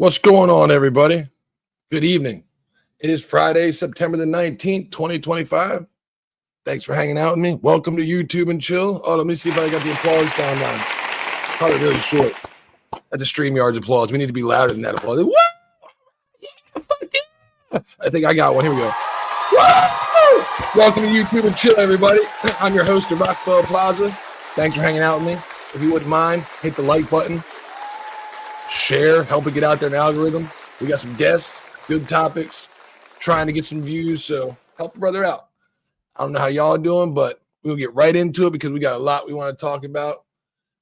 What's going on, everybody? Good evening. It is Friday, September the 19th, 2025. Thanks for hanging out with me. Welcome to YouTube and Chill. Oh, let me see if I got the applause sound on. Probably really short. That's a StreamYard's applause. We need to be louder than that applause. Woo! Yeah, fuck yeah! I think I got one. Here we go. Woo! Welcome to YouTube and Chill, everybody. I'm your host of Rockefeller Plaza. Thanks for hanging out with me. If you wouldn't mind, hit the like button. Share, help it get out there in the algorithm. We got some guests, good topics, trying to get some views, so help a brother out. I don't know how y'all are doing, but we'll get right into it because we got a lot we want to talk about.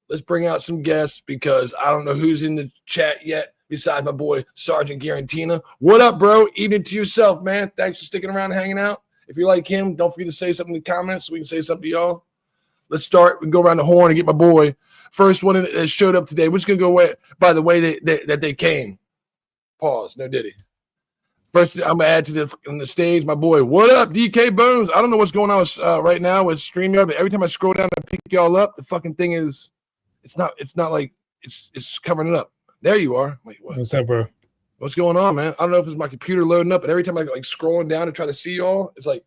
Let's bring out some guests because I don't know who's in the chat yet besides my boy Sergeant Garantina. What up, bro? Evening to yourself, man. Thanks for sticking around and hanging out. If you like him, don't forget to say something in the comments so we can say something to y'all. Let's start. We can go around the horn and get my boy. First one that showed up today. We're just going to go away by the way that they came. Pause. No diddy. First, I'm going to add to the stage my boy. What up, DK Bones? I don't know what's going on with, right now with StreamYard, but every time I scroll down and pick y'all up, the fucking thing is, it's not like it's covering it up. There you are. Wait, what? What's up, bro? What's going on, man? I don't know if it's my computer loading up, but every time I like scrolling down to try to see y'all, it's like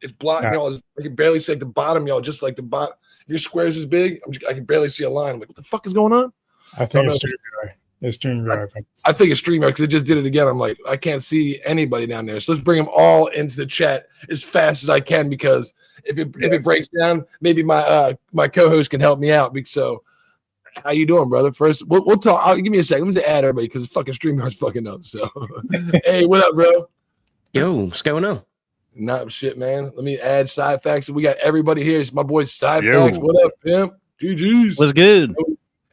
it's blocking y'all. I can barely see like the bottom, y'all. Just like the bottom. If your square is this big, I can barely see a line. I'm like, what the fuck is going on? I think it's StreamYard. It's StreamYard. I think it's StreamYard because it just did it again. I'm like, I can't see anybody down there. So let's bring them all into the chat as fast as I can because if it breaks down, maybe my co-host can help me out. So, how you doing, brother? First, we'll talk. Give me a second. Let me just add everybody because fucking StreamYard's fucking up. So, hey, what up, bro? Yo, what's going on? Not shit, man. Let me add Side Facts. We got everybody here. It's my boy Side Facts. What up, pimp? GG's. What's good?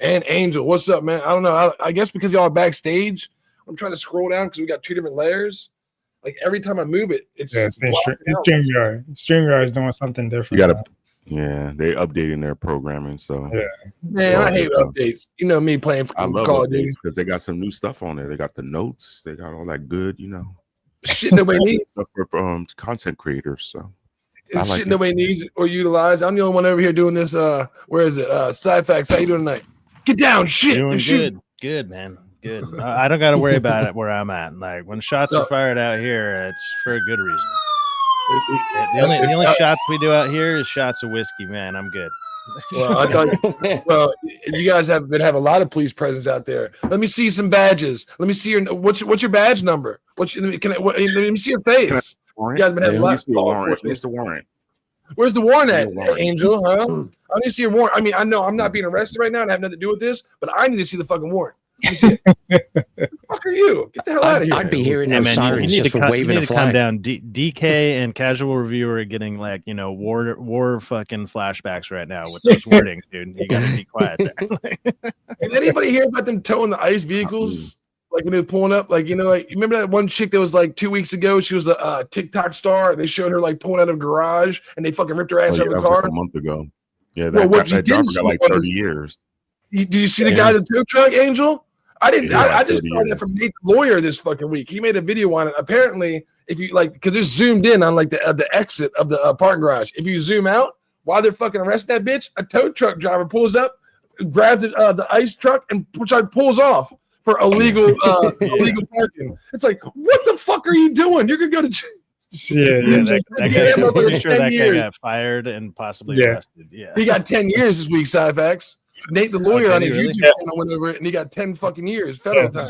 And Angel, what's up, man? I don't know. I guess because y'all are backstage, I'm trying to scroll down because we got two different layers. Like every time I move it, it's StreamYard. StreamYard is doing something different. You gotta, yeah, they're updating their programming. So yeah, man, I hate updates. You know me playing for Call of Duty because they got some new stuff on there. They got the notes. They got all that good, shit nobody needs. Stuff for content creators. So it's shit nobody needs or utilize. I'm the only one over here doing this. Where is it? Side Facts. How you doing tonight? Get down, shit. Doing good, man. Good. I don't got to worry about it where I'm at. Like when shots are fired out here, it's for a good reason. The only shots we do out here is shots of whiskey, man. I'm good. Well, I thought. Well, you guys have a lot of police presence out there. Let me see some badges. Let me see your what's your badge number? Let me see your face. You guys been having a lot of warrant. Where's the warrant? Where's the warrant at, Angel? Huh? I need to see your warrant. I mean, I know I'm not being arrested right now and I have nothing to do with this, but I need to see the fucking warrant. Let me see it. What the fuck are you? Get the hell out of here. I'd be hearing those sirens you just for waving a flag. Calm down. DK and Casual Reviewer are getting like, war fucking flashbacks right now with those wordings, dude. You gotta be quiet there. Did anybody hear about them towing the ICE vehicles? Like when they were pulling up, like, you remember that one chick that was like 2 weeks ago? She was a TikTok star. They showed her like pulling out of a garage and they fucking ripped her ass out of the car. Like a month ago. Yeah, that job got like 30 years. Did you see the guy in the tow truck, Angel? I didn't. I just saw that from Nate the Lawyer this fucking week. He made a video on it. Apparently, if you because it's zoomed in on like the exit of the parking garage. If you zoom out while they're fucking arresting that bitch, a tow truck driver pulls up, grabs the ICE truck, and pulls off for illegal illegal parking. It's like, what the fuck are you doing? You're gonna go to jail. That guy, I'm pretty sure that guy got fired and possibly arrested. Yeah, he got 10 years this week. Cyfax. Nate the Lawyer on his YouTube channel went over it, and he got 10 fucking years federal time.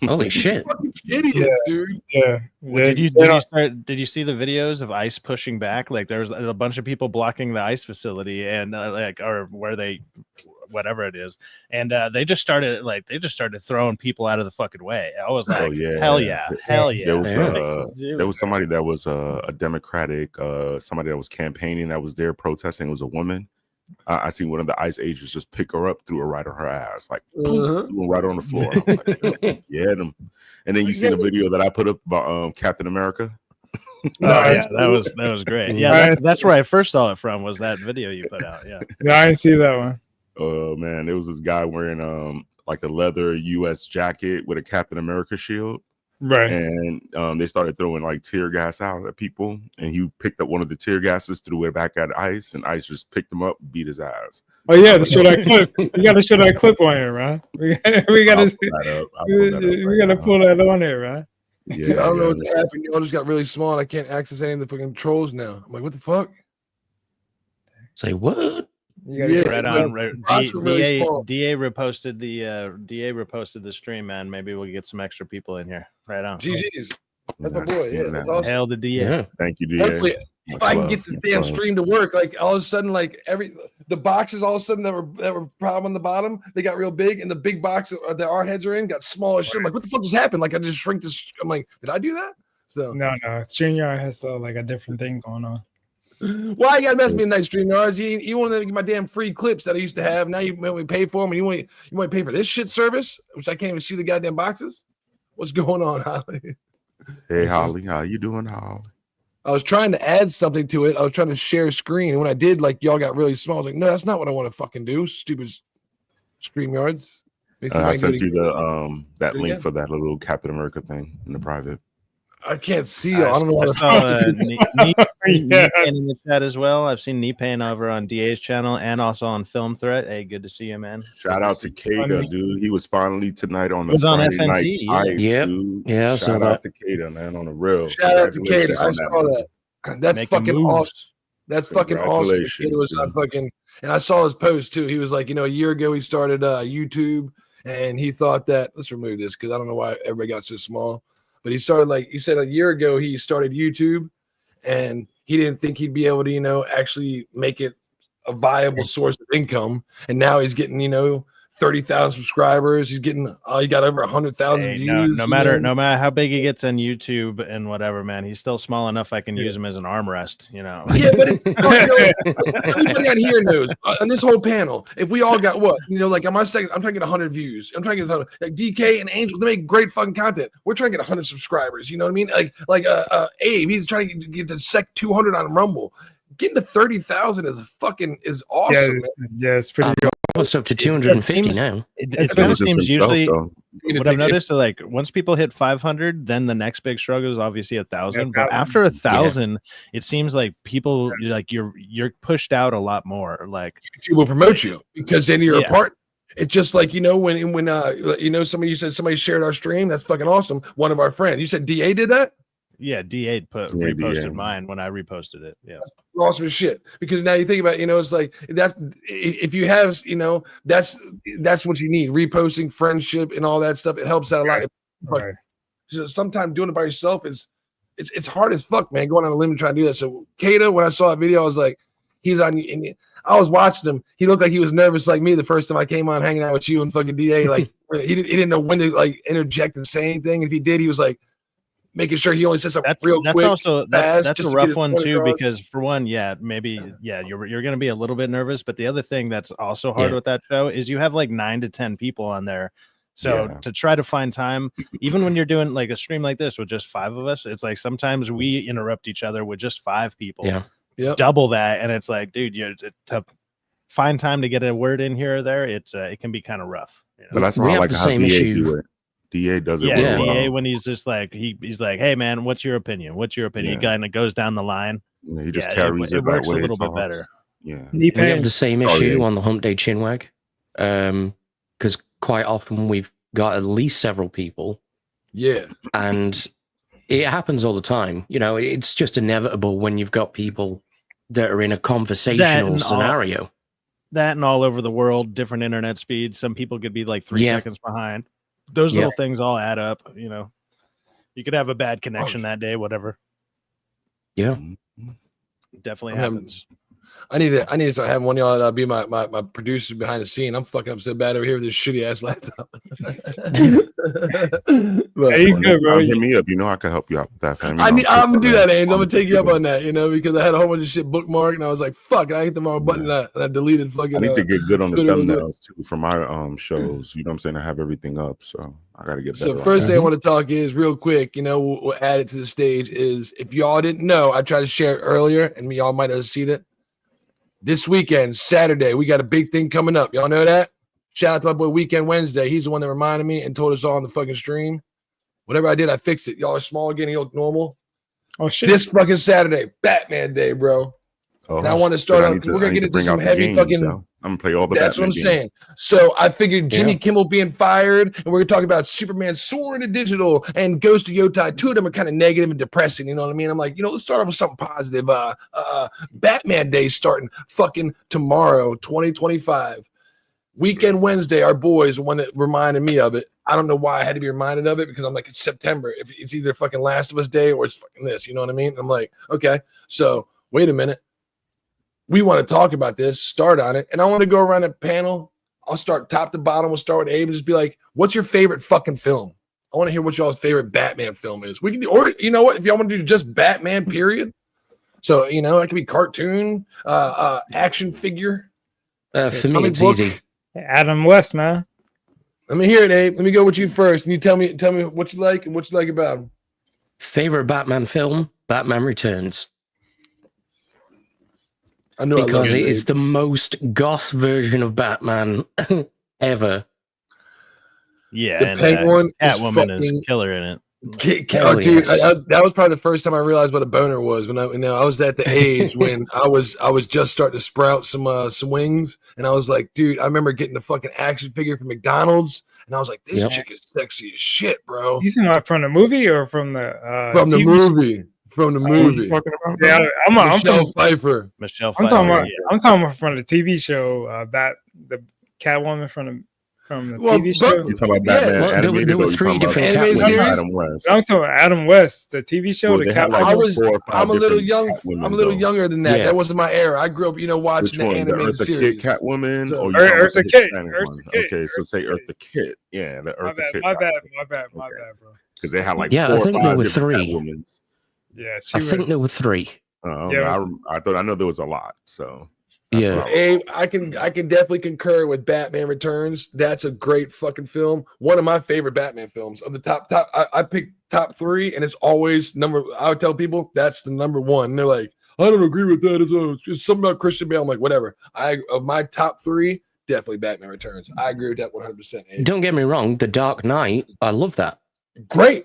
Holy shit! Fucking idiots, dude. Yeah. Did you see the videos of ICE pushing back? Like there was a bunch of people blocking the ICE facility and or where they, whatever it is, and they just started throwing people out of the fucking way. I was like, hell yeah. There was somebody that was a Democratic, somebody that was campaigning that was there protesting. It was a woman. I seen one of the ICE agents just pick her up, threw her right on her ass, like right on the floor. I was like, yeah, them. And then you see the video that I put up about Captain America. That was great. Yeah, that's where I first saw it from. Was that video you put out? Yeah, I didn't see that one. Oh man, there was this guy wearing like a leather U.S. jacket with a Captain America shield. Right. And they started throwing like tear gas out at people, and he picked up one of the tear gases, threw it back at ICE, and ICE just picked him up and beat his ass. Oh yeah, show that clip. You gotta show that clip on here, right? We gotta pull that on here, right? Yeah, dude, I don't know what's happening. Y'all just got really small and I can't access any of the fucking trolls now. I'm like, what the fuck? Say what? Right on. DA reposted the stream, man. Maybe we'll get some extra people in here. Right on. GG's. That's my boy. Yeah, that's awesome. Hail to DA. Yeah. Thank you, DA. Hopefully, if I can get the damn stream to work, like all of a sudden, like the boxes all of a sudden that were problem on the bottom, they got real big, and the big box that our heads are in got small as shit. I'm like, what the fuck just happened? Like I just shrink this. I'm like, did I do that? So no, StreamYard has like a different thing going on. Why you gotta mess me in night StreamYards? You want to get my damn free clips that I used to have. Now you want me to pay for them, and you want to pay for this shit service, which I can't even see the goddamn boxes. What's going on, Holly? Hey Holly, how you doing, Holly? I was trying to add something to it. I was trying to share screen, and when I did, like y'all got really small. I was like, no, that's not what I want to fucking do. Stupid StreamYards. I sent you the that link for that little Captain America thing in the private. I can't see y'all. I don't know. I saw in the chat as well. I've seen Pain over on DA's channel and also on Film Threat. Hey, good to see you, man. Shout out to Kada, dude. He was finally tonight on the Friday night. Yeah. Shout out to Kada, man, on the real. Shout out to Kada. I saw that. That's fucking awesome. That's fucking awesome. It was fucking, and I saw his post too. He was like, a year ago he started YouTube, and he thought that let's remove this because I don't know why everybody got so small. But he started he said a year ago he started YouTube, and he didn't think he'd be able to, actually make it a viable source of income. And now he's getting, 30,000 subscribers. He's getting, he got over 100,000 views. No matter how big he gets on YouTube and whatever, man, he's still small enough. I can use him as an armrest, Yeah, but everybody on here knows on this whole panel. If we all got what, like on my second, I'm trying to get 100 views. I'm trying to get like DK and Angel. They make great fucking content. We're trying to get 100 subscribers. You know what I mean? Like Abe, he's trying to get to 200 on Rumble. Getting to 30,000 is awesome. Yeah, it's pretty good. It's up to 250 now. It kind of seems usually what I've noticed is once people hit 500, then the next big struggle is obviously 1,000. But after 1,000, it seems like people you're pushed out a lot more. Like YouTube will promote you because then you're a part. It's just like when somebody you said somebody shared our stream. That's fucking awesome. One of our friends. You said DA did that. Yeah, D8 reposted mine when I reposted it. Yeah, awesome as shit. Because now you think about it, it's like that's if you have, that's what you need. Reposting, friendship, and all that stuff. It helps out a lot. But sometimes doing it by yourself it's hard as fuck, man. Going on a limb and trying to do that. So Kato, when I saw a video, I was like, he's on. And I was watching him. He looked like he was nervous, like me, the first time I came on hanging out with you and fucking DA. Like he didn't know when to like interject and say anything. If he did, he was like making sure he only says something real quick. That's a rough one too, because for one, you're going to be a little bit nervous, but the other thing that's also hard with that show is you have like 9 to 10 people on there. So to try to find time, even when you're doing like a stream like this with just 5 of us, it's like sometimes we interrupt each other with just 5 people. Yeah. Double that, and it's like, dude, to find time to get a word in here or there, it can be kind of rough. But that's why I like the same issue. DA does it. Yeah, DA when he's just like he's like, hey man, what's your opinion? What's your opinion? He kind of goes down the line. Yeah, he just carries it works that way. A little bit better. Yeah, we have the same issue on the Hump Day Chinwag, because quite often we've got at least several people. Yeah, and it happens all the time. It's just inevitable when you've got people that are in a conversational scenario. That and all over the world, different internet speeds. Some people could be like 3 seconds behind. Those little things all add up. You could have a bad connection that day, whatever. Yeah, definitely happens. I need to start having one of y'all be my producer behind the scene. I'm fucking up so bad over here with this shitty ass laptop. Hey, you good, bro? Hit me up. I can help you out with that, fam. I'm gonna do that, Ames. I'm gonna take you up on that. Because I had a whole bunch of shit bookmarked, and I was like, "Fuck!" I hit the wrong button, and I deleted. Fucking. I need to get good on the thumbnails too for my shows. You know what I'm saying? I have everything up, so I gotta get better. So first thing I want to talk is real quick. We'll add it to the stage. Is if y'all didn't know, I tried to share it earlier, and y'all might have seen it. This weekend, Saturday, we got a big thing coming up. Y'all know that? Shout out to my boy Weekend Wednesday. He's the one that reminded me and told us all on the fucking stream. Whatever I did, I fixed it. Y'all are small again. You look normal. Oh, shit. This fucking Saturday, Batman Day, bro. Oh, and I want to start on. We're going to get into some heavy fucking. So I'm going to play all the That's Batman what I'm saying. So I figured Jimmy Kimmel being fired, and we're going to talk about Superman soaring to digital and Ghost of Yotei. 2 of them are kind of negative and depressing. You know what I mean? I'm like, let's start off with something positive. Batman Day starting fucking tomorrow, 2025. Weekend Wednesday, our boys, the one that reminded me of it. I don't know why I had to be reminded of it because I'm like, it's September. If it's either fucking Last of Us Day or it's fucking this, you know what I mean? I'm like, okay, so wait a minute. We want to talk about this, start on it, and I want to go around a panel. I'll start top to bottom. We'll start with Abe and just be like, what's your favorite fucking film? I want to hear what y'all's favorite Batman film is. We can do, or you know what, if y'all want to do just Batman, period. So, it could be cartoon, action figure. For me, it's easy. Adam West, man. Let me hear it, Abe. Let me go with you first. And you tell me what you like and what you like about him. Favorite Batman film? Batman Returns. I know because it is the most goth version of Batman ever. Yeah, the Penguin Catwoman is killer in it. Dude, that was probably the first time I realized what a boner was. When I was at the age when I was just starting to sprout some wings, and I was like, dude, I remember getting the fucking action figure from McDonald's, and I was like, this chick is sexy as shit, bro. You talking about from the movie or from the the movie? From the movie. Yeah, Michelle Pfeiffer. I'm talking about from the TV show. The Catwoman from the TV show. You talking about Batman? There were 3 different animated series. Adam West. I'm talking about Adam West, the TV show. The Catwoman. I'm a little young. I'm a little younger than that. Yeah. That wasn't my era. I grew up, watching the animated series. Kid Catwoman or Eartha Kitt. Okay, so say Eartha Kitt. Yeah, the Eartha Kitt. My bad, bro. Because they had like 4 I or think 5 there were different 3. Catwomans. Yeah, think there were 3. I know there was a lot. So Abe, I can definitely concur with Batman Returns. That's a great fucking film. One of my favorite Batman films. Of the top, I picked top 3, and it's always I would tell people that's the number 1. And they're like, I don't agree with that. It's something about Christian Bale. I'm like, whatever. Of my top 3, definitely Batman Returns. I agree with that 100%. Abe. Don't get me wrong, The Dark Knight, I love that. Great,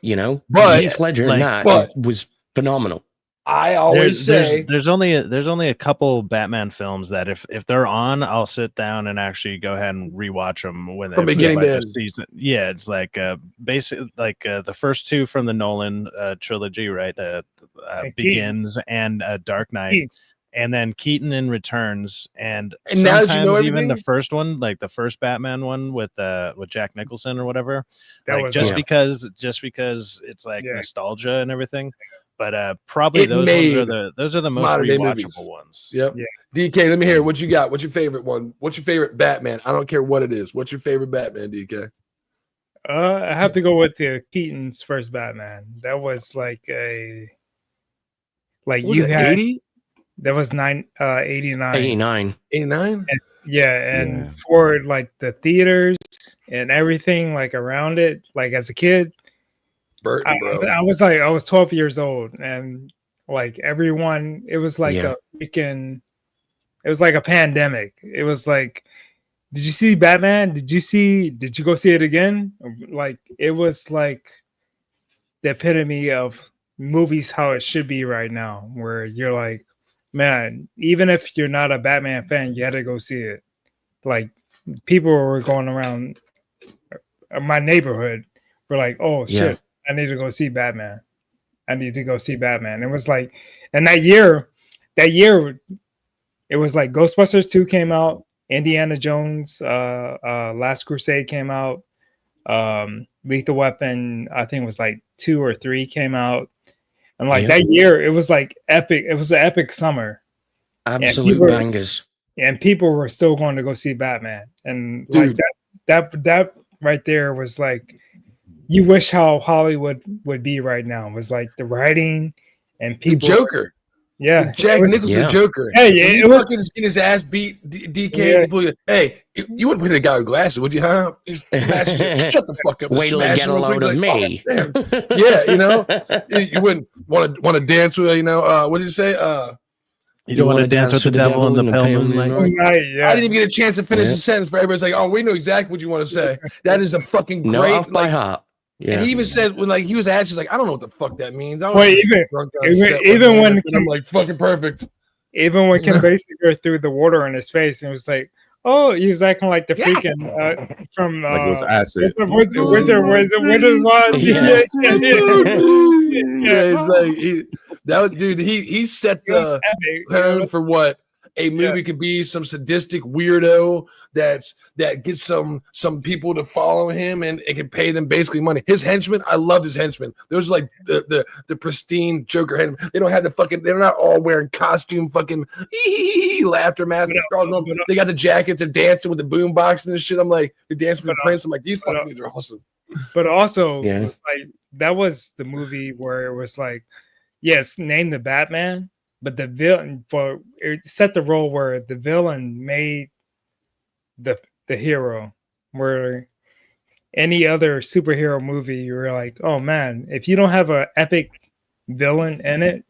but Heath Ledger in that but was phenomenal. I always say there's only a couple Batman films that if they're on, I'll sit down and actually go ahead and rewatch them when from beginning to end. Yeah, it's like basically like the first two from the Nolan trilogy, right? Begins and Dark Knight. And then Keaton in Returns, and now sometimes you know even the first one, like the first Batman one with Jack Nicholson or whatever. That like was just because it's like nostalgia and everything. But probably those are the most rewatchable ones. Yep. Yeah. DK, let me hear what you got. What's your favorite one? What's your favorite Batman? I don't care what it is. What's your favorite Batman, DK? I have to go with the Keaton's first Batman. That was like you had 80? That was 89. 89. 89? And for like the theaters and everything like around it, like as a kid, Burton, bro. I was 12 years old, and like everyone, it was like it was like a pandemic. It was like, did you see Batman? Did you go see it again? Like, it was like the epitome of movies how it should be right now, where you're like, man, even if you're not a Batman fan, you had to go see it. Like, people were going around my neighborhood were like, oh shit, I need to go see Batman. I need to go see Batman. It was like, and that year, it was like Ghostbusters 2 came out, Indiana Jones, Last Crusade came out, Lethal Weapon, I think it was like 2 or 3 came out. And like that year, it was like epic. It was an epic summer. Absolute bangers. And people were still going to go see Batman. And like that right there was like, you wish how Hollywood would be right now. It was like the writing and people. The Joker. Yeah. Jack Nicholson Joker. Hey, it was getting his ass beat. DK. Hey, you wouldn't hit a guy with glasses, would you? Huh? Shut the fuck up. Wait till they get a load of me. Oh, yeah, you know, you wouldn't want to dance with, you know, what did you say? You don't want to dance with the devil in the pale moonlight. I didn't even get a chance to finish the sentence for everybody's like, oh, we know exactly what you want to say. That is a fucking great. Know off by heart. Yeah. And he even said when like he was asked, he's like, I don't know what the fuck that means. Even when I'm like fucking perfect. Even when Kim Basinger threw the water in his face and it was like, oh, he was acting like the freaking from like it was acid. Wizard he set the tone for what a movie could be. Some sadistic weirdo that gets some people to follow him, and it can pay them basically money. His henchmen, I loved his henchmen. Those are like the pristine Joker henchmen. They don't have the fucking. They're not all wearing costume fucking laughter masks. They got the jackets. They're dancing with the boom box and shit. I'm like, they're dancing with the Prince. I'm like, these fucking things are awesome. But also, it was like that was the movie where it was like, yes, name the Batman. But the villain, but it set the role where the villain made the hero. Where any other superhero movie, you're like, oh man, if you don't have an epic villain in it,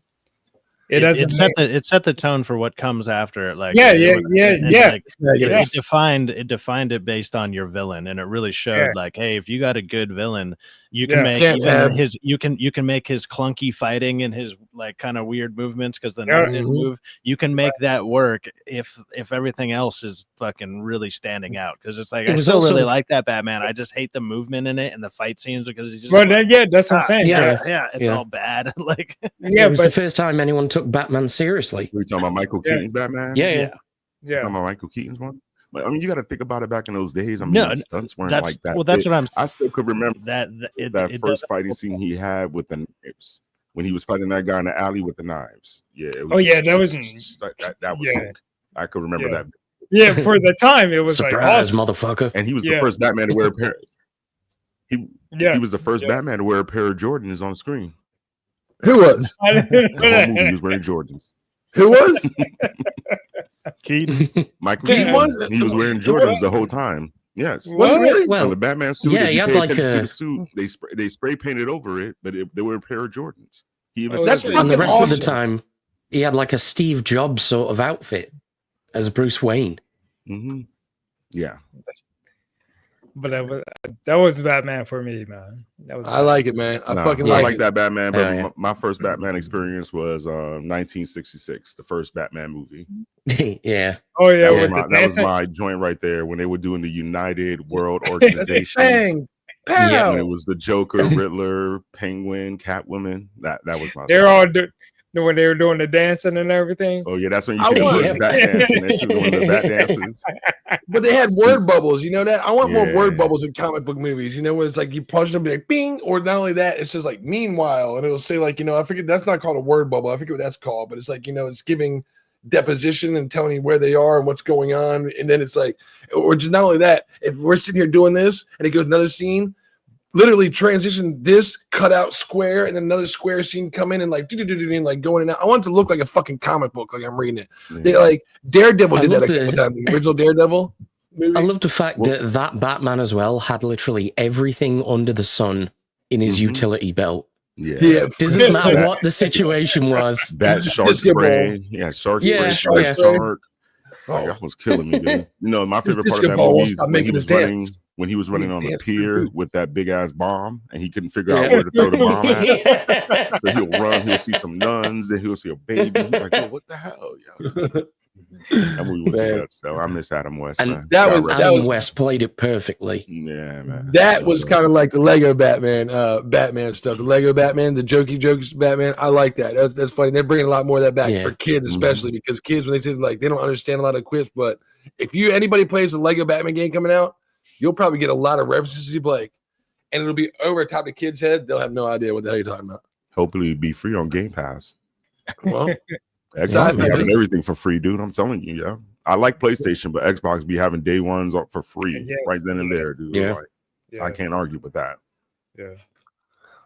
it set the tone for what comes after it. Like it defined it based on your villain, and it really showed like, hey, if you got a good villain, you can make you can make his clunky fighting and his like kind of weird movements because the knife didn't move. You can make that work if everything else is fucking really standing out. Because it's like I still really like that Batman. I just hate the movement in it and the fight scenes because he's just that's what I'm saying. It's all bad. Like it was the first time anyone took Batman seriously. We're talking about Michael Keaton's Batman. Yeah. Talking about Michael Keaton's one. I mean, you got to think about it back in those days. I mean, stunts weren't like that. Well, that's what I still could remember that first fighting scene he had with the knives when he was fighting that guy in the alley with the knives. Yeah. That was sick. I could remember that. Yeah, for the time it was surprise, like motherfucker. And he was the first Batman to wear a pair. He was the first Batman to wear a pair of Jordans on screen. Who was? The whole movie he was wearing Jordans. Who was? Keaton. Michael Keaton was. He was wearing Jordans the whole time. Yes. Was it really? Well, the Batman suit. Yeah, if you he pay had attention to the suit. They spray painted over it, but they were a pair of Jordans. He even that's said and the rest awesome. of the time, he had like a Steve Jobs sort of outfit as Bruce Wayne. Mm-hmm. Yeah. But that was Batman for me, man. That was. I like it, man. I fucking I like like it. that Batman. But yeah. my first Batman experience was 1966, the first Batman movie. Yeah. Oh yeah, That was my joint right there when they were doing the United World Organization. Bang, pow. Yeah, when it was the Joker, Riddler, Penguin, Catwoman. That was my. They're all when they were doing the dancing and everything. Oh yeah, that's when you see the first bat dancing. They're doing the bat dances. But they had word bubbles, you know that? I want more word bubbles in comic book movies, you know, where it's like you punch them, be like bing, or not only that, it's just like meanwhile, and it'll say like, you know, I forget, that's not called a word bubble. I forget what that's called, but it's like, you know, it's giving deposition and telling you where they are and what's going on. And then it's like, or just not only that, if we're sitting here doing this and it goes another scene, literally transition this cut out square and then another square scene come in and like like going in and out. I want it to look like a fucking comic book, like I'm reading it. They like Daredevil did that a couple times. The original Daredevil movie. I love the fact that Batman as well had literally everything under the sun in his utility belt. Yeah. Doesn't matter what the situation was. Bat shark spray. Yeah, shark spray. Shark. Oh, that was killing me, dude. You know, my favorite part of that movie is when he was running on the pier with that big ass bomb and he couldn't figure out where to throw the bomb at. So he'll run, he'll see some nuns, then he'll see a baby. He's like, oh, what the hell? Yo. That movie was nuts, though. I miss Adam West. And man. Adam West played it perfectly. Yeah, man. That was kind of like the Lego Batman, Batman stuff. The Lego Batman, the jokes Batman. I like that. That's funny. They're bringing a lot more of that back for kids, especially because kids, when they say like they don't understand a lot of quips, but if anybody plays the Lego Batman game coming out, you'll probably get a lot of references you like, and it'll be over top the kid's head. They'll have no idea what the hell you're talking about. Hopefully, it'll be free on Game Pass. Well, Xbox be having everything for free, dude. I'm telling you, yeah. I like PlayStation, but Xbox be having day ones for free right then and there, dude. Yeah. Like, I can't argue with that. Yeah.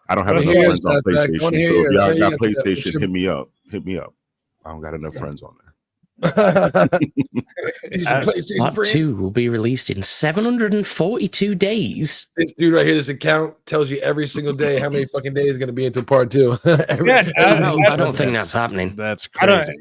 I don't have enough friends on PlayStation, so if y'all got PlayStation, hit me up. Hit me up. I don't got enough friends on there. Part 2 will be released in 742 days. This dude right here, this account tells you every single day how many fucking days is going to be until part 2. I don't think that's happening. That's crazy.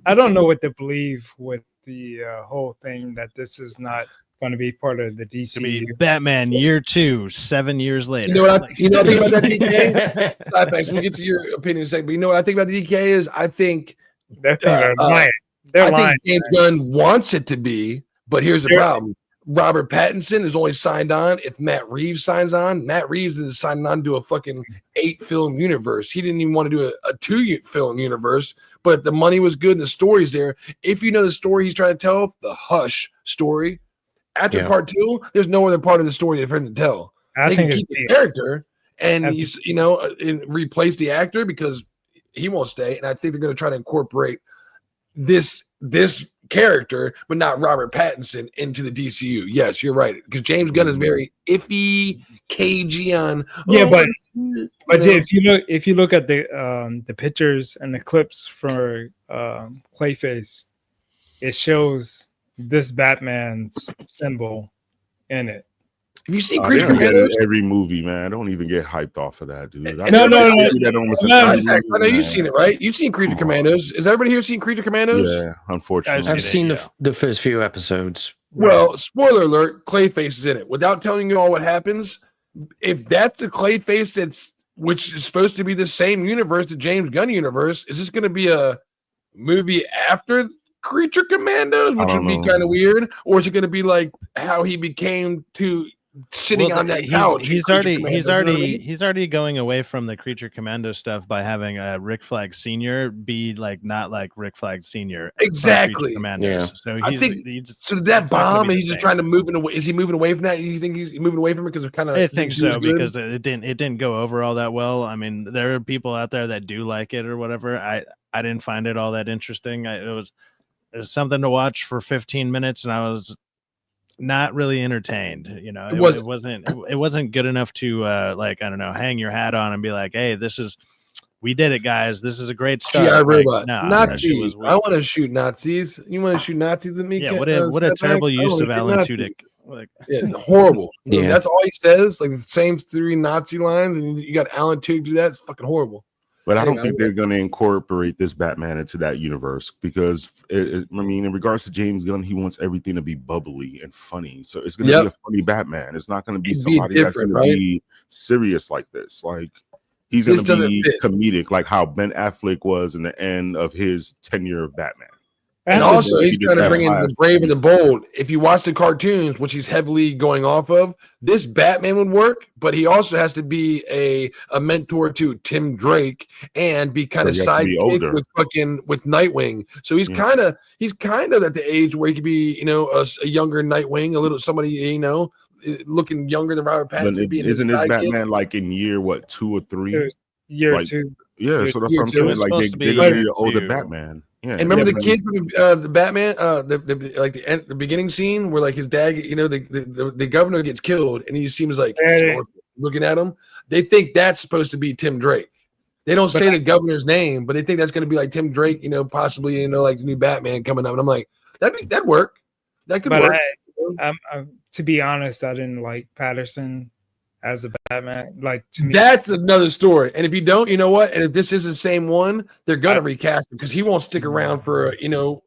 I don't know what to believe with the whole thing that this is not going to be part of the DC. Batman Year 2, 7 years later. You know what I think about that DK? Thanks. We'll get to your opinion in a second. But you know what I think about the DK is I think they're lying. They're lying. Think James Gunn wants it to be, but here's the problem. Robert Pattinson is only signed on if Matt Reeves signs on. Matt Reeves is signing on to a fucking 8-film universe. He didn't even want to do a 2-film universe, but the money was good and the story's there. If you know the story he's trying to tell, the Hush story, after part 2, there's no other part of the story for him to tell. They can keep the character and and replace the actor because he won't stay. And I think they're going to try to incorporate this character, but not Robert Pattinson, into the DCU. Yes, you're right, because James Gunn is very iffy, cagey on. But Jay, if you look at the pictures and the clips for Clayface, it shows this Batman's symbol in it. Have you seen Creature Commandos? Every movie, man. Don't even get hyped off of that, dude. I know you've seen it, right? You've seen Creature Commandos. Is everybody here seen Creature Commandos? Yeah, unfortunately. I've seen the first few episodes. Well, spoiler alert, Clayface is in it. Without telling you all what happens, if that's the Clayface which is supposed to be the same universe, the James Gunn universe, is this going to be a movie after Creature Commandos, which would be kind of weird? Or is it going to be like how he became sitting on that couch? He's already going away from the Creature Commando stuff by having Rick Flag Sr. be not like Rick Flag Sr. Exactly. Yeah. So I think so. Did that bomb, and he's just trying to move away. Is he moving away from that? You think he's moving away from it because of kind of? I think so, because it didn't go over all that well. I mean, there are people out there that do like it or whatever. I didn't find it all that interesting. It was something to watch for 15 minutes, and I was not really entertained. It wasn't good enough to I don't know, hang your hat on and be like, hey, we did it, guys. This is a great start. GI Robot. Nazis. I want to shoot Nazis. You want to shoot Nazis at me? Yeah, what a terrible use of Alan Tudyk. Horrible. That's all he says. Like the same 3 Nazi lines, and you got Alan Tudyk do that. It's fucking horrible. But I don't think they're going to incorporate this Batman into that universe because, I mean, in regards to James Gunn, he wants everything to be bubbly and funny. So it's going to be a funny Batman. It's not going to be somebody that's going to be serious like this. Like, he's going to be comedic, like how Ben Affleck was in the end of his tenure of Batman. And also, he's trying to bring in the brave and the bold. If you watch the cartoons, which he's heavily going off of, this Batman would work, but he also has to be a mentor to Tim Drake and be kind of sidekick with Nightwing. So he's kind of at the age where he could be, you know, a younger Nightwing, a little somebody, you know, looking younger than Robert Pattinson. Isn't this Batman like in year 2 or 3? Year 2. Yeah, so that's what I'm saying. Like they're gonna need an older Batman. Yeah. And remember the kid from the Batman, the beginning scene where like his dad, you know, the governor gets killed, and you see him as like looking at him. They think that's supposed to be Tim Drake. They don't say the governor's name, but they think that's going to be like Tim Drake, you know, possibly, you know, like the new Batman coming up. And I'm like, that'd work. That could work. To be honest, I didn't like Patterson as a Batman. Like, to me, that's another story. And if you don't, you know what? And if this is the same one, they're gonna recast him because he won't stick around for you know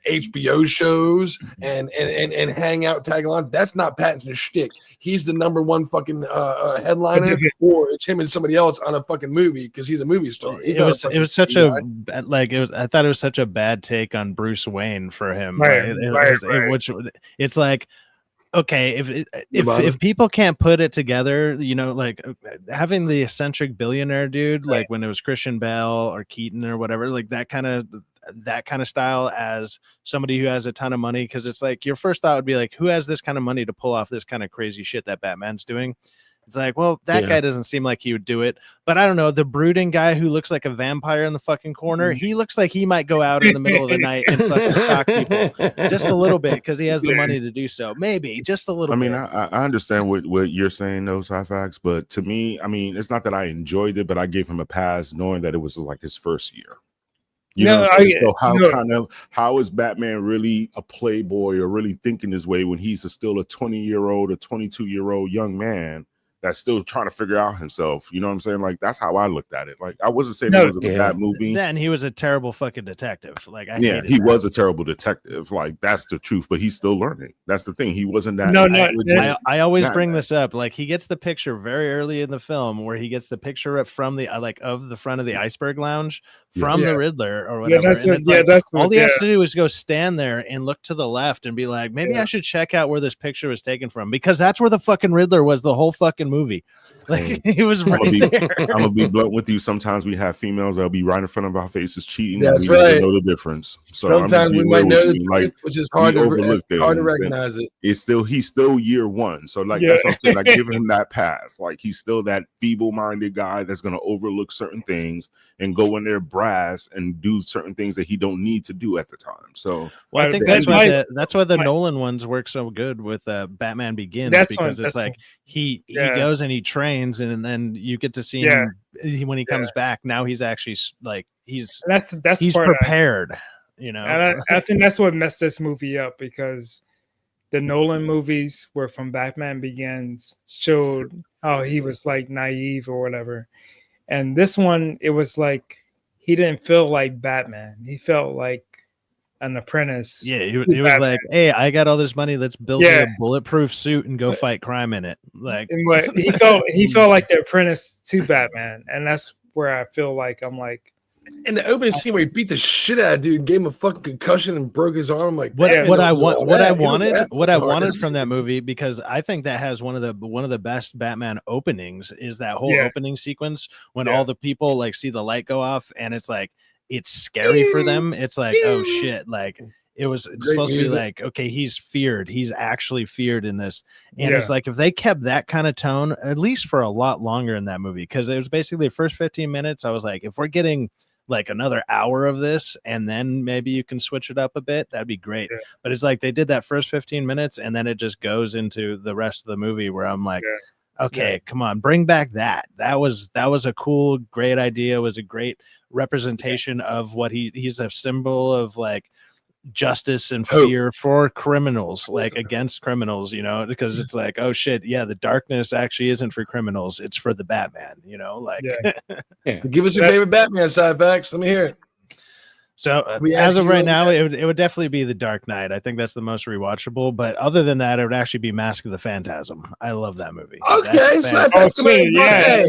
HBO shows and hang out, tag along. That's not Pattinson's shtick. He's the number 1 fucking headliner, or it's him and somebody else on a fucking movie because he's a movie star. It was such a like it was. I thought it was such a bad take on Bruce Wayne for him. Right. Which it's like. Okay, if people can't put it together, you know, like having the eccentric billionaire dude, like when it was Christian Bale or Keaton or whatever, like that kind of style as somebody who has a ton of money, because it's like your first thought would be like, who has this kind of money to pull off this kind of crazy shit that Batman's doing? It's like, well, that guy doesn't seem like he would do it. But I don't know, the brooding guy who looks like a vampire in the fucking corner, he looks like he might go out in the middle of the night and fucking stalk people just a little bit because he has the money to do so. Maybe just a little bit. I mean, I understand what you're saying, those Sci-Fax, but to me, I mean, it's not that I enjoyed it, but I gave him a pass knowing that it was like his first year. You know what I'm saying? So how is Batman really a playboy or really thinking this way when he's still a 20-year-old or 22-year-old young man that's still trying to figure out himself? You know what I'm saying? Like, that's how I looked at it. Like, I wasn't saying it was a bad movie. Then he was a terrible fucking detective. Like, he was a terrible detective. Like, that's the truth. But he's still learning. That's the thing. He wasn't that. I always bring this up. Like, he gets the picture very early in the film where he gets the picture up from the of the front of the iceberg lounge from the Riddler or whatever. All he has to do is go stand there and look to the left and be like, maybe I should check out where this picture was taken from, because that's where the fucking Riddler was the whole fucking movie. Like, he was there. I'm gonna be blunt with you. Sometimes we have females that'll be right in front of our faces cheating. That's and we right. know the difference. So sometimes we might know the truth, which is hard to recognize it. He's still year 1. So like that's what I'm saying. Like, give him that pass. Like, he's still that feeble-minded guy that's gonna overlook certain things and go in there brass and do certain things that he don't need to do at the time. So I think that's why the Nolan ones work so good with Batman Begins, because it's like he goes and he trains, and then you get to see him when he comes back. Now he's actually like he's prepared, you know. And I think that's what messed this movie up, because the Nolan movies were from Batman Begins showed how he was like naive or whatever, and this one, it was like he didn't feel like Batman. He felt like an apprentice. Yeah, he was like, "Hey, I got all this money. Let's build a bulletproof suit and go fight crime in it." Like, he felt like the apprentice to Batman, and that's where I feel like I'm like. In the opening scene where he beat the shit out of dude, gave him a fucking concussion and broke his arm, like what I wanted from that movie, because I think that has one of the best Batman openings, is that whole opening sequence when all the people like see the light go off, and it's like it's scary for them. It's like, oh shit, like it's supposed to be like, okay, he's actually feared in this. And it's like, if they kept that kind of tone at least for a lot longer in that movie, because it was basically the first 15 minutes, I was like, if we're getting like another hour of this and then maybe you can switch it up a bit, that'd be great. But it's like they did that first 15 minutes and then it just goes into the rest of the movie where I'm like, okay, come on, bring back that was a cool, great idea. It was a great representation of what he's a symbol of, like justice and Hope. fear for criminals, like against criminals, you know, because it's like, oh shit, yeah, the darkness actually isn't for criminals, it's for the Batman, you know, like So give us your favorite Batman side facts. Let me hear it. So as of right now, it would definitely be The Dark Knight. I think that's the most rewatchable. But other than that, it would actually be Mask of the Phantasm. I love that movie. Okay, so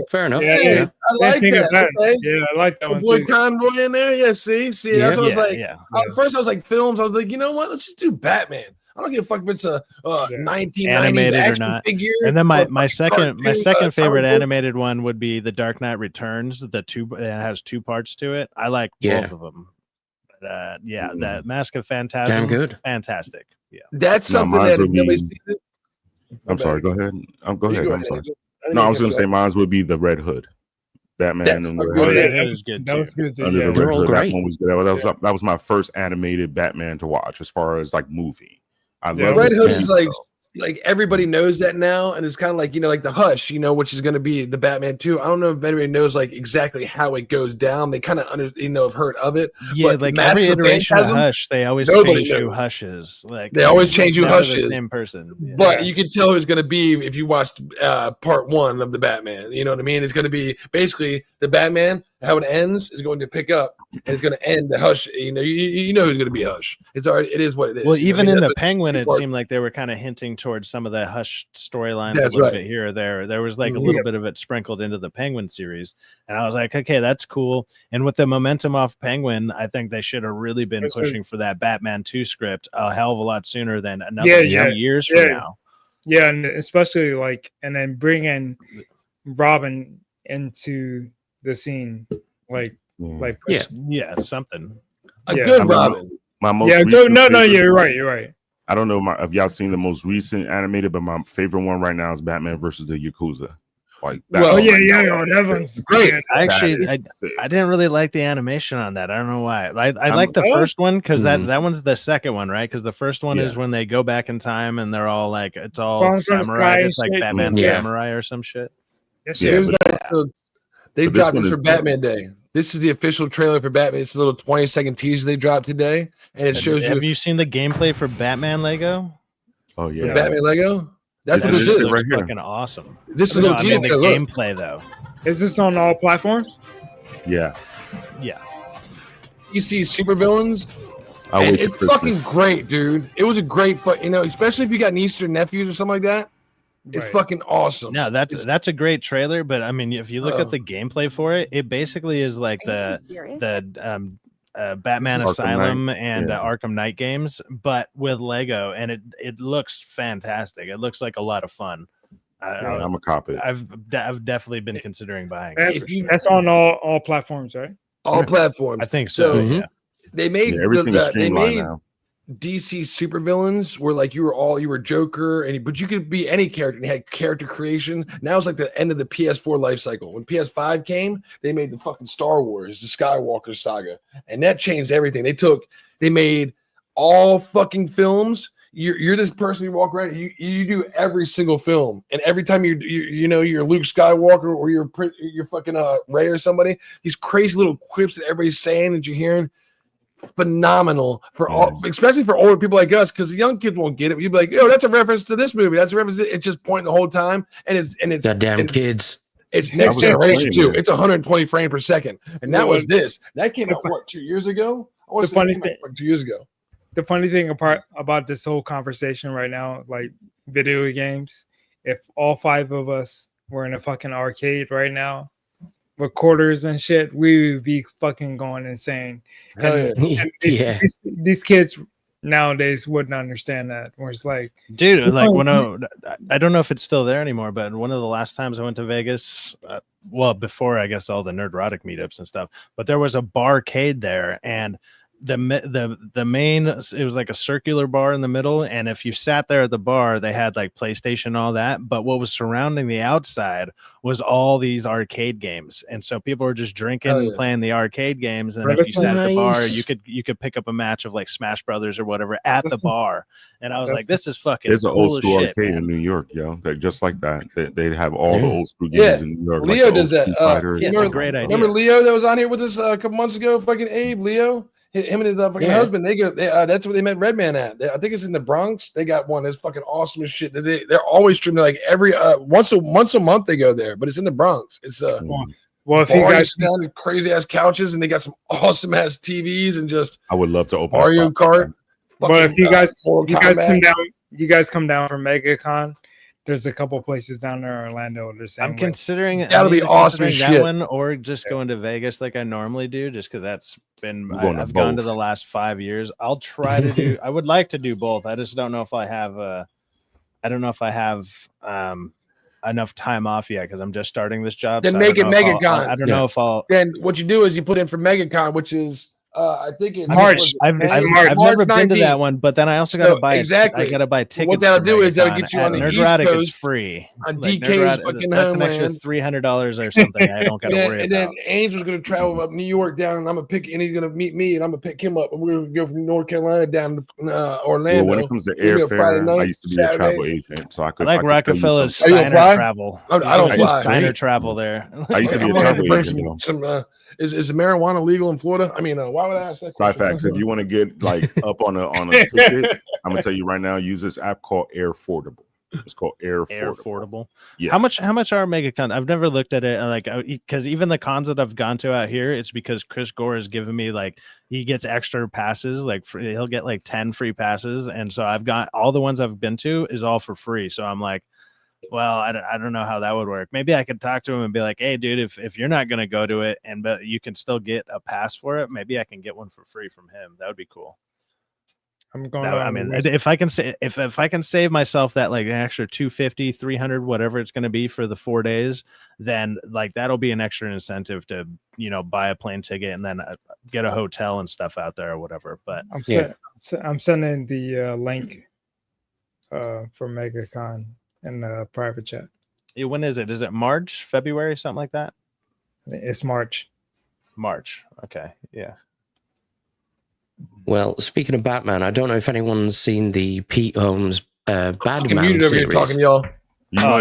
fair enough. Yeah. I like that. Okay. Yeah, I like that one Boy too. Conroy in there. Yeah, see, that's what I was like. At first, I was like films. I was like, you know what? Let's just do Batman. I don't give a fuck if it's a 1990s animated action or not. figure. And then my second favorite animated one would be The Dark Knight Returns. It has 2 parts to it. I like both of them. That Mask of Phantasm, damn good, fantastic. Yeah, that's something that nobody's seen it. I'm sorry. Go ahead. Go ahead. I'm sorry. No, I was going to say mine would be the Red Hood. Batman and the Red Hood. That was good. Under the Red Hood. That one was good. That was my first animated Batman to watch as far as like movie. I love Red Hood is like everybody knows that now, and it's kind of like, you know, like the Hush, you know, which is going to be the Batman 2. I don't know if anybody knows like exactly how it goes down. They kind of have heard of it. Yeah, but like every iteration of Hush, they always change who Hush is. Like they always change who Hush is. The same person. Yeah. But you can tell who's going to be if you watched part 1 of the Batman. You know what I mean? It's going to be basically the Batman. How it ends is going to pick up, and it's going to end the Hush. You know, you know who's going to be Hush. It is what it is. Well, even in the Penguin, it seemed like they were kind of hinting towards some of the Hush storylines a little bit here or there. There was like a little bit of it sprinkled into the Penguin series, and I was like, okay, that's cool. And with the momentum off Penguin, I think they should have really been pushing for that Batman 2 script a hell of a lot sooner than another 2 years from now. Yeah, and especially and then bringing Robin into the scene, something. A good Robin. My most you're right. I don't know if y'all seen the most recent animated, but my favorite one right now is Batman versus the Yakuza. Like that that one's great. I didn't really like the animation on that. I don't know why. I like the first one because that one's the second one, right? Because the first one is when they go back in time and they're all like, it's all samurai. It's like Batman Samurai or some shit. They dropped this for Batman Day. This is the official trailer for Batman. It's a little 20-second teaser they dropped today, and it shows you. Have you seen the gameplay for Batman Lego? Oh yeah, for Batman Lego. That's what this is right here. Fucking awesome. This is the gameplay though. Is this on all platforms? Yeah. You see supervillains. It's fucking great, dude. It was a great especially if you got nieces or nephews or something like that. It's fucking awesome. No, that's a great trailer, but I mean, if you look at the gameplay for it, it basically is like the Batman Asylum and Arkham Knight games, but with Lego, and it looks fantastic. It looks like a lot of fun. I'm a copy. I've definitely been considering buying. That's on all platforms, right? All platforms. I think so. Yeah. They made everything is streamlined now. DC supervillains were like you were Joker, but you could be any character and had character creation. Now it's like the end of the PS4 life cycle. When PS5 came, they made the fucking Star Wars, the Skywalker saga, and that changed everything. They made all fucking films. You're this person you walk around. You do every single film, and every time you're Luke Skywalker or you're fucking Rey or somebody. These crazy little quips that everybody's saying that you're hearing. Phenomenal for all, especially for older people like us, because the young kids won't get it. You'd be like, "Yo, that's a reference to this movie. That's a reference." It's just pointing the whole time, and it's goddamn kids. It's next generation too. It's 120 frames per second, and that was this. That came out 2 years ago. The funny thing, 2 years ago. The funny thing about this whole conversation right now, like video games, if all 5 of us were in a fucking arcade right now, with quarters and shit, we would be fucking going insane. And these kids nowadays wouldn't understand that. Where it's like, dude, like I don't know if it's still there anymore, but one of the last times I went to Vegas, before I guess all the Nerdrotic meetups and stuff, but there was a barcade there, and the main, it was like a circular bar in the middle, and if you sat there at the bar, they had like PlayStation and all that, but what was surrounding the outside was all these arcade games, and so people were just drinking and playing the arcade games, and if you sat at the bar, you could pick up a match of like Smash Brothers or whatever at the bar, and I was like, this is fucking there's an old school shit, arcade in New York, that just like that. They have all the old school games in New York. Leo does that. It's a great idea. Remember Leo that was on here with us a couple months ago? Fucking Abe, Leo. Him and his fucking husband, they go. That's where they met Redman at. I think it's in the Bronx. They got one that's fucking awesome as shit. They're always streaming like every once a month they go there, but it's in the Bronx. It's well, if you guys down crazy ass couches and they got some awesome ass TVs and just I would love to open Mario Kart. But if you guys come down from MegaCon, there's a couple places down there in Orlando. I'm considering that'll be awesome as shit. One, or just going to Vegas like I normally do, just because that's been I've gone to the last 5 years. I'll try to do. I would like to do both. I just don't know if I have. I don't know if I have enough time off yet because I'm just starting this job. Then make it MegaCon. I don't know if I'll. Then what you do is you put in for MegaCon, which is. I think it's March. I've never been to that one, but then I also got to buy exactly. I got to buy tickets. What that'll do is that'll get you on the East Coast. It's free on DK's fucking that's homeland. An extra $300 or something. I don't got to worry and about. then Angel's gonna travel up New York down, and I'm gonna pick, and he's gonna meet me, and I'm gonna pick him up, and we're gonna go from North Carolina down to Orlando. Well, when it comes to airfare, I used to be a travel agent, so I could. I like Rockefeller's Steiner travel. I don't fly. Steiner travel there. I used to be a travel agent. Is marijuana legal in Florida? I mean, why would I ask that? Facts. If you want to get like up on a ticket, I'm gonna tell you right now. Use this app called Airfordable. It's called Airfordable. Yeah. How much are MegaCon? I've never looked at it like because even the cons that I've gone to out here, it's because Chris Gore has given me like he gets extra passes. Like he'll get like 10 free passes, and so I've got all the ones I've been to is all for free. So I'm like, well, I don't know how that would work. Maybe I could talk to him and be like, hey, dude, if you're not going to go to it but you can still get a pass for it, maybe I can get one for free from him. That would be cool. I'm going I mean, if I can say if I can save myself that like an extra 250, 300, whatever it's going to be for the 4 days, then like that'll be an extra incentive to, buy a plane ticket and then get a hotel and stuff out there or whatever. But I'm sending the link for MegaCon in the private chat. When is it? Is it March, February, something like that? It's March. Okay. Yeah. Well, speaking of Batman, I don't know if anyone's seen the Pete Holmes Batman series. Talking to y'all.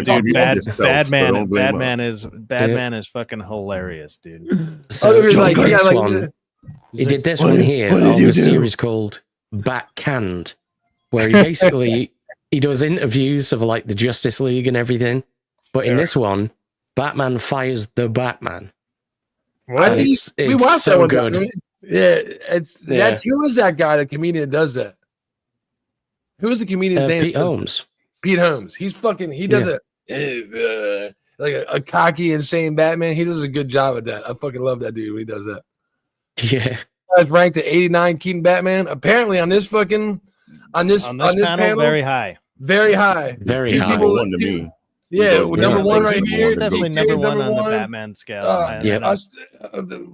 Dude, Batman is fucking hilarious, dude. So he did this one here of a series called Batcanned, where he basically he does interviews of like the Justice League and everything. But in this one, Batman fires the Batman. What? It's so good. Who is that guy, the comedian that does that? Who is the comedian's name? Pete Holmes. Pete Holmes. He does it like a cocky, insane Batman. He does a good job at that. I fucking love that dude when he does that. Yeah. That's ranked at 89 Keaton Batman. Apparently on this panel, very high. Very high. One to me. Yeah, number one right here. Definitely number one on the Batman scale.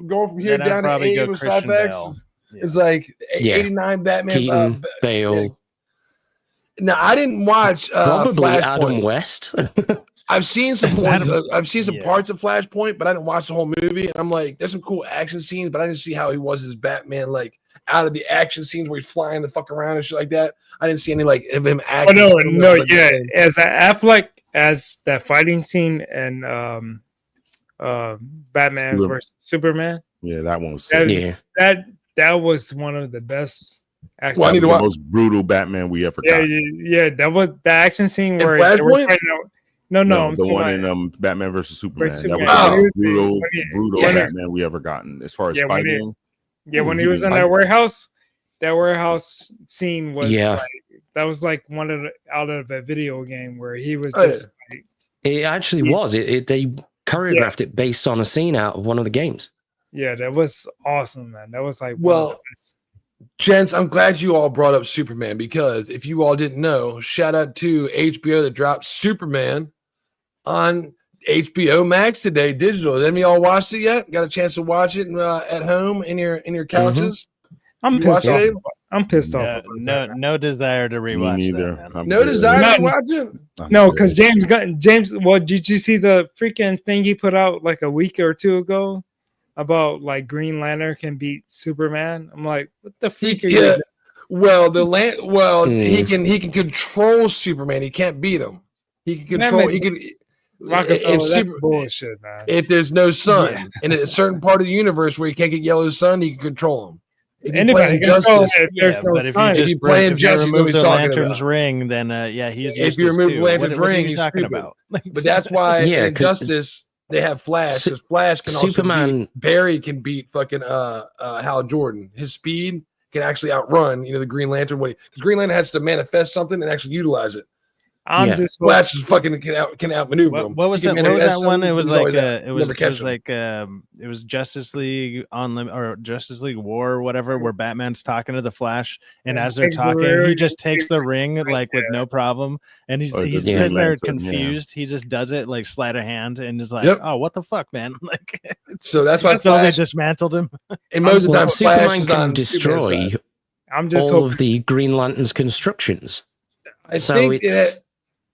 Going from here down to 8 with Cyphex. It's like 89 Batman. Keaton, Bale. Now I didn't watch probably Flashpoint. Adam West. I've seen some points. I've seen some parts of Flashpoint, but I didn't watch the whole movie. And I'm like, there's some cool action scenes, but I didn't see how he was as Batman, like out of the action scenes where he's flying the fuck around and shit like that. I didn't see any like of him acting. As that fighting scene and Batman versus Superman. Yeah, that one was sick. That was one of the best. That was the most brutal Batman we ever got. Yeah, that was the action scene where Flashpoint? they were trying to, No, the one in Batman versus Superman. That was the most brutal Batman we ever gotten as far as fighting. When he was in that warehouse scene was that was like one of out of a video game where he was just. It actually was. They choreographed it based on a scene out of one of the games. Yeah, that was awesome, man. That was like gents, I'm glad you all brought up Superman because if you all didn't know, shout out to HBO that dropped Superman on HBO Max today, digital. Have any of y'all watched it yet? Got a chance to watch it at home in your couches? I'm pissed off. I'm pissed off. No desire to rewatch. Me neither. That, no desire to watch it. No, because James. Well, did you see the freaking thing he put out like a week or two ago about like Green Lantern can beat Superman? I'm like, what the freak are you? Well, he can control Superman. He can't beat him. He can control. He can. That's bullshit, man. If there's no sun in a certain part of the universe where he can't get yellow sun, he can control him. If you Anybody play can show Injustice, if there's no but if sun. you If just you play if you Injustice, remove what the he's talking Lantern's about. ring, then yeah, he's If you useless remove too. Lantern's What are ring, you he's talking stupid. about? But that's why Yeah, in 'cause Injustice they have Flash, because Flash can also Superman- beat Barry can beat fucking Hal Jordan. His speed can actually outrun, you know, the Green Lantern because Green Lantern has to manifest something and actually utilize it. I'm Yeah. just Flash is fucking can outmaneuver him. What was He that? can What was that manifest one? something, It but was he's like always out. it You was never it catch was him. like it was Justice League or Justice League War or whatever, where Batman's talking to the Flash, and as they're Takes the talking, ring, he just takes takes the the ring like with no problem, and he's Or the he's Green sitting there Lantern, yeah. confused. He just does it like sleight of hand, and is like, Yep. "Oh, what the fuck, man!" Like, So that's why so they Flash, dismantled him. and most of the Well, time Flash Superman is can on destroy Superman's side. I'm just all hoping of the Green Lantern's constructions. I So think it's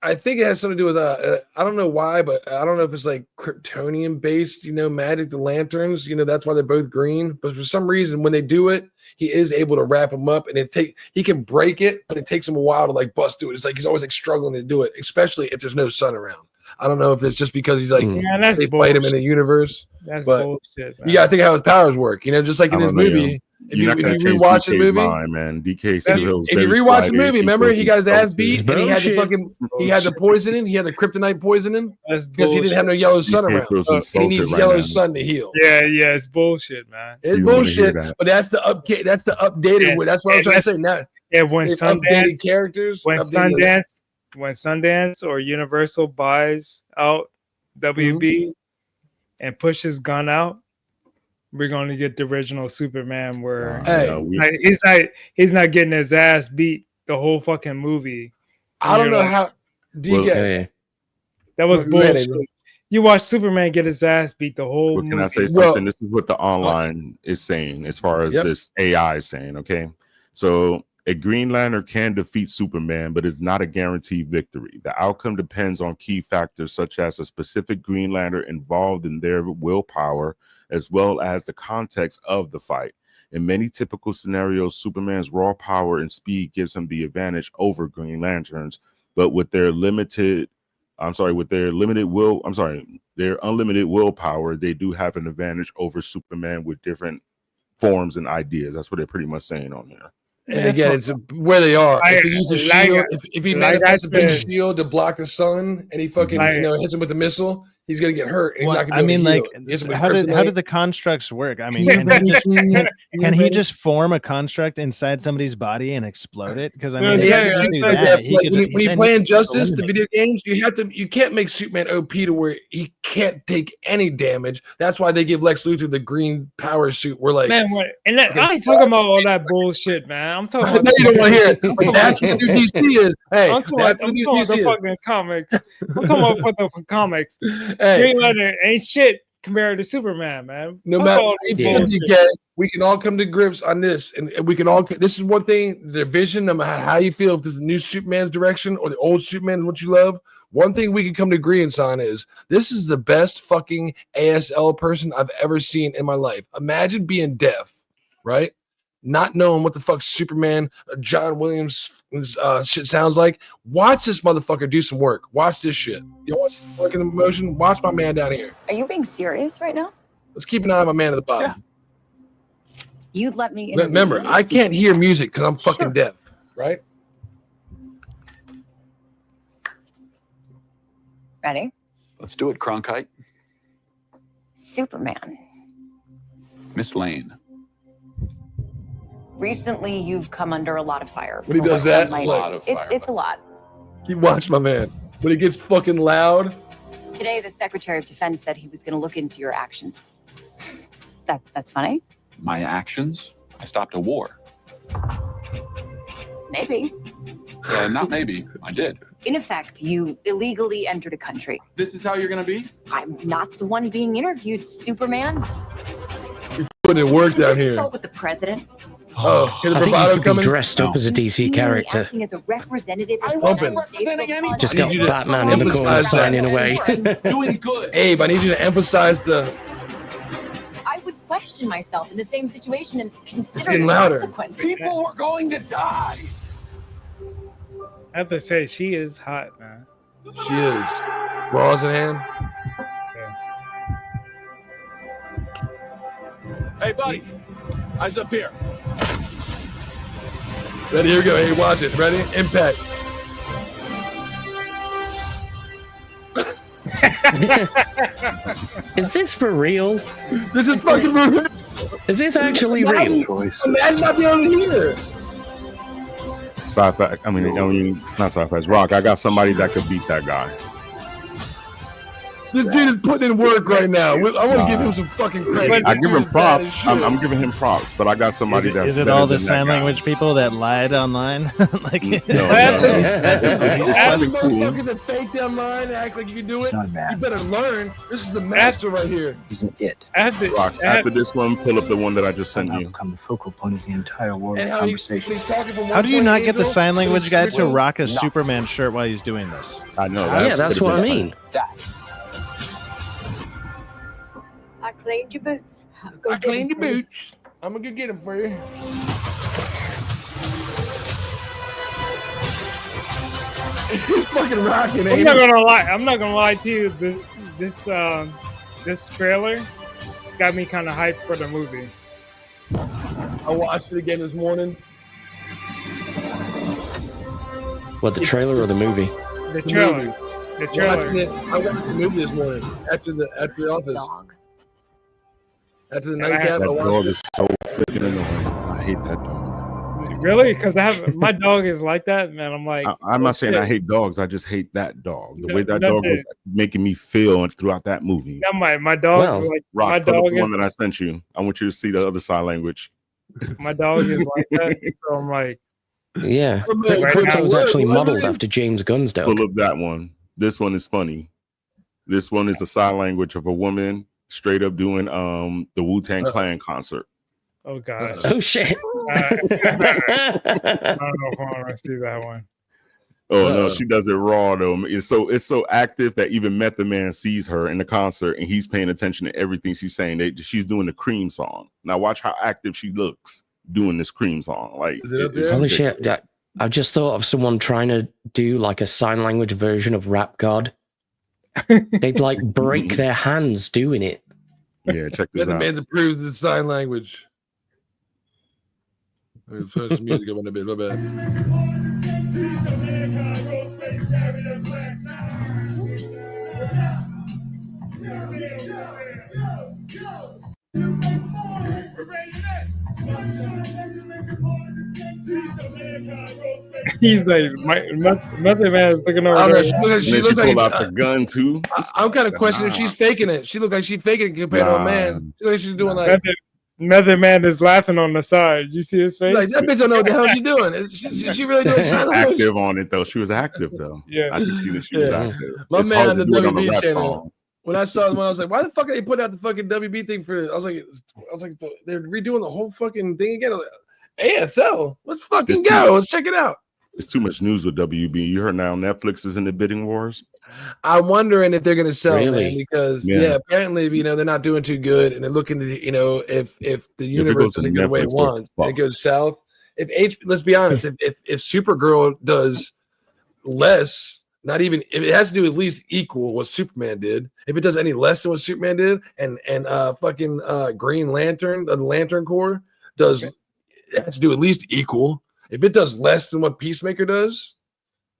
I think it has something to do with I don't know why, but I don't know if it's like Kryptonian based, you know, magic, the lanterns, you know, that's why they're both green. But for some reason, when they do it, he is able to wrap them up, and he can break it, but it takes him a while to like bust through it. It's like he's always like struggling to do it, especially if there's no sun around. I don't know if it's just because he's like yeah, that's they fight him in bullshit. the universe. That's but bullshit. Man. You gotta think how his powers work, you know, just like in I this don't know, movie. If You're you not gonna change rewatch the DK's movie, mind, man. DK if you rewatch the movie, remember he got his ass beat and he had the fucking he had the poisoning, he had the kryptonite poisoning That's because he didn't have no yellow sun around. He needs yellow sun to heal. Yeah, it's bullshit, man. It's You wanna hear bullshit, that. but that's the update. That's the updated. Yeah, That's what I'm trying to say. Now, Yeah, when it's updated Sundance, characters. when updated- Sundance or Universal buys out WB and pushes Gun out, we're going to get the original Superman where he's not getting his ass beat the whole fucking movie. I don't know how DK. yeah. That was Well, bullshit. man, You watch Superman get his ass beat the whole Well, movie. can I say something? This is what the online is saying as far as this AI is saying. Okay. So a Green Lantern can defeat Superman, but it's not a guaranteed victory. The outcome depends on key factors such as a specific Green Lantern involved in their willpower, as well as the context of the fight. In many typical scenarios, Superman's raw power and speed gives him the advantage over Green Lanterns, but with their unlimited willpower, they do have an advantage over Superman with different forms and ideas. That's what they're pretty much saying on here. And again, it's where they are. If he uses like- shield, if he like manifests I a big said- shield to block the sun, and he fucking hits him with the missile, he's gonna get hurt. And he's not gonna be able to heal. how did the constructs work? I mean, can he just form a construct inside somebody's body and explode it? Because I mean, when you play Injustice, the video games, you can't make Superman OP to where he can't take any damage. That's why they give Lex Luthor the green power suit. We're like, man, what? And I ain't talking about all that bullshit, man. I'm talking about. You don't want to hear it. But that's what the new DC is. Hey, I'm talking about the fucking comics. I'm talking about the comics. Hey. Green Lantern ain't shit compared to Superman, man. No matter what we can all come to grips on this, and we can all. This is one thing: the vision, no matter how you feel, if this is the new Superman's direction or the old Superman is what you love. One thing we can come to agreement on is this is the best fucking ASL person I've ever seen in my life. Imagine being deaf, right? Not knowing what the fuck Superman, John Williams shit sounds like. Watch this motherfucker do some work. Watch this shit. You watch this fucking emotion? Watch my man down here. Are you being serious right now? Let's keep an eye on my man at the bottom. You'd let me. Remember, I can't hear music because I'm fucking deaf, right? Ready? Let's do it, Cronkite. Superman. Miss Lane. Recently, you've come under a lot of fire. When he for does what that, some might- a lot of it's a lot. Keep watching my man. When he gets fucking loud. Today, the Secretary of Defense said he was going to look into your actions. That's funny. My actions? I stopped a war. Maybe. Not maybe. I did. In effect, you illegally entered a country. This is how you're going to be? I'm not the one being interviewed, Superman. Putting in work down here. Consult with the president. Oh, I think he could be dressed up as a DC character. Acting as a representative. Just got Batman in the corner signing away. Doing good. Abe, I need you to emphasize the. I would question myself in the same situation and consider getting the louder. consequences. People were going to die. I have to say, she is hot, man. She is. Bras in hand. Hey, buddy. Eyes up here. Ready? Here we go. Hey, watch it. Ready? Impact. Is this for real? This is fucking real. Is this actually real? Imagine not being able to hear. Sci-fi. I mean, not sci-fi. It's rock. I got somebody that could beat that guy. This dude is putting in work right now. I want to give him some fucking credit. I give him props. I'm giving him props, but I got somebody that's. Is it all the sign language people that lied online? Like, no, That's probably the cool. motherfuckers that faked online and act like you can do it. It's not bad. You better learn. This is the master right here. He's an it. Rock, after this one, pull up the one that I just sent Somehow you. become the focal point of the entire world's And how conversation. he's talking from how do you one not point get the angle sign language guy to crystals? rock a Superman shirt while he's doing this? I know. Yeah, that's what I mean. I cleaned your boots. I cleaned your boots. I'm gonna go get them for you. He's fucking rocking. I'm not gonna lie. I'm not gonna lie to you. This trailer got me kind of hyped for the movie. I watched it again this morning. What, the trailer or the movie? The trailer. movie. The trailer. I watched the movie this morning after the office. Dog. After the And I nightcap, That I watched dog it. is so freaking annoying. I hate that dog. Really? Because I have my dog is like that, man. I'm like, I'm not saying I shit. hate dogs. I just hate that dog. The No, way that no, dog was making me feel throughout that movie. Yeah, my dog's Well, like Rock, my pull up dog the is one that I sent you. I want you to see the other sign language. my dog is like that. So I'm like, Yeah. Oh, man, Right Crypto now- was actually what- modeled after James Gunn's dog. Pull up that one. This one is funny. This one is a sign language of a woman straight up doing the Wu-Tang Clan concert. oh gosh, Oh shit. I don't know if I want to see that one. Oh no, she does it raw though. It's so active that even Method Man sees her in the concert and he's paying attention to everything she's saying. She's doing the Cream song. Now watch how active she looks doing this Cream song. Like Is it up there? Holy shit. I just thought of someone trying to do like a sign language version of Rap God. They'd like break their hands doing it. Yeah, check this The out. man approves the sign language. Let me turn some music up in a bit. My bad. He's like, Method Man is looking over I don't know. there. She And then looks she like pulled out the gun too. I'm kind of questioning if she's faking it. She looks like she's faking it compared to a Nah. man. She looks like she's doing like Method Man is laughing on the side. You see his face? that bitch don't know what the hell she's doing. She really doing sign language? Active on it though. She was active though. Yeah. I think she was Yeah. active. My It's man hard on to the do it on a WB rap channel. song. When I saw the one, I was like, why the fuck are they putting out the fucking WB thing for? I was like, they're redoing the whole fucking thing again. I was like, ASL, let's fucking It's go. Let's check it out. It's too much news with WB. You heard now Netflix is in the bidding wars. I'm wondering if they're going to sell, Really? man, because Yeah. apparently, they're not doing too good, and they're looking to, if the universe goes to doesn't go the way it Netflix, they're wants, it fucked. goes south. Let's be honest, if Supergirl does less, not even if it has to do at least equal what Superman did. If it does any less than what Superman did, and fucking Green Lantern, the Lantern Corps does, it has to do at least equal. If it does less than what Peacemaker does,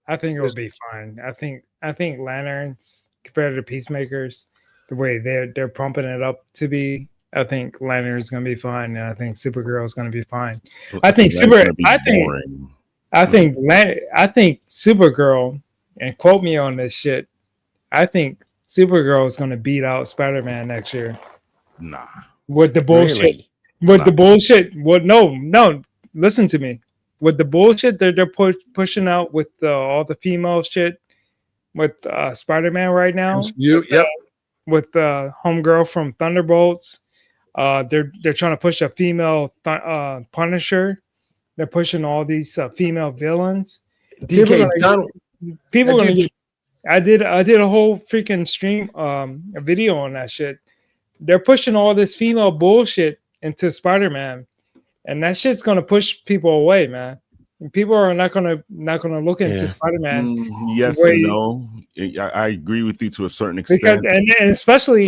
I think it'll be fine. I think Lanterns compared to Peacemakers, the way they're pumping it up to be, I think Lantern's gonna be fine, and I think Supergirl's gonna be fine. I think That's gonna be boring. I think Supergirl, and quote me on this shit, I think Supergirl is gonna beat out Spider-Man next year Nah. with the bullshit. Really? With the bullshit. What? No. Listen to me. With the bullshit they're pushing out with all the female shit with Spider-Man right now. With the homegirl from Thunderbolts, they're trying to push a female Punisher. They're pushing all these female villains. DK Donald. People are gonna get. I did a whole freaking stream, a video on that shit. They're pushing all this female bullshit into Spider-Man, and that shit's gonna push people away, man. And people are not gonna look into Spider-Man. Yes and no. I agree with you to a certain extent. Because and especially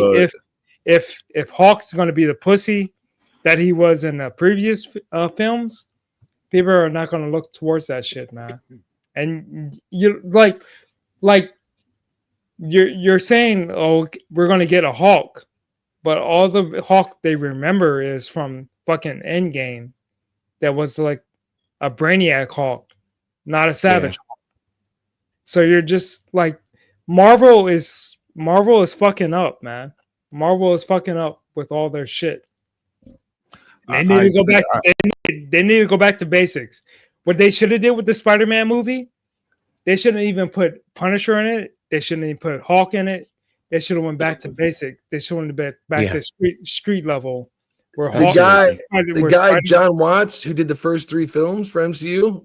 if Hawk's gonna be the pussy, that he was in the previous films, people are not going to look towards that shit, man. And you like you're saying, oh, we're going to get a Hulk, but all the Hulk they remember is from fucking Endgame. That was like a Brainiac Hulk, not a Savage Hulk. So you're just like, Marvel is fucking up, man. Marvel is fucking up with all their shit. They need to go back. They need to go back to basics. What they should have did with the Spider-Man movie, they shouldn't even put Punisher in it. They shouldn't even put Hulk in it. They should have went back to basic. They should have went back to street level. Where the guy John Watts, who did the first 3 films for MCU,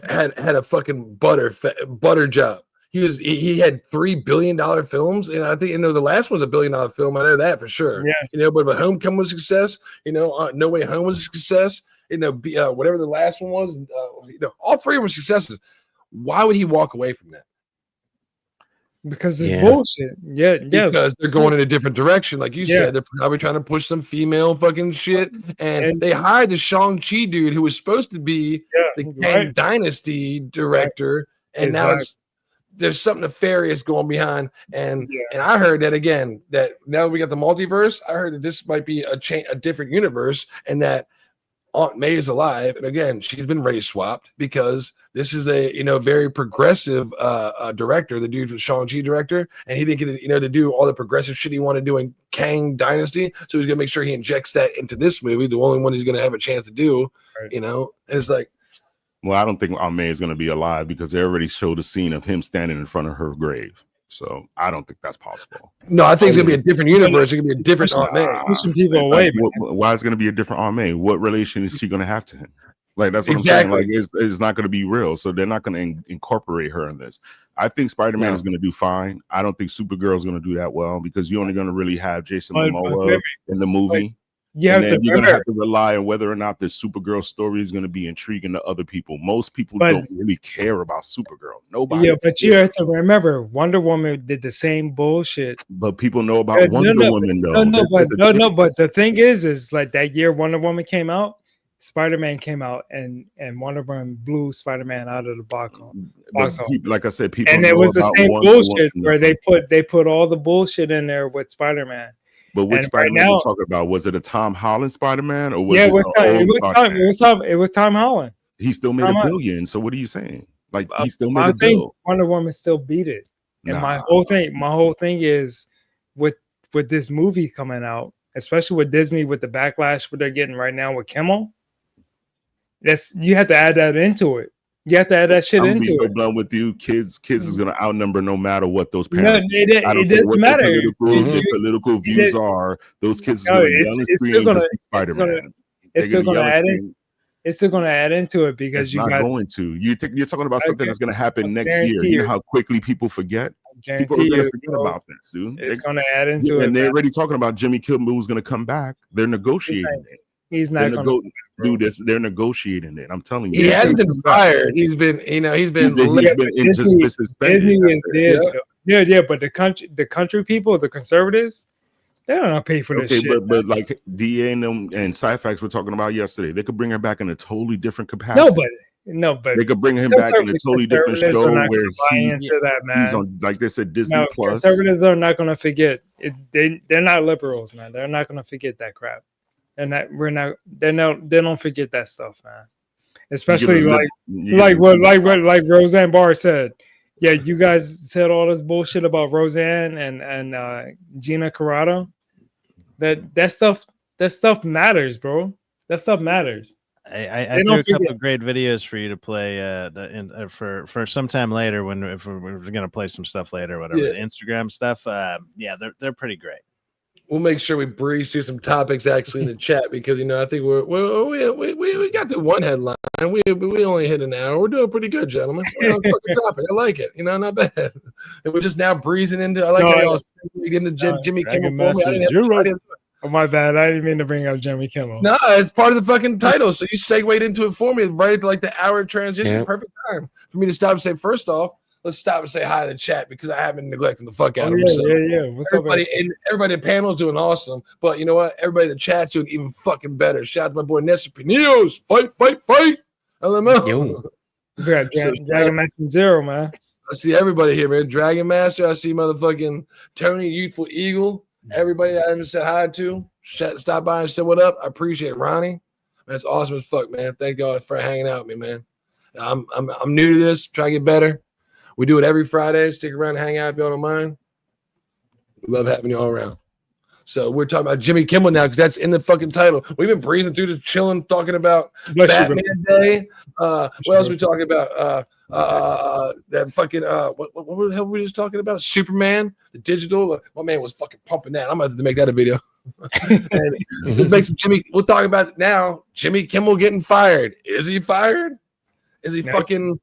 had a fucking butter job. He had $3 billion films, and I think the last one was $1 billion film. I know that for sure. Yeah, but Homecoming was a success. No Way Home was a success. Whatever the last one was, all 3 were successes. Why would he walk away from that? Because it's bullshit. Yeah. Because they're going in a different direction, like you said. They're probably trying to push some female fucking shit, and they hired the Shang-Chi dude who was supposed to be the Kang Dynasty director, and now there's something nefarious going behind. And I heard that again. That now we got the multiverse. I heard that this might be a different universe, and that Aunt May is alive, and again, she's been race swapped because this is a very progressive director. The dude was Shang-Chi director, and he didn't get to do all the progressive shit he wanted to do in Kang Dynasty. So he's gonna make sure he injects that into this movie, the only one he's gonna have a chance to do. And it's like, well, I don't think Aunt May is gonna be alive because they already showed a scene of him standing in front of her grave. So I don't think that's possible. No, I think it's gonna be a different universe. It's gonna be a different Aunt May. Pushing people away. Why is it gonna be a different Aunt May? What relation is she gonna have to him? Like, that's what I'm saying. Like, it's not gonna be real. So they're not gonna incorporate her in this. I think Spider-Man is gonna do fine. I don't think Supergirl is gonna do that well because you're only gonna really have Jason Momoa in the movie. You're gonna have to rely on whether or not the Supergirl story is gonna be intriguing to other people. Most people don't really care about Supergirl. Nobody. Yeah, but you have to remember, Wonder Woman did the same bullshit. But people know about Wonder Woman, though. But the thing is like that year Wonder Woman came out, Spider-Man came out, and Wonder Woman blew Spider-Man out of the box. Like I said, people. And it was the same bullshit where they put all the bullshit in there with Spider-Man. But which Spider-Man we're talking about? Was it a Tom Holland Spider-Man, or was it was Tom Holland? He still made $1 billion. So what are you saying? Like, he still made $1 billion. Wonder Woman still beat it. And my whole thing is with this movie coming out, especially with Disney, with the backlash what they're getting right now with Kimmel. You have to add that into it. You have to add that shit into it. I'm blunt with you. Kids is going to outnumber no matter what those parents. No, it doesn't matter. Their political views are. Those kids are going to be on the screen to see Spider-Man. It's still going to add in. It's still going to add into it because you're talking about something that's going to happen next year. You know how quickly people forget. People are going to forget about this, dude. It's going to add into it. And they're already talking about Jimmy Kimmel who's going to come back. They're negotiating it. He's not going to do this. They're negotiating it. I'm telling you. He hasn't been fired. He's been into suspended. Yeah. But the country people, the conservatives, they don't pay for this shit. But like DA and them and Sci-Fax were talking about yesterday, they could bring her back in a totally different capacity. No, but they could bring him back in a totally different show where he's on, like they said, Disney Plus. Conservatives are not going to forget. They're not liberals, man. They're not going to forget that crap. And that they don't forget that stuff, man. Especially like Roseanne Barr said. Yeah, you guys said all this bullshit about Roseanne and Gina Carano. That stuff matters, bro. That stuff matters. I threw a couple of great videos for you to play for sometime later if we're gonna play some stuff later, whatever. The Instagram stuff. They're pretty great. We'll make sure we breeze through some topics actually in the chat because I think we got to one headline. We only hit an hour. We're doing pretty good, gentlemen. Topic. I like it. Not bad. And we're just now breezing into. I like how y'all into Jimmy Kimmel for me. Oh, my bad. I didn't mean to bring up Jimmy Kimmel. No, it's part of the fucking title. So you segued into it for me right at like the hour transition. Perfect time for me to stop and say, first off, let's stop and say hi to the chat because I have been neglecting the fuck out Oh, of them. yeah, So yeah. What's up, everybody in the panel is doing awesome, but you know what? Everybody in the chat's doing even fucking better. Shout out to my boy Nestor Pineos. Fight. LML. Yo. We got Dragon Master Zero, man. I see everybody here, man. Dragon Master. I see motherfucking Tony, Youthful Eagle. Everybody that I haven't said hi to, stop by and say what up. I appreciate it. Ronnie. That's awesome as fuck, man. Thank y'all for hanging out with me, man. I'm new to this. Try to get better. We do it every Friday. Stick around and hang out if y'all don't mind. We love having you all around. So we're talking about Jimmy Kimmel now because that's in the fucking title. We've been breezing through the chilling, talking about Batman Day. What else are we talking about? That fucking what the hell were we just talking about? Superman, the digital. My man was fucking pumping that. I'm about to make that a video. Let's make some Jimmy. We'll talk about it now. Jimmy Kimmel getting fired. Is he fired? Is he fucking?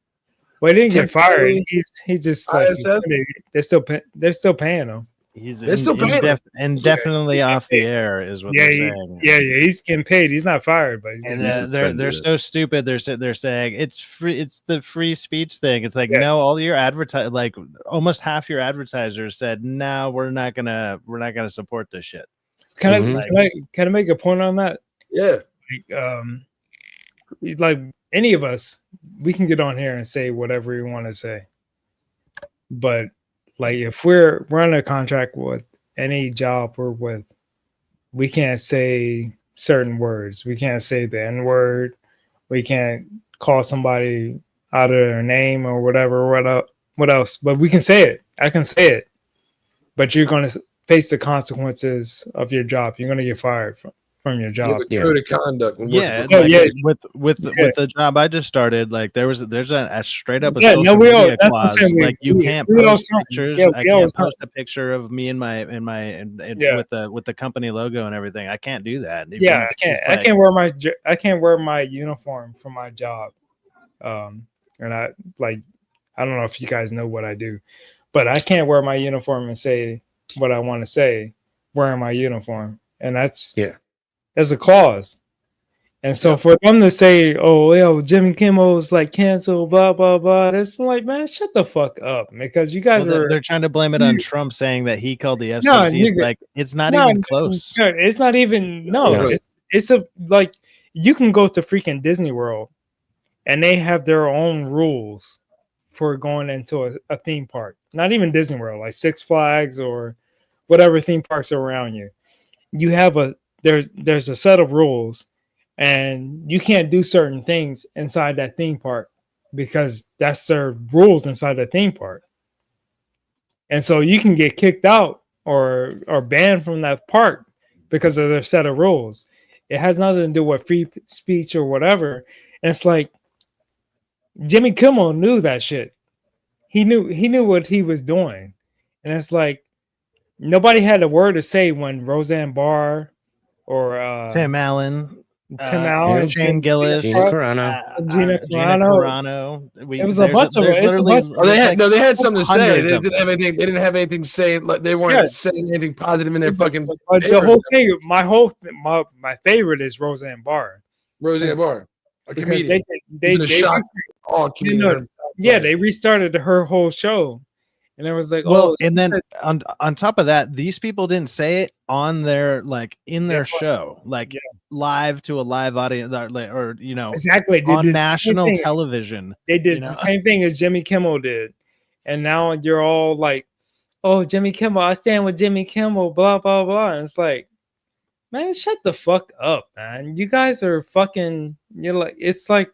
Well, he didn't get fired. He's just like, ISS? they're still paying him. They're still paying indefinitely off the air is what they're saying. Yeah, he's getting paid. He's not fired, but he's they're so stupid. They're saying it's free. It's the free speech thing. It's like no, all your like almost half your advertisers said no, we're not gonna support this shit. Can I make a point on that? Yeah. Like any of us, we can get on here and say whatever we want to say, but like if we're under a contract with any job we're with, we can't say certain words. We can't say the N-word. We can't call somebody out of their name or whatever. What else? But we can say it. I can say it. But you're going to face the consequences of your job. You're going to get fired from your job. Code of conduct. With the job I just started, like there's a straight up social media clause. Like you can't post pictures. I can't post a picture of me and with the company logo and everything. I can't do that. Yeah, I can't. I can't wear my uniform for my job. And I don't know if you guys know what I do, but I can't wear my uniform and say what I want to say wearing my uniform, and that's a clause. And so for them to say, "Oh, yo, Jimmy Kimmel's like canceled," blah blah blah, it's like, man, shut the fuck up, because you guys they're trying to blame it on Trump, saying that he called the FCC. It's not even close. It's not even It's a like you can go to freaking Disney World, and they have their own rules for going into a theme park. Not even Disney World, like Six Flags or whatever theme parks are around you. You have there's a set of rules. And you can't do certain things inside that theme park because that's their rules inside the theme park. And so you can get kicked out or banned from that park because of their set of rules. It has nothing to do with free speech or whatever. And it's like Jimmy Kimmel knew that shit. He knew what he was doing. And it's like nobody had a word to say when Roseanne Barr or Tim Allen, Shane Gillis, Gina Carano. It was a bunch of them. They had something to say. They didn't have anything to say. Like they weren't saying anything positive in their fucking. But the whole thing, my favorite is Roseanne Barr. Roseanne Barr, a comedian. They restarted her whole show. And it was like, and then on top of that, these people didn't say it on their in their show, live to a live audience, or exactly on national television. They did the same thing as Jimmy Kimmel did, and now you're all like, "Oh, Jimmy Kimmel, I stand with Jimmy Kimmel," blah blah blah. And it's like, man, shut the fuck up, man. You guys are fucking. You're like, it's like.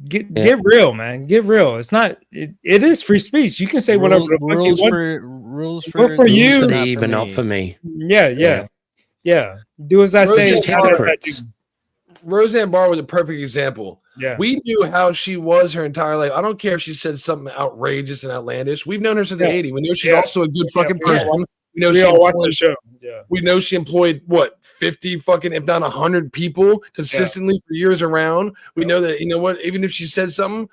Get real, man. Get real. It's not. It is free speech. You can say whatever the fuck you want. Rules for you, but not for me. Yeah. Do as I say. Roseanne Barr was a perfect example. Yeah, we knew how she was her entire life. I don't care if she said something outrageous and outlandish. We've known her since the '80s. We know she's also a good fucking person. We know we all watch the show. Yeah. We know she employed 50 fucking, if not 100 people consistently for years around. We know that, even if she said something,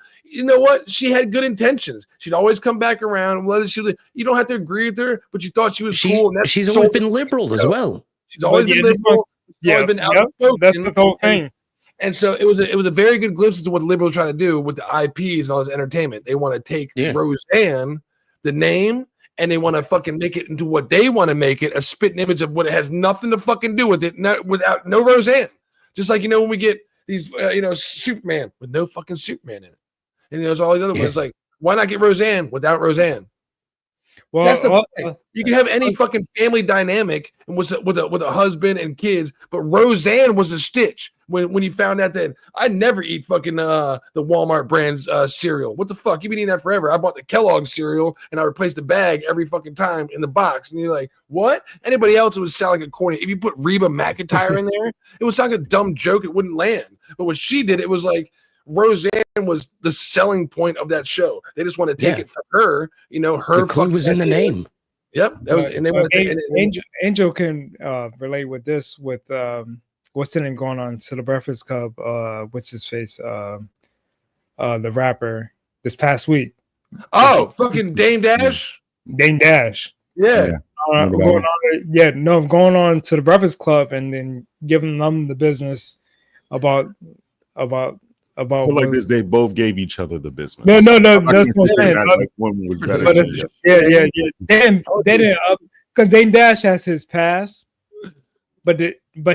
she had good intentions. She'd always come back around. You don't have to agree with her, but you thought she was cool. And she's always been liberal as well. She's always been liberal. That's the whole thing. And so it was a very good glimpse into what the liberals are trying to do with the IPs and all this entertainment. They want to take Roseanne, the name, and they want to fucking make it into what they want to make it, a spitting image of what it has nothing to fucking do with it, without no Roseanne. Just like, when we get these, Superman with no fucking Superman in it. And there's all these other ones. Like, why not get Roseanne without Roseanne? Well, that's the point. You can have any fucking family dynamic with a husband and kids, but Roseanne was a stitch when you found out that I never eat fucking the Walmart brand's cereal. What the fuck? You've been eating that forever. I bought the Kellogg's cereal and I replaced the bag every fucking time in the box. And you're like, what? Anybody else, it would sound like a corny. If you put Reba McEntire in there, it would sound like a dumb joke. It wouldn't land. But when she did, it was like Roseanne was the selling point of that show. They just want to take it for her, her. The clue was in the name. Yep, that was, and they want to take Angel can relate with this with what's in it going on to the Breakfast Club. What's his face? The rapper this past week. Oh, fucking Dame Dash. Dame Dash. Yeah. Going on to the Breakfast Club and then giving them the business about like this, they both gave each other the business. No, that's what I'm saying. Like one was better. Yeah. They didn't because Dame Dash has his pass, but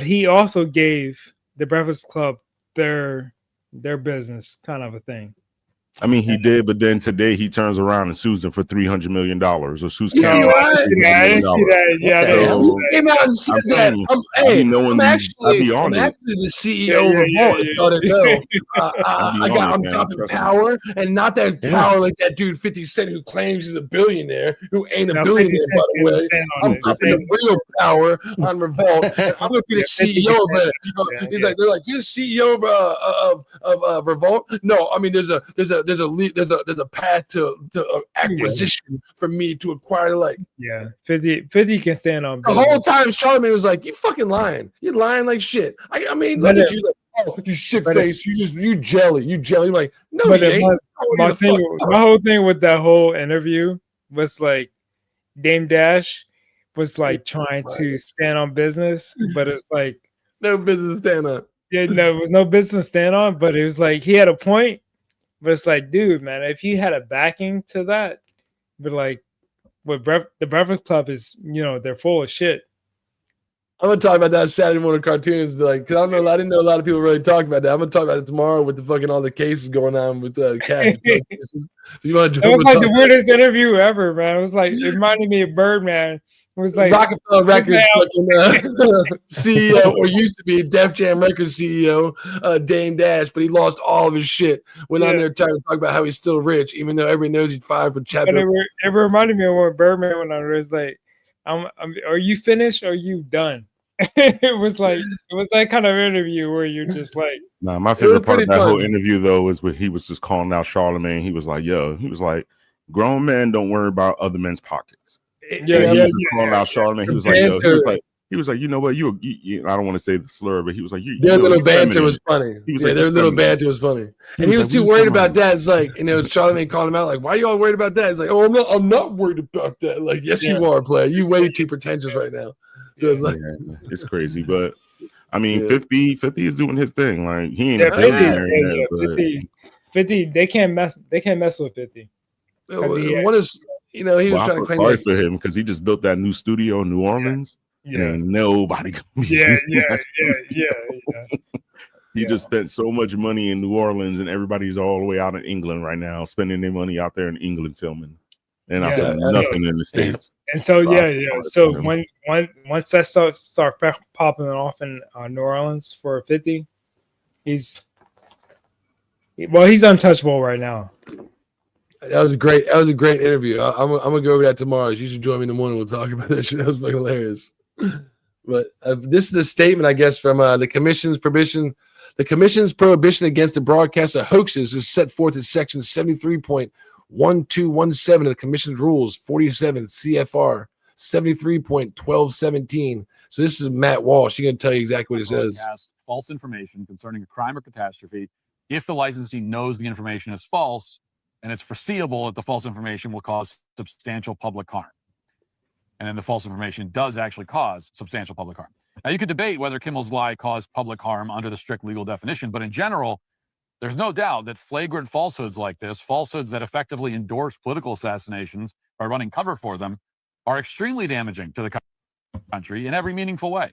he also gave the Breakfast Club their business, kind of a thing. I mean, he did, but then today he turns around and sues them for $300 million or sues He came out and said that. I'm actually the CEO of Revolt. I'm top of power, and not that power like that dude 50 Cent who claims he's a billionaire, who ain't a billionaire, by the way. I'm talking the real power on Revolt. I'm going to be the CEO of it. They're like, you're the CEO of Revolt? No, I mean, there's a path to acquisition for me to acquire. Like, 50 can stand on the whole time. Charlamagne was like, "You fucking lying. You're lying like shit." I mean, look at you, like, oh, you shit face. You jelly. Like, no, you ain't. My whole thing with that whole interview was like, Dame Dash was like trying to stand on business, but it's like no business stand on. Yeah, no, it was no business stand on, but it was like he had a point. But it's like, dude, man, if you had a backing to that, but like, the Breakfast Club is, they're full of shit. I'm gonna talk about that Saturday morning cartoons, like, because I didn't know a lot of people really talk about that. I'm gonna talk about it tomorrow with the fucking all the cases going on with Cat. You want to? It was like the weirdest interview ever, man. It was like it reminded me of Birdman. It was like Rockefeller Records fucking CEO, or used to be Def Jam Records CEO, Dame Dash, but he lost all of his shit. Went on there trying to talk about how he's still rich, even though everybody knows he's fired for chapter. It reminded me of when Birdman went on. It was like, are you finished or are you done? it was that kind of interview where you're just like. Nah, my favorite part of that whole interview though was when he was just calling out Charlamagne. He was like, grown men don't worry about other men's pockets. Calling out Charlamagne. He was like, he was like, you know what? You I don't want to say the slur, but he was like, their little banter was funny. He was like, their little banter was funny, and he was too worried about that. It's like, Charlamagne called him out, like, why are you all worried about that? It's like, oh, I'm not worried about that. Like, yes, you are, player. You way too pretentious right now. So it's like, it's crazy, but I mean, 50 is doing his thing. Like, he ain't 50. They can't mess with 50. What is? He was trying to claim. Sorry for him because he just built that new studio in New Orleans. And nobody. He just spent so much money in New Orleans, and everybody's all the way out in England right now, spending their money out there in England filming, and I feel nothing in the States. And so So once that start popping off in New Orleans for 50, he's untouchable right now. That was a great interview. I'm gonna go over that tomorrow. You should join me in the morning. We'll talk about that shit. That was fucking hilarious. But this is the statement, I guess, from the Commission's prohibition. The Commission's prohibition against the broadcast of hoaxes is set forth in Section 73.1217 of the Commission's Rules, 47 CFR 73.1217. So this is Matt Walsh. She's gonna tell you exactly what it says. False information concerning a crime or catastrophe if the licensee knows the information is false and it's foreseeable that the false information will cause substantial public harm. And then the false information does actually cause substantial public harm. Now, you could debate whether Kimmel's lie caused public harm under the strict legal definition, but in general, there's no doubt that flagrant falsehoods like this, falsehoods that effectively endorse political assassinations by running cover for them, are extremely damaging to the country in every meaningful way.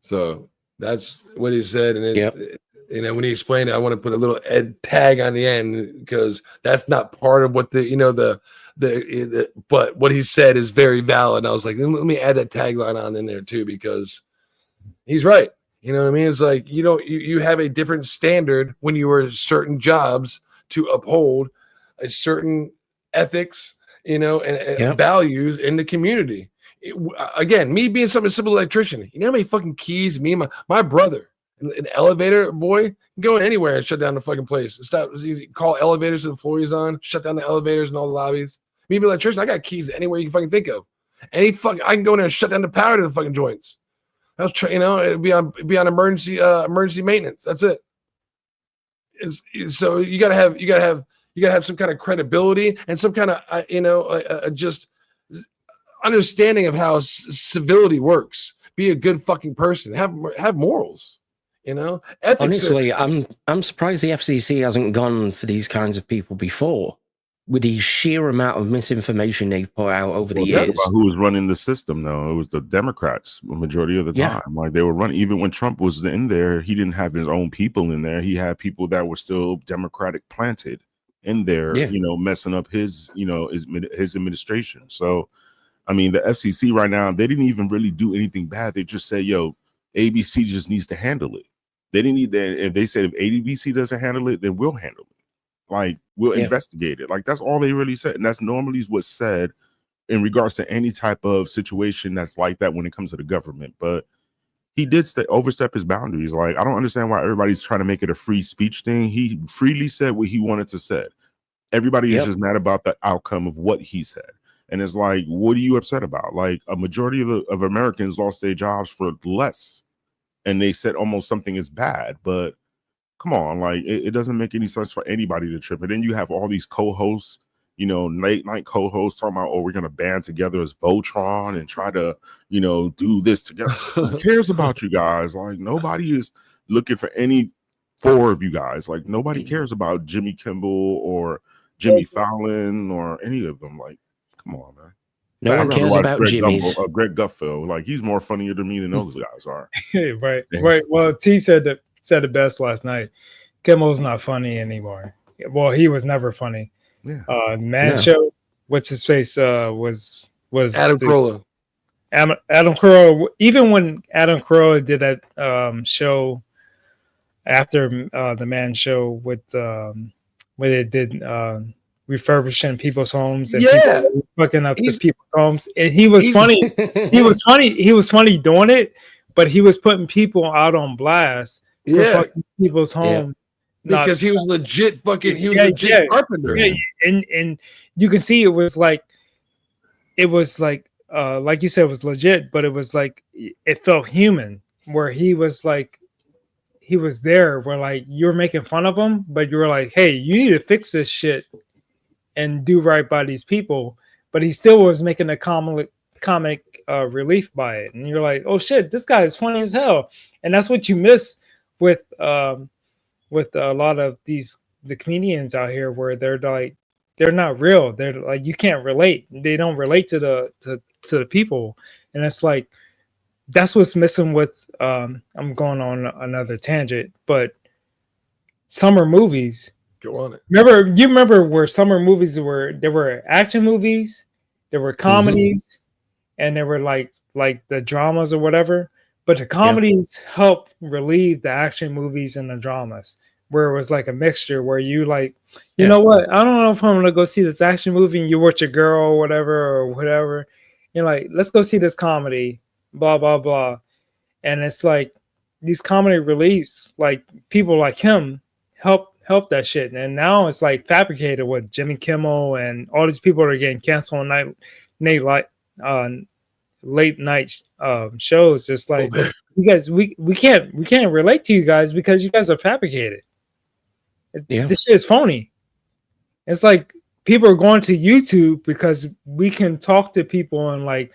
So that's what he said. And you know, when he explained it, I want to put a little ed tag on the end because that's not part of what the but what he said is very valid. And I was like, let me add that tagline on in there too, because he's right. You know what I mean? It's like, you have a different standard when you are certain jobs to uphold a certain ethics, and values in the community. Again, me being some simple electrician, you know how many fucking keys me and my brother, an elevator boy, can go anywhere and shut down the fucking place. Stop, call elevators to the floor he's on, shut down the elevators and all the lobbies. Me being an electrician, I got keys anywhere you can fucking think of. I can go in there and shut down the power to the fucking joints. That's it'd be on emergency maintenance. That's it. So you gotta have some kind of credibility and some kind of just understanding of how civility works. Be a good fucking person. Have morals. Ethics. Honestly, I'm surprised the FCC hasn't gone for these kinds of people before. With the sheer amount of misinformation they've put out over the years. Who was running the system, though? It was the Democrats, the majority of the time. Like, they were running, even when Trump was in there, he didn't have his own people in there. He had people that were still Democratic planted in there, messing up his administration. So, I mean, the FCC right now, they didn't even really do anything bad. They just said, ABC just needs to handle it. They didn't need that. If they said if ABC doesn't handle it, then we'll handle it. Like, we'll investigate it. Like, that's all they really said. And that's normally what's said in regards to any type of situation that's like that when it comes to the government. But he did overstep his boundaries. Like, I don't understand why everybody's trying to make it a free speech thing. He freely said what he wanted to say. Everybody is just mad about the outcome of what he said. And it's like, what are you upset about? Like, a majority of Americans lost their jobs for less. And they said almost something is bad. But come on, like, it doesn't make any sense for anybody to trip. And then you have all these co-hosts, late night co-hosts talking about, we're going to band together as Voltron and try to, do this together. Who cares about you guys? Like, nobody is looking for any four of you guys. Like, nobody cares about Jimmy Kimmel or Jimmy Fallon or any of them. Like, come on, man. No one cares about Jimmy's. Greg Gutfeld. Like, he's more funnier than me than those guys are. Right. Well, T said it best last night. Kimmel's not funny anymore. Well, he was never funny. Show, what's his face? Was Adam Carolla. Adam Carolla. Even when Adam Carolla did that show after the Man Show with where they did refurbishing people's homes and people fucking up the people's homes, and he was funny. He was funny doing it, but he was putting people out on blast. Fucking people's home because he was legit fucking legit carpenter. And you can see it was like you said, it was legit, but it was like it felt human, where he was there where like you were making fun of him, but you were like, hey, you need to fix this shit and do right by these people. But he still was making a comic relief by it, and you're like, oh shit, this guy is funny as hell. And that's what you miss with a lot of the comedians out here, where they're not real. They're like, you can't relate. They don't relate to the people, and it's like that's what's missing with. I'm going on another tangent, but summer movies. Go on it. Remember where summer movies there were action movies, there were comedies, and there were like the dramas or whatever. But the comedies help relieve the action movies and the dramas, where it was like a mixture where you like, you know what? I don't know if I'm going to go see this action movie and you watch a girl or whatever. You're like, let's go see this comedy, blah, blah, blah. And it's like these comedy reliefs, like people like him help that shit. And now it's like fabricated with Jimmy Kimmel and all these people are getting canceled on late night shows. Just like you guys, we can't relate to you guys because you guys are fabricated. This shit is phony. It's like people are going to YouTube because we can talk to people and like,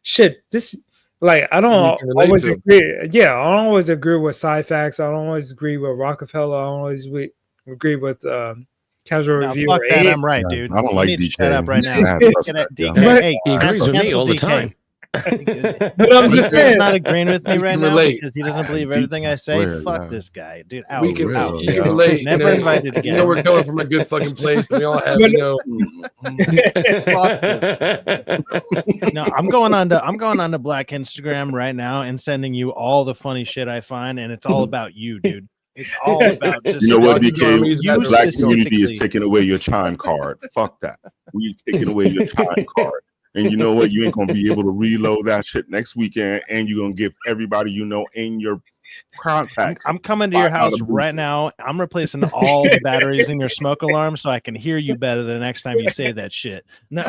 shit, this Like I You don't can relate always to 'em. agree. Yeah, I don't always agree with Cyfax. I don't always agree with Rockefeller. I don't always agree with Casual No, Review. fuck Or that. any- I'm right, Yeah, dude. I don't You like need to DK. shut up right now. That's suspect, DK, yeah. But- hey, He agrees with me cancel all the DK. time. But I'm just He's saying. not agreeing with me You right can now relate. because he doesn't believe DK, everything I say. swear, Fuck yeah. this guy, dude. Out, We can, out. you can relate. Never you know, invited You again. know, we're coming from a good fucking place. And we all have, But- you know, Fuck this. No, I'm going on to Black Instagram right now and sending you all the funny shit I find, and it's all about you, dude. It's all about just You know what, You know, DK? you Black community is specifically. taking away your chime card. Fuck that. We taking away your chime card. And you know what? You ain't gonna be able to reload that shit next weekend, and you're gonna give everybody you know in your contacts. I'm coming to your $5 house right boosters. now. I'm replacing all the batteries in your smoke alarm so I can hear you better the next time you say that shit. No.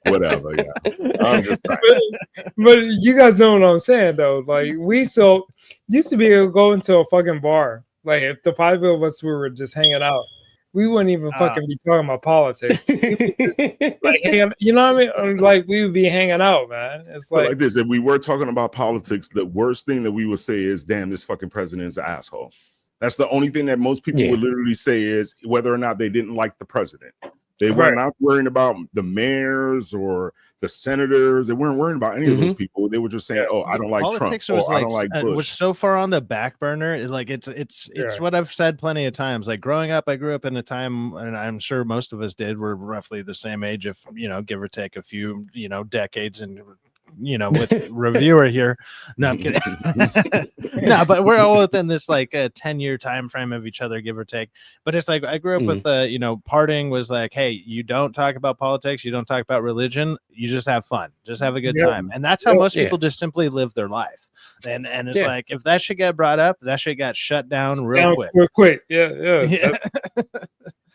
Whatever, yeah. I'm just saying. But you guys know what I'm saying though. Like we so used to be able to go into a fucking bar. Like if the five of us were just hanging out, we wouldn't even fucking be talking about politics. Like hanging, you know what I mean? Like we would be hanging out, man. It's But like, like this, if we were talking about politics, the worst thing that we would say is, damn, this fucking president is an asshole. That's the only thing that most people would literally say is whether or not they didn't like the president. They were not worrying about the mayors or the senators. They weren't worrying about any of those people. They were just saying, "Oh, I don't like Politics Trump. was Or I don't like Bush." was so far on the back burner. Like it's what I've said plenty of times. Like growing up, I grew up in a time, and I'm sure most of us did. We're roughly the same age, if give or take a few, decades, and with reviewer here. No, I'm kidding. No, but we're all within this like a 10-year time frame of each other, give or take. But it's like I grew up with the partying was like, hey, you don't talk about politics, you don't talk about religion, you just have fun, just have a good time. And that's how most people just simply live their life. And it's like if that shit got brought up, that shit got shut down real quick. Yeah.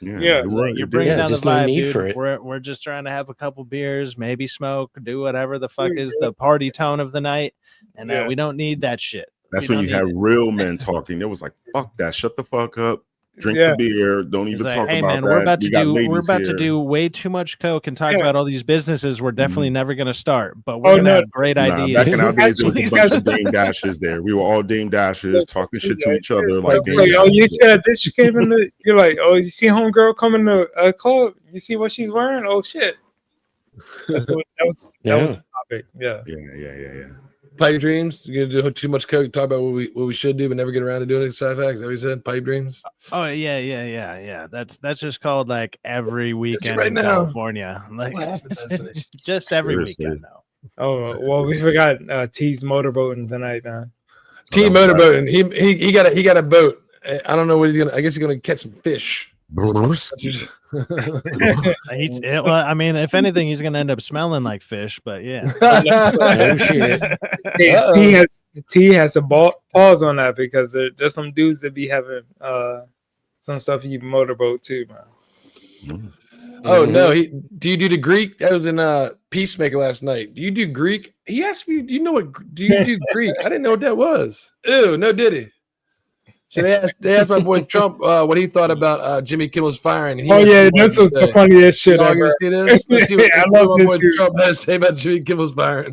You're bringing down the just vibe, no need dude. for it. We're just trying to have a couple beers, maybe smoke, do whatever the fuck is the party tone of the night, and we don't need that shit. That's when you had real men talking. It was like, fuck that, shut the fuck up, drink the beer, don't even talk hey, about man, that. we're about to do way too much coke and talk about all these businesses we're definitely never going to start, but we're gonna have great ideas. Back in our days, there was a bunch of Dame Dashes there. We were all Dame Dashes talking shit to each other. Like, oh, you said this came in the. You're like, oh, you see homegirl coming to a club? You see what she's wearing? Oh shit. That was the topic. Yeah. Pipe dreams. You're gonna do too much coke. Talk about what we should do, but never get around to doing it. Sci-Fax. Is that what you said? Pipe dreams. Oh yeah. That's just called like every weekend right in now. California. Like just every weekend now. Oh well, we forgot T's motorboating tonight, man. T motorboating. He got a boat. I don't know what he's gonna. I guess he's gonna catch some fish. Well, I mean, if anything, he's gonna end up smelling like fish. But yeah. Oh shit. T has a pause on that because there's some dudes that be having some stuff you motorboat too, man. Oh no, do you do the Greek? That was in Peacemaker last night. Do you do Greek? He asked me, do you do Greek? I didn't know what that was. Ew, no did he? So they asked my boy Trump what he thought about Jimmy Kimmel's firing. Oh yeah, this was the funniest shit ever. See this? Let's see what, I my love boy this Trump has to say about Jimmy Kimmel's firing.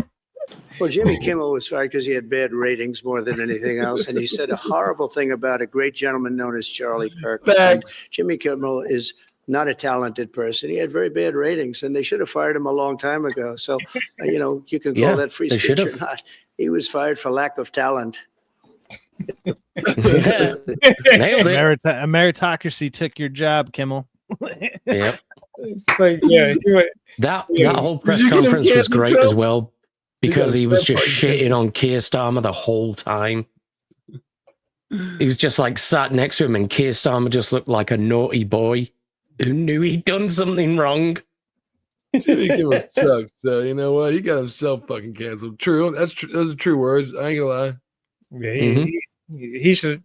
Well, Jimmy Kimmel was fired because he had bad ratings more than anything else. And he said a horrible thing about a great gentleman known as Charlie Kirk. Jimmy Kimmel is not a talented person. He had very bad ratings, and they should have fired him a long time ago. So, you can call that free speech or not. He was fired for lack of talent. Nailed it. A meritocracy took your job, Kimmel. Yep. It's like, that whole press conference was great as well because he was just shitting on Keir Starmer the whole time. He was just like sat next to him, and Keir Starmer just looked like a naughty boy who knew he'd done something wrong. Jimmy Kimmel sucks. So you know what? He got himself fucking canceled. True. That's true. Those are true words. I ain't gonna lie. Yeah,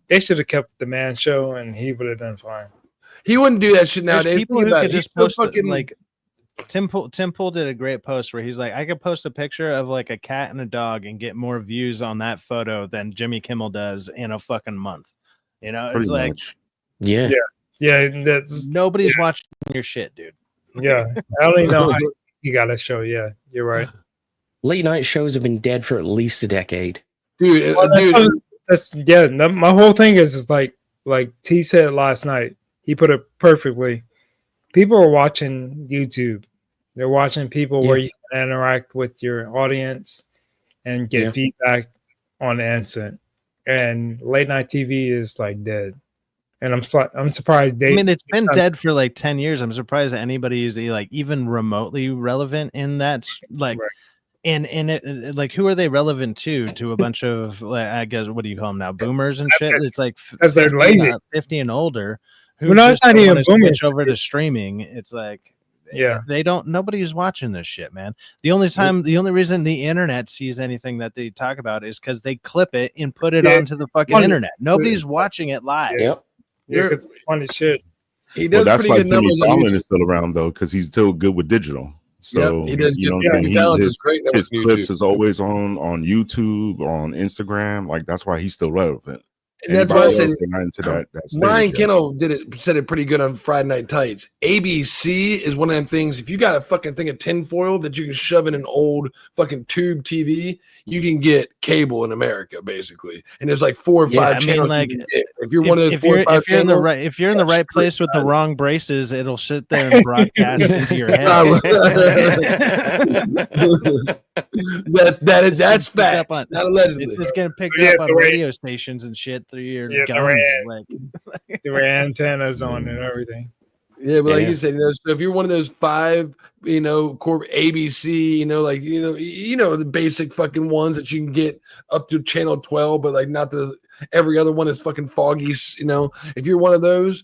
they should have kept the man show, and he would have done fine. He wouldn't do that shit nowadays. People who could just post like Tim Pool did a great post where he's like, I could post a picture of like a cat and a dog and get more views on that photo than Jimmy Kimmel does in a fucking month. It's Pretty like, much. Yeah. That's nobody's watching your shit, dude. Yeah, I don't even know how he got a show. Yeah, you're right. late night shows have been dead for at least a decade. Dude, my whole thing is like T said last night. He put it perfectly. People are watching YouTube. They're watching people where you can interact with your audience and get feedback on the instant. And late night TV is like dead. And I'm surprised. I mean, it's been dead for like 10 years. I'm surprised that anybody is like even remotely relevant in that. Like, and it like, who are they relevant to? To a bunch of, like, I guess, what do you call them now? Boomers and shit. It's like 50, they're lazy. 50 and older. Who Well, no, it's not even switch boomers. over to streaming. It's like, nobody's watching this shit, man. The only reason the internet sees anything that they talk about is because they clip it and put it onto the fucking internet. Nobody's watching it live. Yeah, it's funny shit. He does that's pretty why good numbers Jimmy on Fallon YouTube. is still around though, because he's still good with digital. So he does you know, good. Jimmy Fallon does great numbers his on clips YouTube. is always on YouTube, on Instagram. Like that's why he's still relevant. And that's why I said not into that Ryan stage Kimmel said it pretty good on Friday Night Tights. ABC is one of them things. If you got a fucking thing of tinfoil that you can shove in an old fucking tube TV, you can get cable in America basically. And there's like 4 or 5 channels. Like, you can get. If you're one of those 4 or 5 if you're channels, if you're in the right place with the wrong braces, it'll sit there and broadcast into your head. that's facts. Not allegedly. It's just getting picked up on radio stations and shit through your gums. There were antennas on and everything. Yeah, but like you said, so if you're one of those 5, ABC, the basic fucking ones that you can get up to channel 12, but like not every other one is fucking foggy. If you're one of those,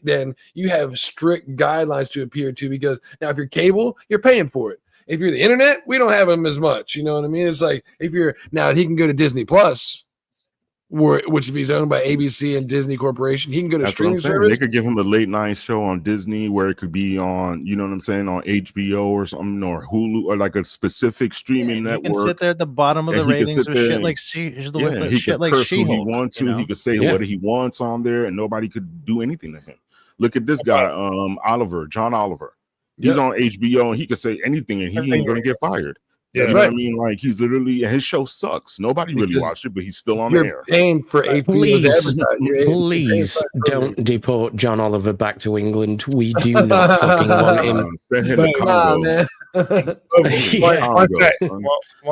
then you have strict guidelines to adhere to, because now if you're cable, you're paying for it. If you're the internet, we don't have them as much. You know what I mean? It's like he can go to Disney Plus, which if he's owned by ABC and Disney Corporation, he can go to streaming service. They could give him a late night show on Disney where it could be on, you know what I'm saying, on HBO or something, or Hulu, or like a specific streaming network. He can sit there at the bottom of the ratings with shit like he could curse who he wants to. He could say what he wants on there, and nobody could do anything to him. Look at this guy, John Oliver. He's on HBO, and he could say anything, and he ain't gonna get fired. Yeah, you know what I mean? Like, he's literally, and his show sucks. Nobody really watched it, but he's still on the air. Paying for Please don't deport John Oliver back to England. We do not fucking want him. Send him to Congo.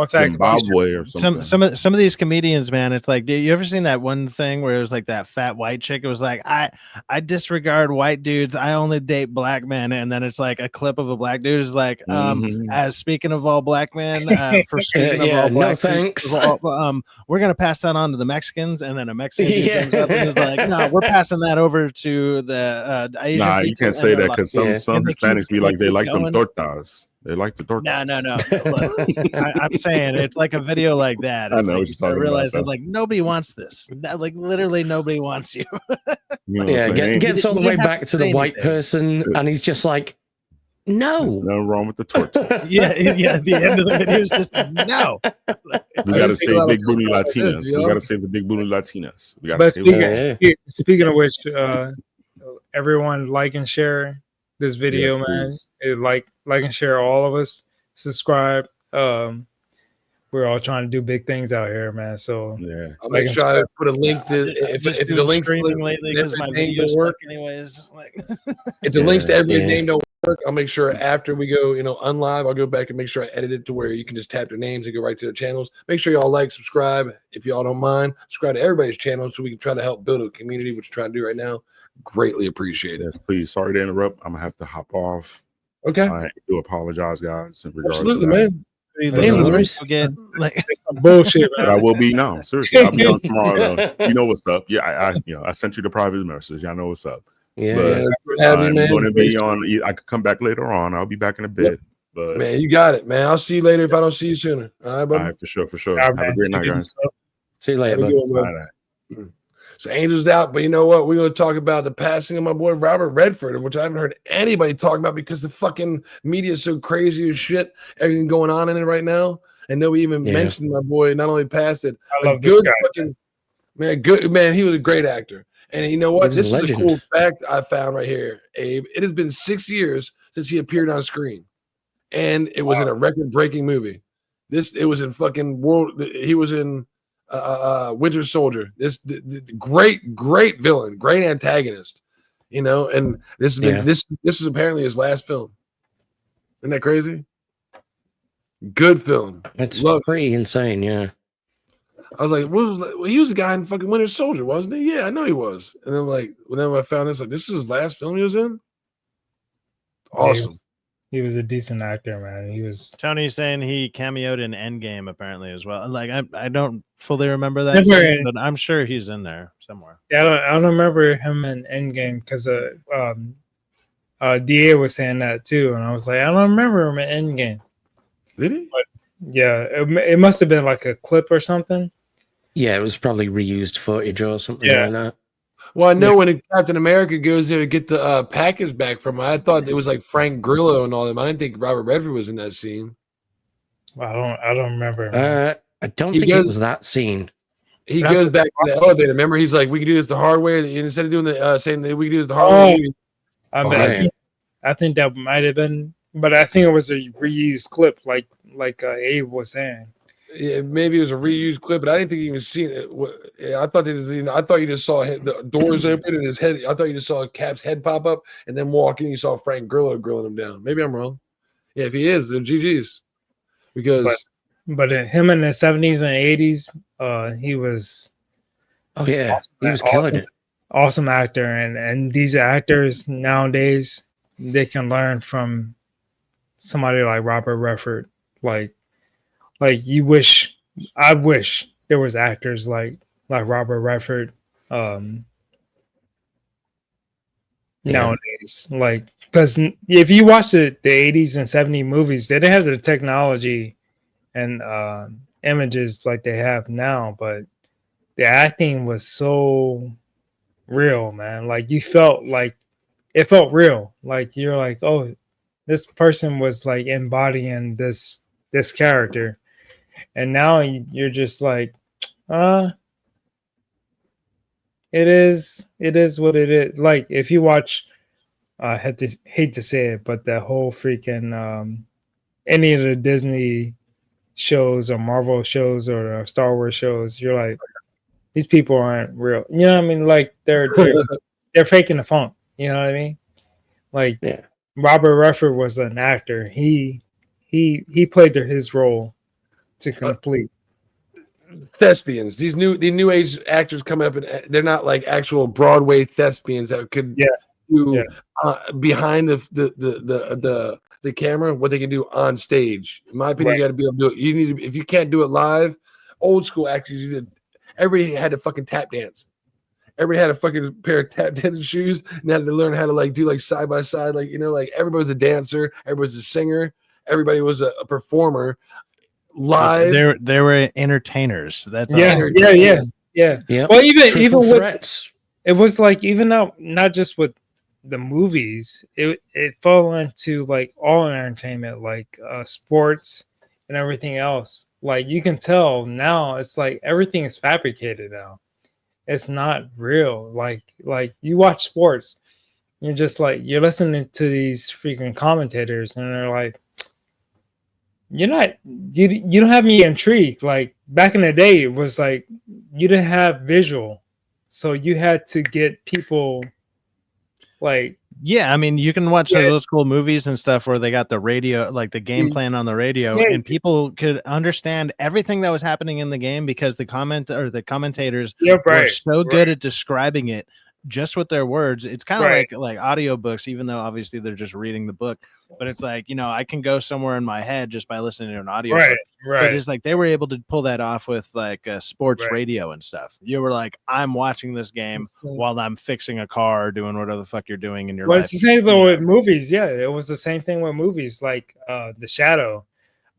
Zimbabwe or something. Some of these comedians, man, it's like, you ever seen that one thing where it was like that fat white chick? It was like, I disregard white dudes. I only date black men. And then it's like a clip of a black dude is like, as speaking of all black men, for speaking of all black thanks. We're gonna pass that on to the Mexicans, and then a Mexican comes up and is like, no, we're passing that over to the Asian Nah, you people. can't say that, because some Hispanics be like, they like them tortas. They like the tortas. No. I'm saying it's like a video like that. I know what you're talking about. I realize that like nobody wants this. Like literally nobody wants you. Gets all the way back to the white person, and he's just like, no, there's nothing wrong with the tortas. yeah. At the end of the video is just no. We gotta say big booty Latinas. We gotta say the big booty Latinas. We gotta say speaking of which, everyone like and share this video, man. Like and share all of us. Subscribe. We're all trying to do big things out here, man. So I'll make sure I put a link to if the links lately because my name don't work anyways. Like if the links to everybody's name don't work, I'll make sure after we go, unlive, I'll go back and make sure I edit it to where you can just tap their names and go right to their channels. Make sure y'all like, subscribe if y'all don't mind. Subscribe to everybody's channel so we can try to help build a community, which we're trying to do right now. Greatly appreciate it. Yes, please. Sorry to interrupt. I'm gonna have to hop off. Okay. I do apologize, guys. In regards Absolutely, to that. man. Forget like bullshit, man. But I will be now. Seriously, I'll be on tomorrow. Though. You know what's up? Yeah, I sent you the private message. Y'all know what's up. Yeah, I'm going to be on. I could come back later on. I'll be back in a bit. But man, you got it, man. I'll see you later if I don't see you sooner. All right, buddy. All right, for sure. Have a great night, guys. See you later, bud. So Angel's out, but you know what? We're going to talk about the passing of my boy Robert Redford, which I haven't heard anybody talking about because the fucking media is so crazy as shit. Everything going on in it right now, and nobody even mentioned my boy. Not only passed it, I love this guy. Good man. He was a great actor. And you know what? This is a cool fact I found right here, Abe. It has been 6 years since he appeared on screen, and it was in a record-breaking movie. It was in fucking World. He was in Winter Soldier. Great villain, great antagonist. You know, and this has been this is apparently his last film. Isn't that crazy? Good film. It's pretty insane, yeah. I was like, well, he was the guy in fucking Winter Soldier, wasn't he? Yeah, I know he was. And then when I found this, like, this is his last film he was in. Awesome. He was a decent actor, man. He was. Tony's saying he cameoed in Endgame apparently as well. Like I don't fully remember that, scene, but I'm sure he's in there somewhere. Yeah, I don't remember him in Endgame because DA was saying that too, and I was like, I don't remember him in Endgame. Did he? But yeah, it must have been like a clip or something. Yeah, it was probably reused footage or something like that. Well, I know when Captain America goes there to get the package back from him, I thought it was like Frank Grillo and all them. I didn't think Robert Redford was in that scene. I don't remember. I don't think it was that scene. He goes back to the elevator. Remember, he's like, "We can do this the hard way." Instead of doing the saying that we can do this the hard way. I think that might have been, but I think it was a reused clip, like Abe was saying. Yeah, maybe it was a reused clip, but I didn't think you even seen it. I thought you just saw the doors open and his head. I thought you just saw Cap's head pop up and then walk in. You saw Frank Grillo grilling him down. Maybe I'm wrong. Yeah, if he is, then GG's. Because, but him in the 70s and 80s, he was. Oh yeah, he was killing it. Awesome actor, and these actors nowadays, they can learn from somebody like Robert Redford, like I wish there was actors like Robert Redford nowadays, like, because if you watch the 80s and 70s movies, they didn't have the technology and images like they have now, but the acting was so real, man. Like it felt real. Like you're like, oh, this person was like embodying this character. And now you're just like, it is what it is. Like if you watch, I hate to say it, but that whole freaking any of the Disney shows or Marvel shows or Star Wars shows, you're like, these people aren't real. You know what I mean? Like they're faking the funk. You know what I mean? Like Robert Redford was an actor. He played his role to complete. Thespians, these new age actors coming up, and they're not like actual Broadway thespians that could do behind the camera what they can do on stage. In my opinion, you got to be able to do it. You need to, if you can't do it live, old school actors, everybody had to fucking tap dance. Everybody had a fucking pair of tap dancing shoes, and had to learn how to like do like side by side, like like everybody was a dancer, everybody was a singer, everybody was a performer. Live, they were entertainers. That's yeah. Well, even with threats, it was like even though not just with the movies, it fell into like all entertainment, like sports and everything else. Like you can tell now, it's like everything is fabricated now. It's not real. Like you watch sports, you're just like you're listening to these freaking commentators, and they're like, you don't have me intrigued. Like back in the day, it was like you didn't have visual, so you had to get people like. Yeah, I mean, you can watch those cool movies and stuff where they got the radio, like the game plan on the radio, and people could understand everything that was happening in the game because the commentators were so good at describing it just with their words. It's kind of like audiobooks, even though obviously they're just reading the book. But it's like, I can go somewhere in my head just by listening to an audio. Right. But it's like they were able to pull that off with like sports radio and stuff. You were like, I'm watching this game while I'm fixing a car or doing whatever the fuck you're doing in your life. It's the same thing with movies. Yeah, it was the same thing with movies like The Shadow.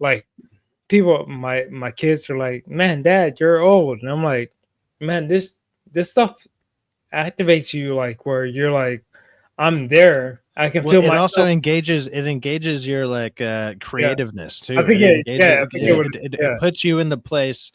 Like people, my kids are like, man, Dad, you're old. And I'm like, man, this stuff activates you like where you're like, I'm there. I can feel myself. It also engages your like creativeness too. I think it puts you in the place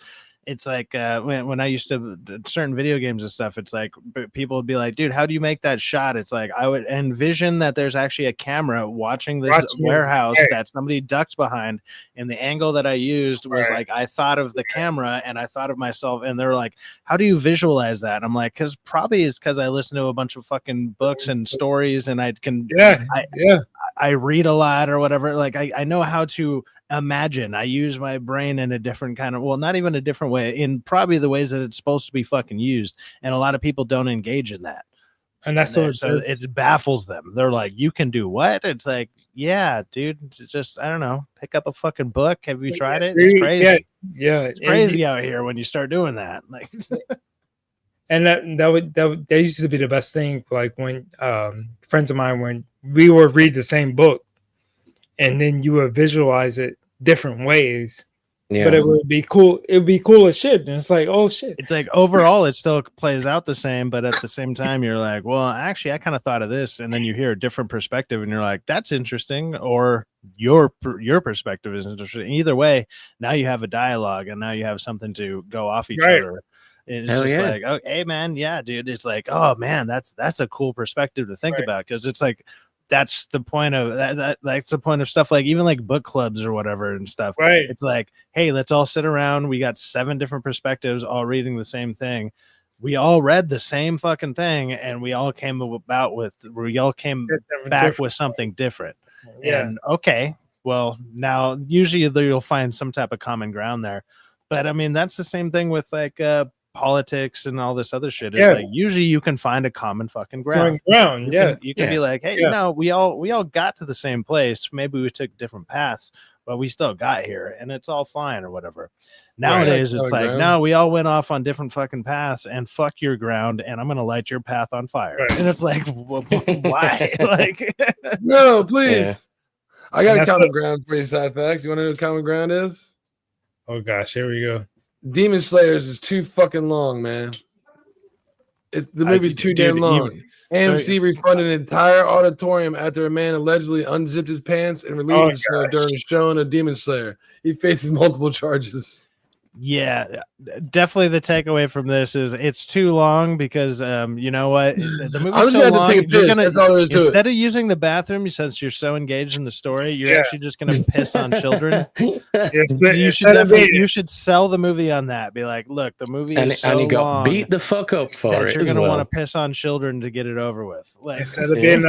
it's like when I used to certain video games and stuff, it's like people would be like, dude, how do you make that shot? It's like I would envision that there's actually a camera watching this warehouse that somebody ducked behind, and the angle that I used was like I thought of the camera and I thought of myself, and they're like, how do you visualize that? And I'm like, because I listen to a bunch of fucking books and stories, and I can I read a lot or whatever. Like I know how to imagine. I use my brain in a different kind of, well, not even a different way, in probably the ways that it's supposed to be fucking used. And a lot of people don't engage in that. And that's so it baffles them. They're like, you can do what? It's like, yeah, dude, just, I don't know, pick up a fucking book. Have you tried it? It's crazy. Yeah. It's crazy out here when you start doing that. Like, and that used to be the best thing. Like when friends of mine, when we would read the same book, and then you would visualize it different ways. Yeah. But it would be cool. It would be cool as shit. And it's like, oh shit. It's like overall it still plays out the same, but at the same time you're like, well, actually I kind of thought of this, and then you hear a different perspective and you're like, that's interesting, or your perspective is interesting. Either way, now you have a dialogue and now you have something to go off each other. It's just like, oh, hey man, yeah, dude. It's like, oh man, that's a cool perspective to think about, because it's like that's the point of that's the point of stuff like even like book clubs or whatever and stuff. Right. It's like, hey, let's all sit around. We got 7 different perspectives, all reading the same thing. We all read the same fucking thing, and we all came back with something different. Yeah. And okay, well, now usually you'll find some type of common ground there. But I mean, that's the same thing with like politics and all this other shit. It's like usually you can find a common fucking ground. You can be like, hey, no, we all got to the same place. Maybe we took different paths, but we still got here, and it's all fine or whatever. Nowadays, it's like, no, we all went off on different fucking paths, and fuck your ground, and I'm gonna light your path on fire. And it's like, why? Like, no, please. I got a common ground for you, side fact. You want to know what common ground is? Oh gosh, here we go. Demon Slayers is too fucking long, man. The movie's too damn long. AMC refunded an entire auditorium after a man allegedly unzipped his pants and relieved himself during a showing of Demon Slayer. He faces multiple charges. Yeah, definitely the takeaway from this is it's too long because you know what, the movie's so long. Instead of using the bathroom, since you're so engaged in the story, you're actually just gonna piss on children. You should sell the movie on that. Be like, look, the movie is so long, and you got beat the fuck up for it. You're gonna want to piss on children to get it over with. Like, instead of being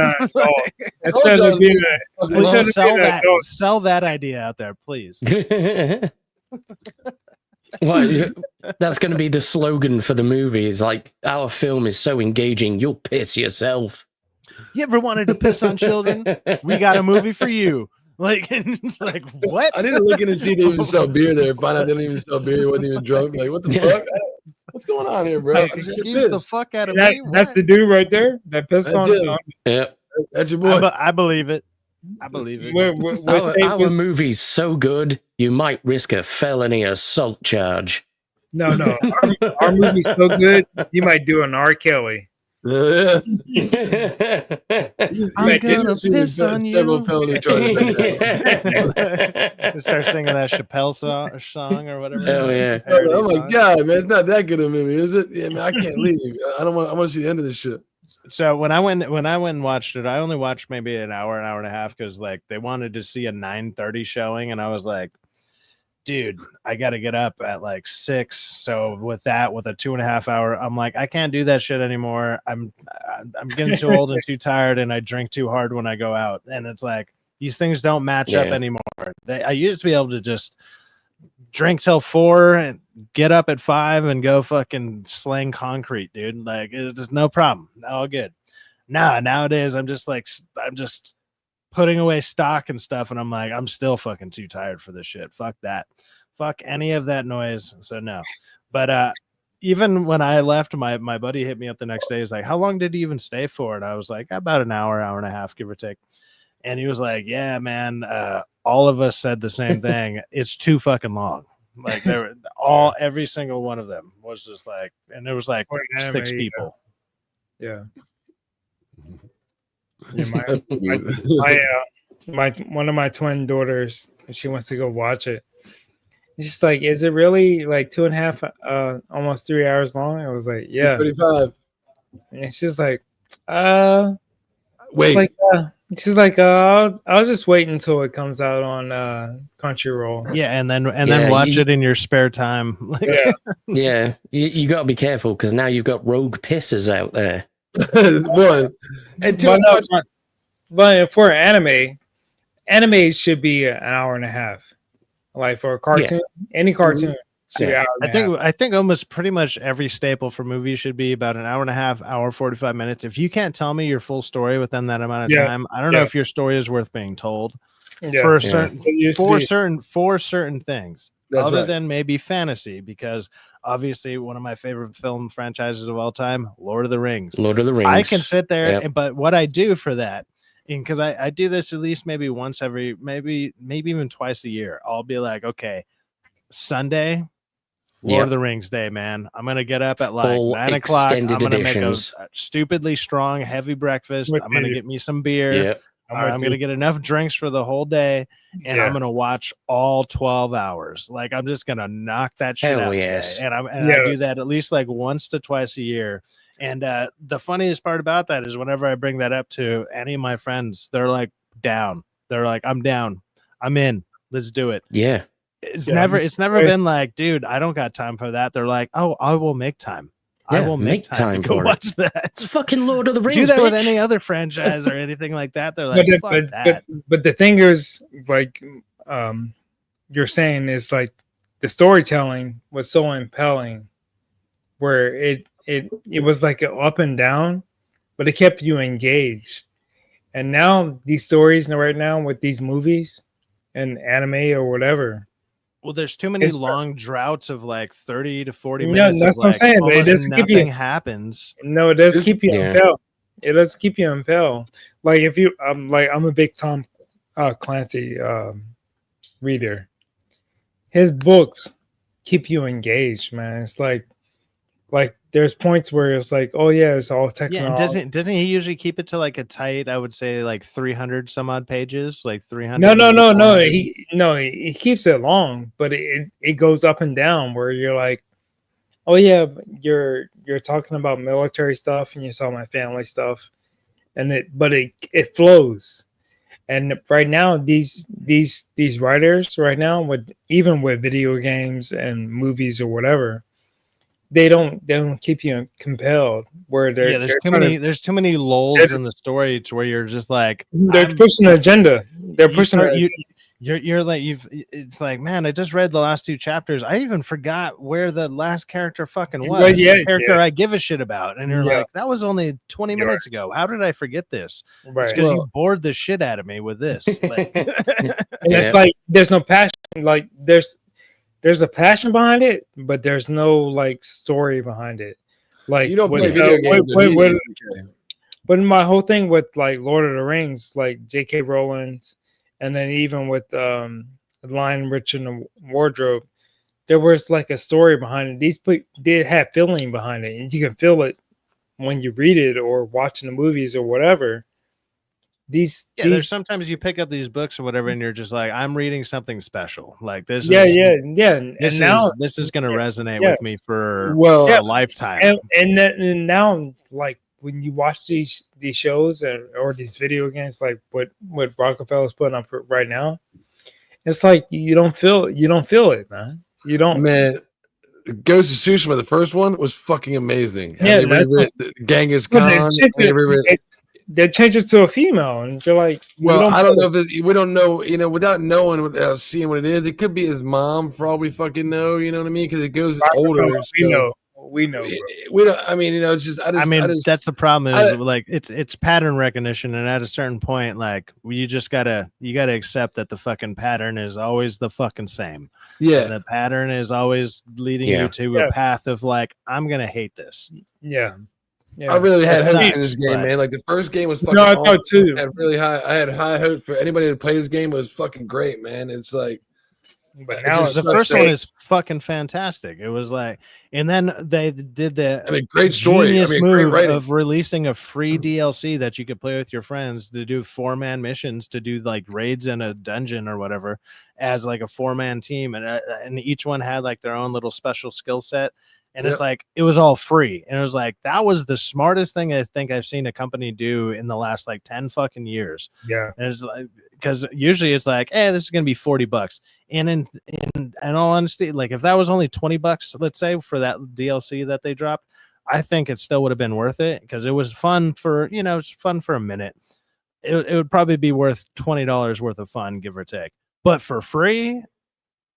sell that idea out there, please. Well, that's going to be the slogan for the movie. Is like, our film is so engaging, you'll piss yourself. You ever wanted to piss on children? We got a movie for you. Like, it's like, what? I didn't look in to see they even sell beer there. Find out they didn't even sell beer. He wasn't even drunk. Like, what the fuck? What's going on here, bro? Like, excuse the fuck out of me. That's the dude right there that pissed on. Yeah, that's your boy. I believe it. I believe it. Our movie's so good, you might risk a felony assault charge. No. Our movie's so good, you might do an R. Kelly. Yeah. I'm gonna piss on you. Several felony charges. Start singing that Chappelle song or whatever. Oh yeah. Oh my god, man, it's not that good a movie, is it? Yeah, man, I can't leave. I want to see the end of this shit. So when I went and watched it, I only watched maybe an hour and a half because like they wanted to see a 9:30 showing, and I was like, dude, I got to get up at like 6. So with a 2.5 hour, I'm like, I can't do that shit anymore. I'm getting too old and too tired, and I drink too hard when I go out, and it's like these things don't match up anymore. I used to be able to just drink till 4 and get up at 5 and go fucking slang concrete, dude. Like, it's no problem. All good. Nowadays I'm just putting away stock and stuff, and I'm like, I'm still fucking too tired for this shit. Fuck that. Fuck any of that noise. So no. But even when I left, my buddy hit me up the next day. He's like, how long did you even stay for? And I was like, about an hour and a half, give or take. And he was like, yeah, man, all of us said the same thing. It's too fucking long. Like every single one of them was just like, and there was like 6 people. Yeah. One of my twin daughters, she wants to go watch it. It's just like, is it really like 2.5, almost 3 hours long? I was like, yeah. 35. And she's like, Wait. She's like, I'll just wait until it comes out on Crunchyroll. Yeah, and then watch it in your spare time. Yeah, you got to be careful because now you've got rogue pissers out there. One and two. But for anime should be an hour and a half. Like for a cartoon, any cartoon should be an hour and a half. I think almost pretty much every staple for movies should be about an hour and a half, hour 45 minutes. If you can't tell me your full story within that amount of time, I don't know if your story is worth being told. For certain things. That's other right. than maybe fantasy, because obviously one of my favorite film franchises of all time, Lord of the Rings. I can sit there, but what I do for that, because I do this at least maybe once every, maybe even twice a year. I'll be like, okay, Sunday, Lord of the Rings Day, man. I'm gonna get up at like Full 9 o'clock. I'm gonna editions. make a stupidly strong, heavy breakfast. I'm gonna get me some beer. Yep. I'm gonna get enough drinks for the whole day, and I'm gonna watch all 12 hours. Like I'm just gonna knock that shit out today. And I do that at least like once to twice a year. And the funniest part about that is whenever I bring that up to any of my friends, they're like down. They're like, I'm down. I'm in. Let's do it. Yeah. It's never been like, dude, I don't got time for that. They're like, oh, I will make time. I will make time to go watch that. It's fucking Lord of the Rings. Do that with bitch. any other franchise or anything like that. They're like, but the thing is, like, you're saying is like the storytelling was so impelling, where it was like an up and down, but it kept you engaged. And now these stories right now with these movies and anime or whatever. Well, there's too many long droughts of like 30 to 40 minutes. No, that's what I'm saying. It doesn't keep you. Happens. No, it does keep you impelled. It does keep you impelled. Like if you, I'm a big Tom Clancy reader. His books keep you engaged, man. It's like there's points where it's like, oh yeah, it's all technology. Yeah, and doesn't he usually keep it to like a tight, I would say like 300 some odd pages, like 300? No. He keeps it long, but it goes up and down where you're like, oh yeah, you're talking about military stuff and you're talking about family stuff, and it flows. And right now, these writers right now, even with video games and movies or whatever, they don't keep you compelled. Where there's too many lulls in the story to where you're just like, they're pushing an agenda. They're pushing. You're like it's like, man, I just read the last 2 chapters. I even forgot where the last character fucking was. Well, the character I give a shit about, and you're like, that was only 20 minutes ago. How did I forget this? Right. It's because you bored the shit out of me with this. Like, and it's like there's no passion. Like there's a passion behind it, but there's no like story behind it. Like you don't play video games. But my whole thing with like Lord of the Rings, like J.K. Rowling's, and then even with Lion, Rich, and the Wardrobe, there was like a story behind it. These people did have feeling behind it, and you can feel it when you read it or watching the movies or whatever. There's sometimes you pick up these books or whatever, and you're just like, I'm reading something special. Like this. And now this is going to resonate with me for a lifetime. And now, like when you watch these shows or these video games, like what Rockefeller's putting up right now, it's like you don't feel it, man. You don't, man. Ghost of Tsushima, the first one was fucking amazing. Yeah, Genghis Khan. They change it to a female, and you're like, well, I don't know if we don't know, without knowing, without seeing what it is. It could be his mom, for all we fucking know. You know what I mean? Because it goes older. We know. We don't. I mean, it's just. I just, that's the problem. Is like it's pattern recognition, and at a certain point, like you gotta accept that the fucking pattern is always the fucking same. Yeah, and the pattern is always leading you to a path of like, I'm gonna hate this. Yeah. I really had hope for this game, man. Like the first game was fucking awesome. I thought too. I had high hopes for anybody that played this game. It was fucking great, man. It's like But It now just The sucks first that- one is fucking fantastic. It was like, and then they did the I mean, great story. genius Great move writing. of releasing a free DLC that you could play with your friends to do 4-man missions, to do like raids in a dungeon or whatever, as like a 4-man team, and each one had like their own little special skill set. And it's like, it was all free. And it was like, that was the smartest thing I think I've seen a company do in the last like 10 fucking years. Yeah. And it's like, because usually it's like, hey, this is going to be $40. And in all honesty, like if that was only $20, let's say, for that DLC that they dropped, I think it still would have been worth it, because it was fun for, it's fun for a minute. It would probably be worth $20 worth of fun, give or take. But for free,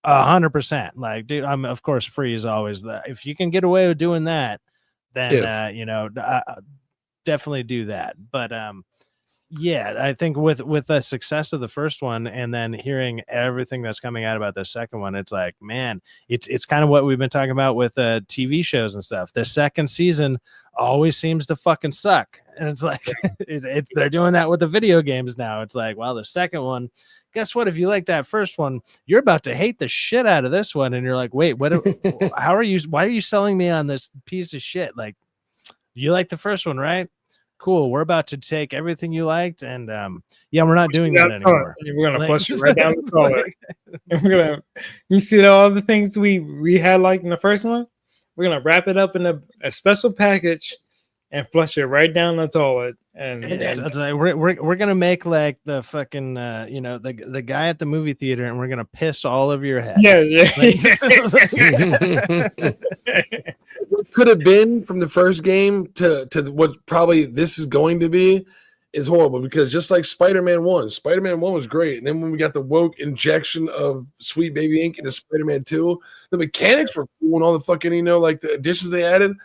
100%. Like, dude, of course, free is always that. If you can get away with doing that, then definitely do that. But yeah, I think with the success of the first one, and then hearing everything that's coming out about the second one, it's like, man, it's kind of what we've been talking about with TV shows and stuff. The second season always seems to fucking suck, and it's like they're doing that with the video games now. It's like, well, the second one, guess what? If you like that first one, you're about to hate the shit out of this one, and you're like, wait, what? How are you? Why are you selling me on this piece of shit? Like, you like the first one, right? Cool. We're about to take everything you liked, and we're not doing that anymore. We're gonna flush it right down the toilet. And you see all the things we had like in the first one. We're gonna wrap it up in a special package and flush it right down the toilet. And it's like we're gonna make like the fucking the guy at the movie theater, and we're gonna piss all over your head. Yeah. What could have been from the first game to what probably this is going to be is horrible, because just like Spider-Man 1 was great. And then when we got the woke injection of Sweet Baby Ink into Spider-Man 2, the mechanics were cool and all the fucking, like the additions they added.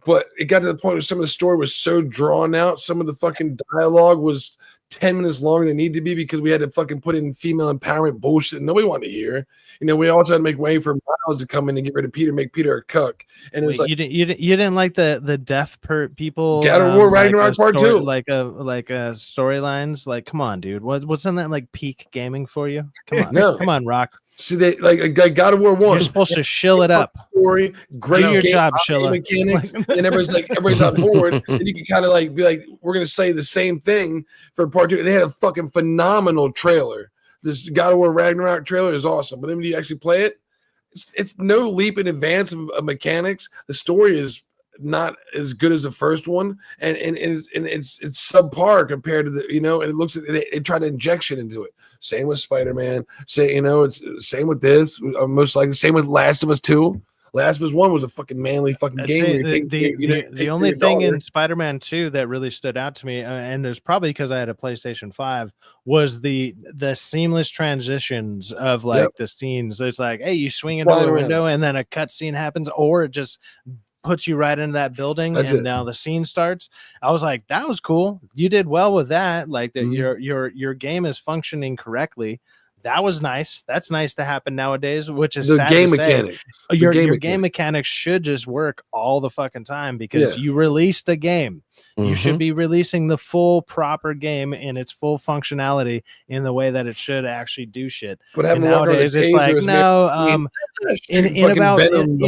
But it got to the point where some of the story was so drawn out. Some of the fucking dialogue was 10 minutes longer than it needed to be, because we had to fucking put in female empowerment bullshit that nobody wanted to hear. We also had to make way for Miles to come in and get rid of Peter, make Peter a cuck. And it was like, you didn't like the deaf people. God of War Ragnarok Part 2, like storylines. Like, come on, dude. Wasn't that like peak gaming for you? Come on, come on, Rock. See, they like God of War 1. You're supposed to shill it up. Story, great. Do your job, Shilla. Mechanics, and everybody's on board, and you can kind of like be like, we're gonna say the same thing for Part 2. They had a fucking phenomenal trailer. This God of War Ragnarok trailer is awesome, but then when you actually play it, it's no leap in advance of mechanics. The story is not as good as the first one, and it's subpar compared to the and it looks at they try to injection into it. Same with Spider-Man. It's same with this. Most likely same with Last of Us 2. Last of Us 1 was a fucking manly fucking game. The only thing in Spider-Man 2 that really stood out to me, and it's probably because I had a PlayStation 5, was the seamless transitions of like the scenes. It's like, hey, you swing into the window and then a cut scene happens, or it just puts you right into that building. Now the scene starts. I was like, that was cool. You did well with that. Like that, your game is functioning correctly. That was nice. That's nice to happen nowadays, which is the game mechanics. Your game mechanics should just work all the fucking time, because you released the game. You should be releasing the full proper game in its full functionality in the way that it should actually do shit. But nowadays it's like, no, in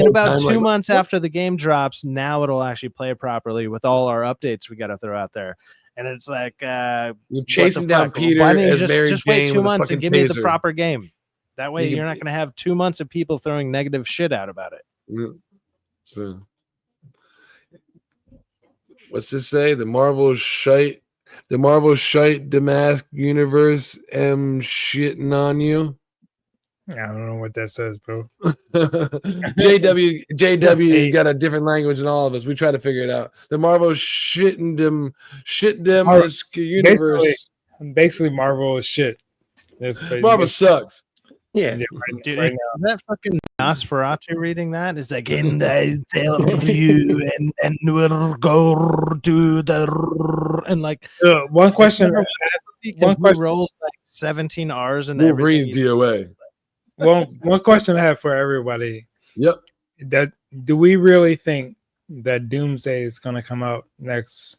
about 2 months after the game drops, now it'll actually play properly with all our updates we got to throw out there. And it's like, you're chasing down Peter. Why don't you as just wait 2 months and give me the taser. proper game? That way, you're not going to have 2 months of people throwing negative shit out about it. Yeah. So, what's this say? The Marvel shite, Damask universe, shitting on you. I don't know what that says, bro. JW got a different language than all of us. We try to figure it out. The Marvel shit them universe. Basically, Marvel is shit. Marvel sucks. Yeah. Dude, right now. That fucking Nosferatu reading that is like, and I tell you, and we'll go to the and like one question. One question rolls like 17 R's and everything. DOA. One question I have for everybody. Yep. Do we really think that Doomsday is going to come out next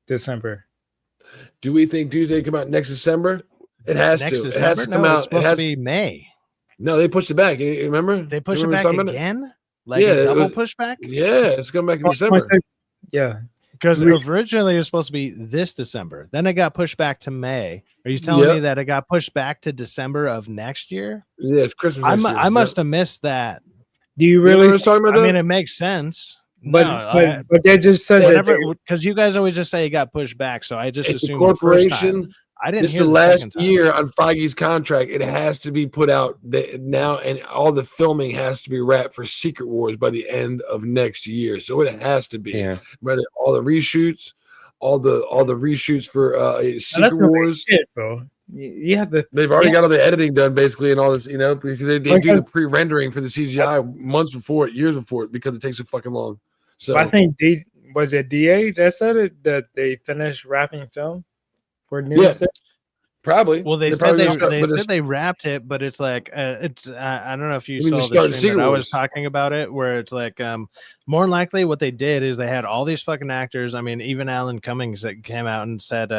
December? Do we think Doomsday come out next December? It has to. December? It has to come out. It's supposed to be May. No, they pushed it back. You remember? They pushed You it back remember again? Like Yeah, a it double was- pushback? Yeah, it's coming back in December. Yeah. Because originally it was supposed to be this December. Then it got pushed back to May. Are you telling me that it got pushed back to December of next year? Yeah, it's Christmas. next year. I must have missed that. Do you You really? remember us talking about I that? mean, it makes sense. But they just said whenever, that because you guys always just say it got pushed back. So I just It's a assumed the first time. corporation. I didn't This is hear the the last second time. year on Feige's contract. It has to be put out now, and all the filming has to be wrapped for Secret Wars by the end of next year. So it has to be. Yeah. Whether all the reshoots, all the reshoots for Secret that's no big Wars. shit, bro. You have to. They've already got all the editing done, basically, and all this. You know, because they do the Because- pre-rendering for the CGI months before it, years before it, because it takes so fucking long. So I think was it DA that said it that they finished wrapping film for new. Yeah. Probably. Well, they said probably they gonna start with said this- they wrapped it, but it's like it's I don't know if you You mean saw just the started stream Secret that I Wars? was talking about it, where it's like more than likely what they did is they had all these fucking actors. I mean, even Alan Cummings that came out and said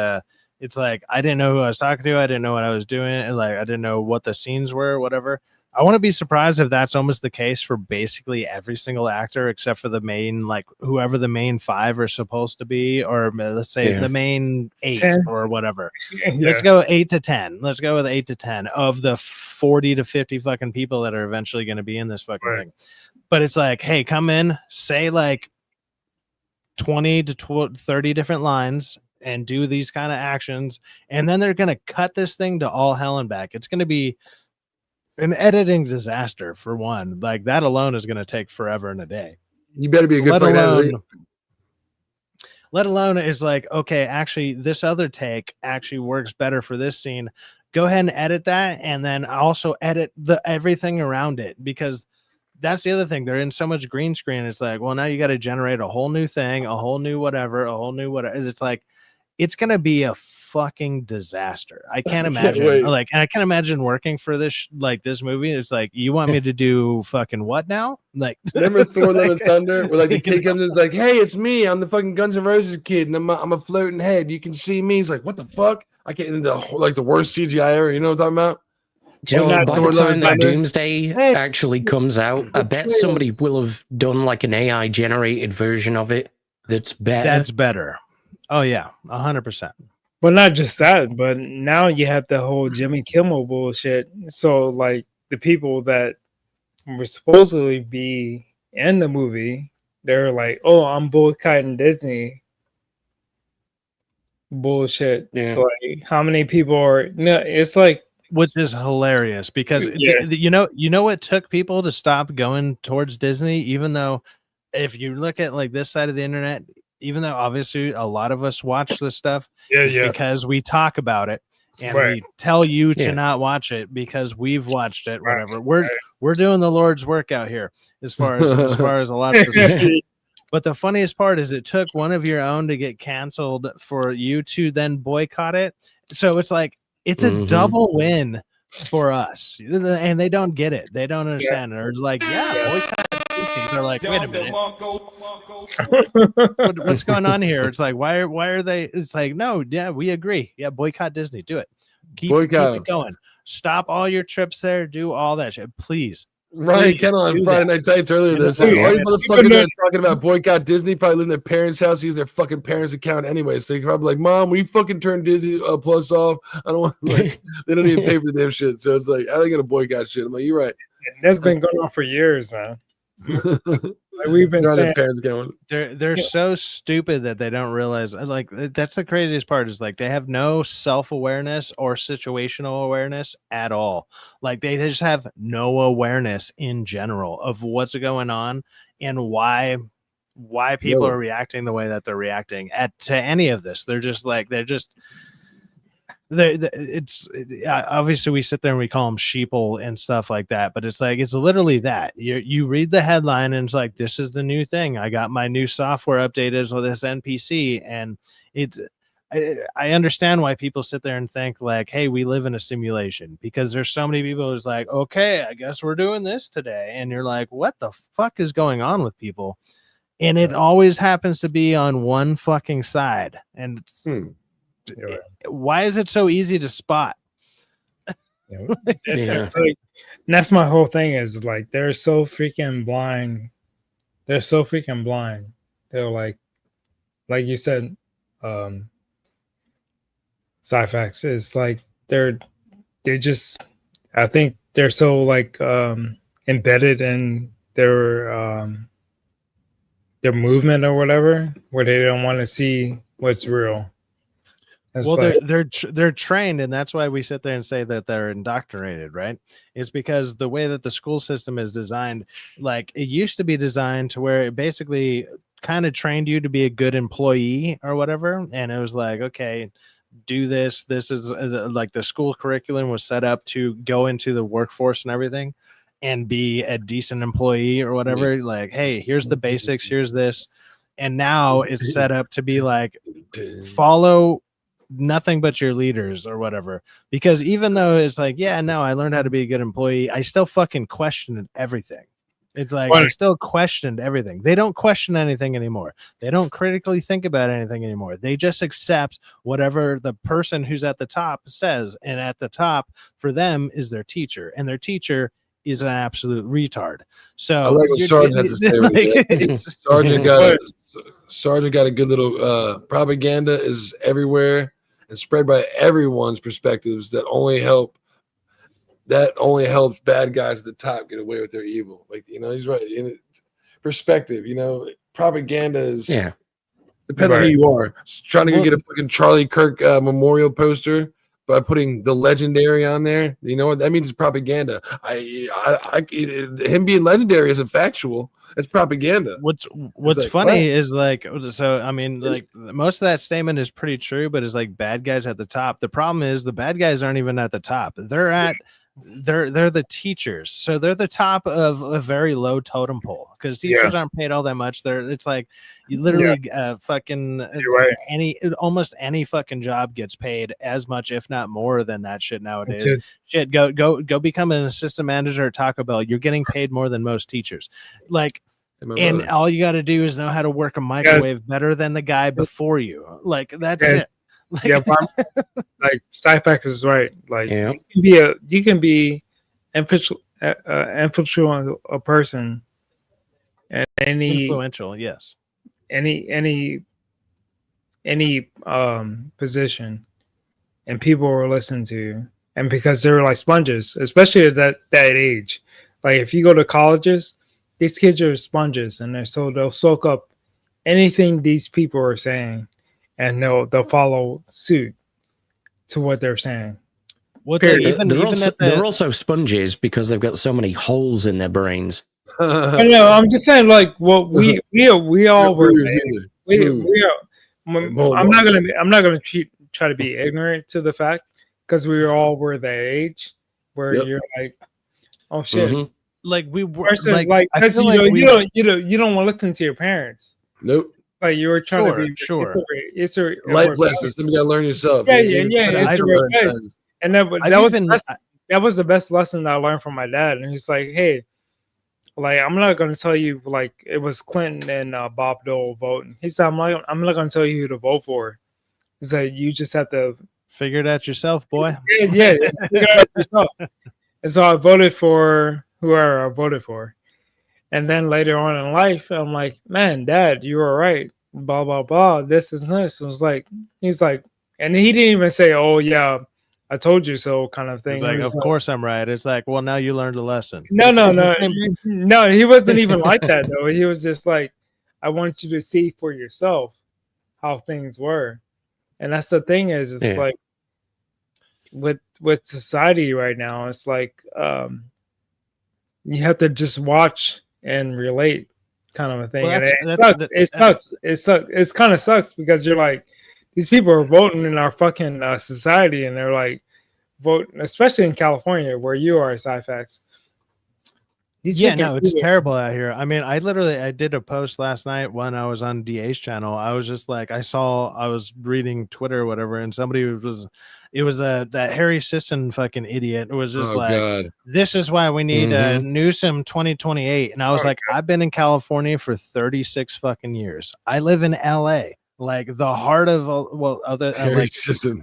it's like I didn't know who I was talking to, I didn't know what I was doing, and like I didn't know what the scenes were, whatever. I want to be surprised if that's almost the case for basically every single actor except for the main, like whoever the main 5 are supposed to be, or let's say the main 8 10. or whatever. Yeah. Let's go 8 to 10. Let's go with 8 to 10 of the 40 to 50 fucking people that are eventually going to be in this fucking thing. But it's like, hey, come in, say like 20 to 30 different lines and do these kind of actions. And then they're going to cut this thing to all hell and back. It's going to be an editing disaster for one. Like that alone is going to take forever and a day. You better be a good fucking editor. Let alone is like, okay, actually this other take actually works better for this scene. Go ahead and edit that, and then also edit everything around it, because that's the other thing. They're in so much green screen. It's like, well, now you got to generate a whole new thing, a whole new whatever. It's like, it's going to be a fucking disaster. I can't imagine. And I can imagine working for this, like this movie. It's like, you want me to do fucking what now? Like, remember Thor: Love and Thunder, where like the kid comes in, is like, "Hey, it's me. I'm the fucking Guns N' Roses kid, and I'm a floating head. You can see me." He's like, "What the fuck?" I can't into like the worst CGI ever. You know what I'm talking about? Do you know what, by Thor: the Love time and that Thunder? Doomsday actually comes out, I bet somebody will have done like an AI generated version of it that's better. That's better. Oh yeah, 100%. Well, not just that, but now you have the whole Jimmy Kimmel bullshit. So, like, the people that were supposedly be in the movie, they're like, "Oh, I'm boycotting Disney." Bullshit. Yeah. Like, how many people are? No, it's like, which is hilarious because you know what took people to stop going towards Disney, even though if you look at like this side of the internet, even though obviously a lot of us watch this stuff, because we talk about it and we tell you to not watch it because we've watched it, whatever. We're doing the Lord's work out here as far as a lot of this. But the funniest part is it took one of your own to get canceled for you to then boycott it. So it's like it's a double win for us, and they don't get it. They don't understand. They're like, boycott. They're like, wait a minute, what's going on here? It's like, why are they? It's like, no, we agree. Yeah, boycott Disney. Do it. Keep it going. Stop all your trips there. Do all that shit, please. Ryan Kennel on Friday Night Tights earlier this all you motherfuckers that are talking about boycott Disney probably live in their parents' house, use their fucking parents' account anyway. So they probably like, "Mom, we fucking turn Disney Plus off. I don't want like they don't even pay for the damn shit." So it's like, I ain't gonna boycott shit. I'm like, you're right. That's been going on for years, man. Like we've been saying, parents going. They're so stupid that they don't realize. Like that's the craziest part is like they have no self-awareness or situational awareness at all. Like they just have no awareness in general of what's going on and why people are reacting the way that they're reacting to any of this. It's obviously we sit there and we call them sheeple and stuff like that, but it's like it's literally that you read the headline and it's like, this is the new thing. I got my new software updated with this NPC, and I understand why people sit there and think like, hey, we live in a simulation, because there's so many people who's like, okay, I guess we're doing this today, and you're like, what the fuck is going on with people? And it always happens to be on one fucking side, and why is it so easy to spot? Yeah. Like, and that's my whole thing is like they're so freaking blind. They're so freaking blind. They're like you said, Cyfax is like they're just I think they're so like embedded in their movement or whatever, where they don't want to see what's real. It's Well, like, they're trained, and that's why we sit there and say that they're indoctrinated, right? It's because the way that the school system is designed, like it used to be designed to where it basically kind of trained you to be a good employee or whatever, and it was like, okay, do this. This is like the school curriculum was set up to go into the workforce and everything, and be a decent employee or whatever. Like, hey, here's the basics. Here's this, and now it's set up to be like follow nothing but your leaders or whatever, because even though it's like, yeah, no, I learned how to be a good employee, I still fucking questioned everything. It's like I still questioned everything. They don't question anything anymore. They don't critically think about anything anymore. They just accept whatever the person who's at the top says, and at the top for them is their teacher, and their teacher is an absolute retard. So I like what Sergeant has to say. Sergeant got a good little propaganda is everywhere and spread by everyone's perspectives that only helps bad guys at the top get away with their evil. Like, you know, he's right. In perspective, you know, propaganda is depending on who you are. Trying to get a fucking Charlie Kirk memorial poster by putting the legendary on there, you know what that means? It's propaganda. Him being legendary isn't factual. It's propaganda. What's like, funny is like, so I mean, like most of that statement is pretty true, but it's like bad guys at the top. The problem is the bad guys aren't even at the top. They're the teachers, so they're the top of a very low totem pole because teachers aren't paid all that much. It's like you literally almost any fucking job gets paid as much, if not more than that shit nowadays. Shit, go become an assistant manager at Taco Bell. You're getting paid more than most teachers. Like, and all you got to do is know how to work a microwave better than the guy before you. Like that's it. Like, like Cyfax is right. Like you can be influential a person and influential, yes. Any position, and people will listen to you, and because they're like sponges, especially at that age. Like if you go to colleges, these kids are sponges, and they'll soak up anything these people are saying. And they'll follow suit to what they're saying. They're also sponges because they've got so many holes in their brains. I know. I'm just saying, like, well, we all were. I'm not gonna try to be ignorant to the fact because we all were that age where you're like, oh shit, like we were like because you don't want to listen to your parents. Nope. Like you were trying to be it's a life lesson. You gotta learn yourself. Yeah. It's a real place. And that was the best lesson that I learned from my dad. And he's like, hey, like I'm not gonna tell you like it was Clinton and Bob Dole voting. He said, I'm not gonna tell you who to vote for. He said you just have to figure it out yourself, boy. Yeah, figure it out yourself. And so I voted for whoever I voted for. And then later on in life, I'm like, man, Dad, you were right. Blah, blah, blah. This is this. It was like, he's like, and he didn't even say, oh, yeah, I told you so kind of thing. He's like, of course I'm right. It's like, well, now you learned a lesson. No. No, he wasn't even like that, though. He was just like, I want you to see for yourself how things were. And that's the thing is, it's like with society right now, it's like you have to just watch and relate kind of a thing. Well, it sucks. It kind of sucks because you're like, these people are voting in our fucking society and they're like voting, especially in California where you are, Cyfax. It's terrible out here. I mean, I did a post last night when I was on DA's channel. I was just like, I was reading Twitter or whatever, and it was that Harry Sisson fucking idiot. It was just God. This is why we need Newsom 2028. And I was I've been in California for 36 fucking years. I live in LA. like the heart of other like Racism.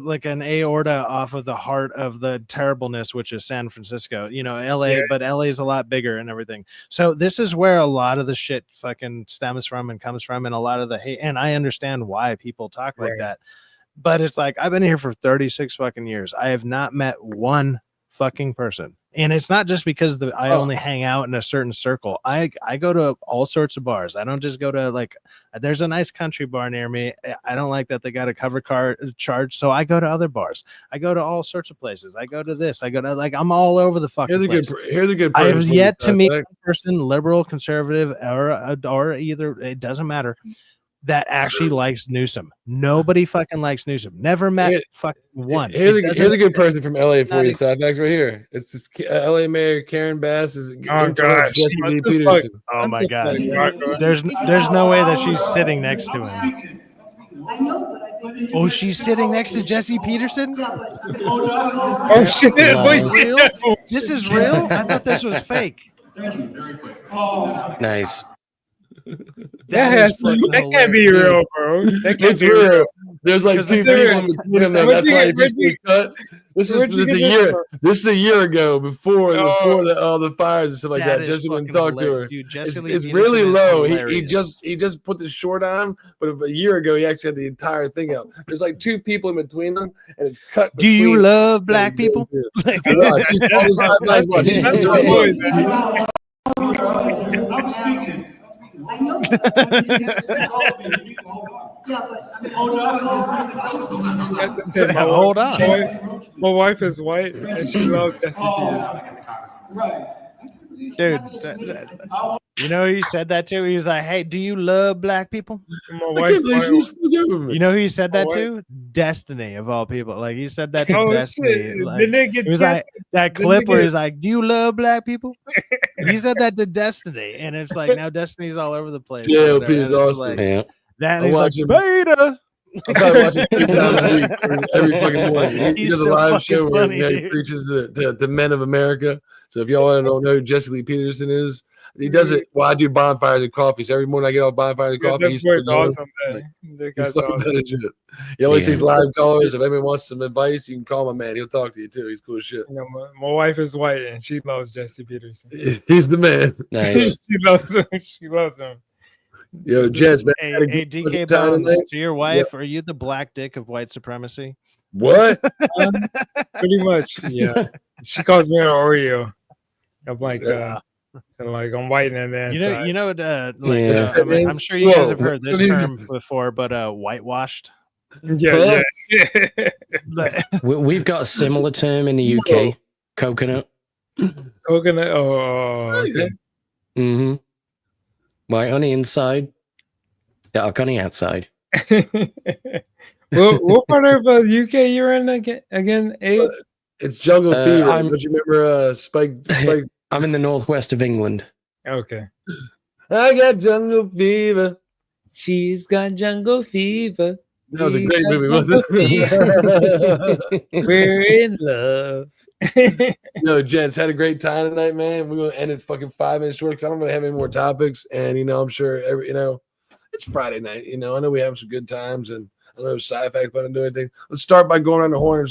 like an aorta off of the heart of the terribleness, which is San Francisco, LA, but LA is a lot bigger and everything. So this is where a lot of the shit fucking stems from and comes from, and a lot of the hate. And I understand why people talk like that, but it's like, I've been here for 36 fucking years. I have not met one fucking person. And it's not just because I only hang out in a certain circle. I go to all sorts of bars. I don't just go to there's a nice country bar near me. I don't like that they got a cover car charge. So I go to other bars. I go to all sorts of places. I go to this. I go to I'm all over the fucking place. Here's a good I have yet to meet a person, liberal, conservative, or either, it doesn't matter, that actually likes Newsom. Nobody fucking likes Newsom. Never met fucking one. Here's a good person from LA for you, Sidefax, right here. It's this LA Mayor Karen Bass is Jesse Lee Peterson. Oh my god. There's no way that she's sitting next to him. I know, but I think. Oh, she's sitting next to Jesse Peterson? Yeah, but. Oh shit! Real? This is real? I thought this was fake. Thank you. Very quick. Nice. That can't be real, bro. That can't be real. There's like two people in between them. That's why it just cut. This is a year. This is a year ago before all the fires and stuff like that. Jesse didn't talk to her. It's really low. He just put the short on, but a year ago he actually had the entire thing out. There's like two people in between them, and it's cut. Do you love black people? I know. Hold on. My wife is white and she loves Jesse Peterson. Right. Dude, you know who he said that to? He was like, "Hey, do you love black people?" You know who he said that to? Destiny, of all people. Like, he said that to Destiny. Like, it was like that clip where he's like, "Do you love black people?" He said that to Destiny, and it's like now Destiny's all over the place. Yeah, is awesome. Like, that he's like, beta. I probably watch it 3 times a week, every fucking morning. He does a live show where he preaches to the men of America. So if y'all don't know who Jesse Lee Peterson is, he does it while I do bonfires and coffee. So every morning I get off bonfires and coffee. He's awesome, man. He's awesome. He always takes live callers. If anyone wants some advice, you can call my man. He'll talk to you too. He's cool as shit. You know, my wife is white and she loves Jesse Peterson. He's the man. Nice. She loves him. She loves him. Yo, Jess, man. Hey, DK Bones, to your wife, are you the black dick of white supremacy? What? Pretty much, yeah. She calls me an Oreo. I'm like, I'm white and then I'm sure you guys have heard this term before, but whitewashed. Yeah, yes. We've got a similar term in the UK. Coconut. Coconut. Oh, okay. Mm-hmm. White on the inside, dark on the outside. What part of the UK you're in again? It's jungle fever. Don't you remember Spike? I'm in the northwest of England. Okay. I got jungle fever. She's got jungle fever. That was a great movie, wasn't it? We're in love. No, gents, had a great time tonight, man. We're gonna end it fucking 5 minutes short because I don't really have any more topics. And I'm sure it's Friday night. I know we have some good times, and I don't know if Sci-Fact want to do anything. Let's start by going around the horn.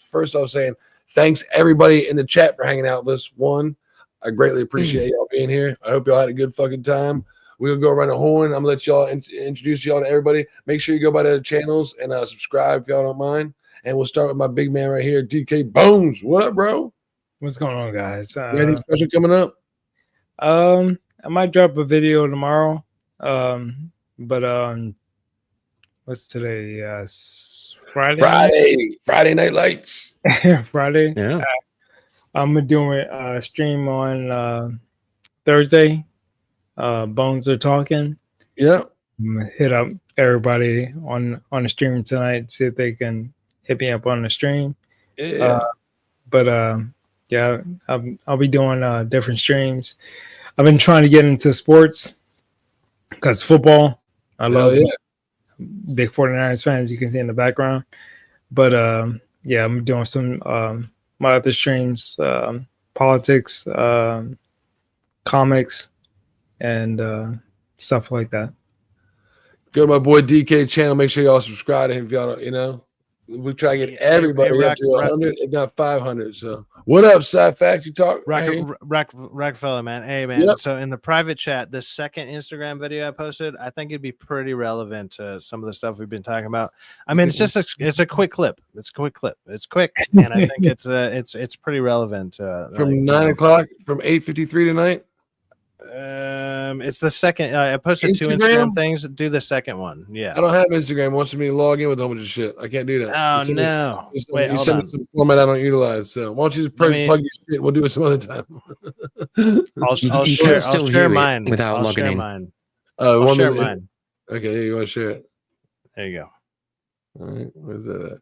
First, I was saying thanks everybody in the chat for hanging out with us. One, I greatly appreciate y'all being here. I hope y'all had a good fucking time. We'll go around the horn. I'm gonna let y'all introduce y'all to everybody. Make sure you go by the channels and subscribe if y'all don't mind. And we'll start with my big man right here, DK Bones. What up, bro? What's going on, guys? Anything special coming up? I might drop a video tomorrow. What's today? Friday Night Lights. Friday. Yeah. I'm doing a stream on Thursday. Bones Are Talking. Yeah. I'm gonna hit up everybody on the stream tonight, see if they can hit me up on the stream. Yeah. I'll be doing different streams. I've been trying to get into sports because football. I love big 49ers fans, you can see in the background. But I'm doing some my other streams, politics, comics, and stuff like that. Go to my boy DK channel. Make sure y'all subscribe to him if y'all don't, you know. We try to get everybody up to 100, if not 500. So, what up, Sci-Fact? You talk? Rockefeller, man. Hey, man. Yep. So, in the private chat, this second Instagram video I posted, I think it'd be pretty relevant to some of the stuff we've been talking about. I mean, it's just it's a quick clip. It's a quick clip. It's quick, and I think it's pretty relevant. From 9 o'clock, from 8:53 tonight. It's the second. I posted 2 Instagram things. Do the second one. Yeah. I don't have Instagram. It wants me to log in with a whole bunch of shit. I can't do that. Oh no! Wait, you send some format I don't utilize. So why don't you just plug your shit? We'll do it some other time. I'll share mine without logging in. I'll share mine. Okay, you want to share it? There you go. All right, where's that at?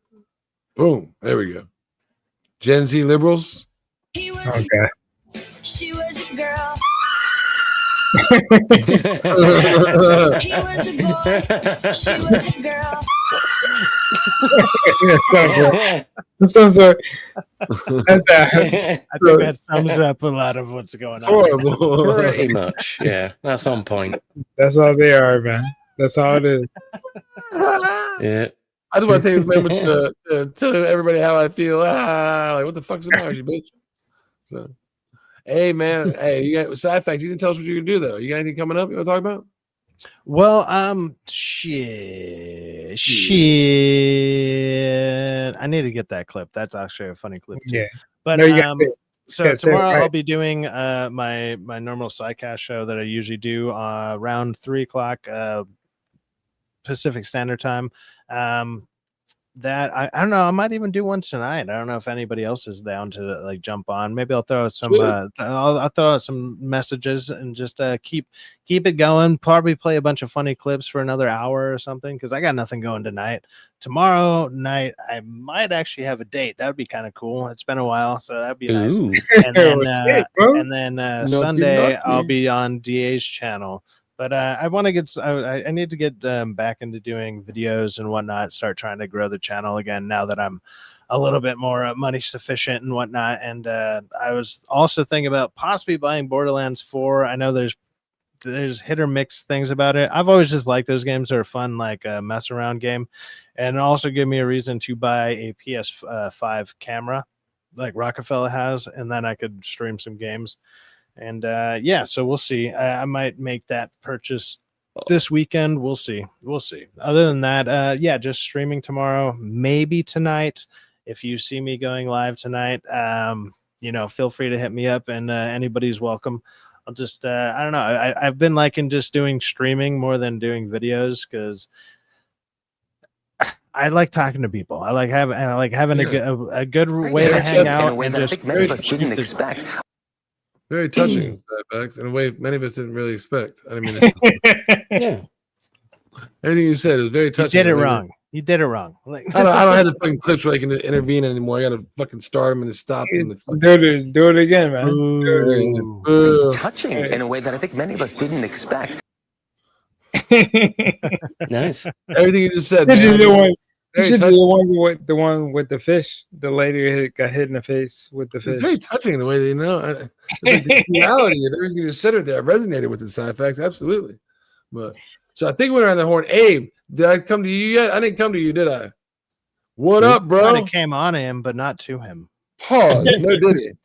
Boom! There we go. Gen Z liberals. Okay. She was a girl. He was a boy. She was a girl. So sorry. I think that sums up a lot of what's going on. Pretty much, yeah. That's on point. That's all they are, man. That's all it is. Yeah. I just want to take this moment to tell everybody how I feel. Like, what the fuck's the matter, you bitch? So, hey, man. Hey, you got Sci-Fact. You didn't tell us what you're gonna do though. You got anything coming up you want to talk about? Well, shit. I need to get that clip. That's actually a funny clip too. Yeah. But No, so tomorrow I'll be doing my normal SciCast show that I usually do around 3 o'clock Pacific Standard Time. That I don't know. I might even do one tonight. I don't know if anybody else is down to like jump on. Maybe I'll throw out some. I'll throw out some messages and just keep it going. Probably play a bunch of funny clips for another hour or something because I got nothing going tonight. Tomorrow night I might actually have a date. That would be kind of cool. It's been a while, so that'd be nice. And then Sunday I'll be on DA's channel. But I want to get. I need to get back into doing videos and whatnot. Start trying to grow the channel again now that I'm a little bit more money sufficient and whatnot. And I was also thinking about possibly buying Borderlands 4. I know there's hit or miss things about it. I've always just liked those games. They're fun, like a mess around game, and also give me a reason to buy a PS5 camera, like Rockefeller has, and then I could stream some games. And yeah, so we'll see. I might make that purchase this weekend. We'll see. Other than that, yeah, just streaming tomorrow, maybe tonight. If you see me going live tonight, feel free to hit me up, and anybody's welcome. I'll just, I don't know. I've been liking just doing streaming more than doing videos because I like talking to people. I like having a good way to hang out. In a way that I think many of us didn't expect. Very touching facts in a way many of us didn't really expect. I mean, yeah. Everything you said is very touching. You did it wrong. You did it wrong. Like, I don't have the fucking clips where I can intervene anymore. I got to fucking start them and stop them. Do it again, man. Touching in a way that I think many of us didn't expect. Nice. Everything you just said, man. You should do the one with the fish. The lady got hit in the face with the fish. It's very touching the way they know the reality of everything you just said there. I resonated with the Sci-Facts, absolutely. But so I think we're on the horn. Abe, did I come to you yet? I didn't come to you, did I? What up, bro? I came on him, but not to him. Pause. No, did it?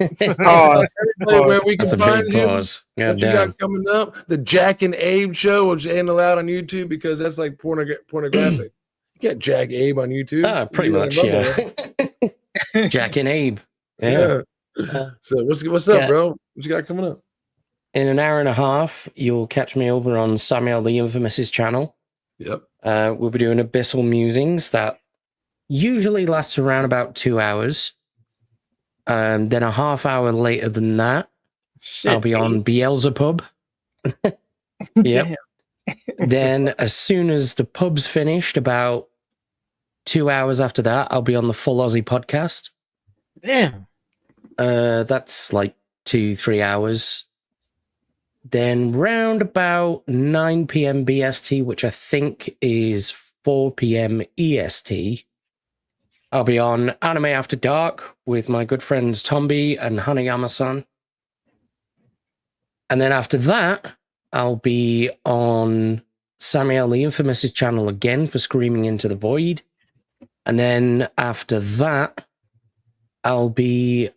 Where we can find you. Pause. What you got coming up? The Jack and Abe show, which ain't allowed on YouTube because that's like pornographic. You can't Jack Abe on YouTube. Pretty much, yeah. Jack and Abe. Yeah. So what's up, bro? What you got coming up? In an hour and a half, you'll catch me over on Samuel the Infamous's channel. Yep. We'll be doing Abyssal Musings that usually lasts around about 2 hours. Then a half hour later than that, I'll be on Beelzebub. Yep. Then as soon as the pub's finished, about 2 hours after that, I'll be on the Full Aussie podcast. Damn. That's like 2-3 hours. Then round about 9 p.m. BST, which I think is 4 p.m. EST, I'll be on Anime After Dark with my good friends Tombi and Hanayama-san. And then after that, I'll be on Samuel the Infamous's channel again for Screaming Into the Void. And then after that, I'll be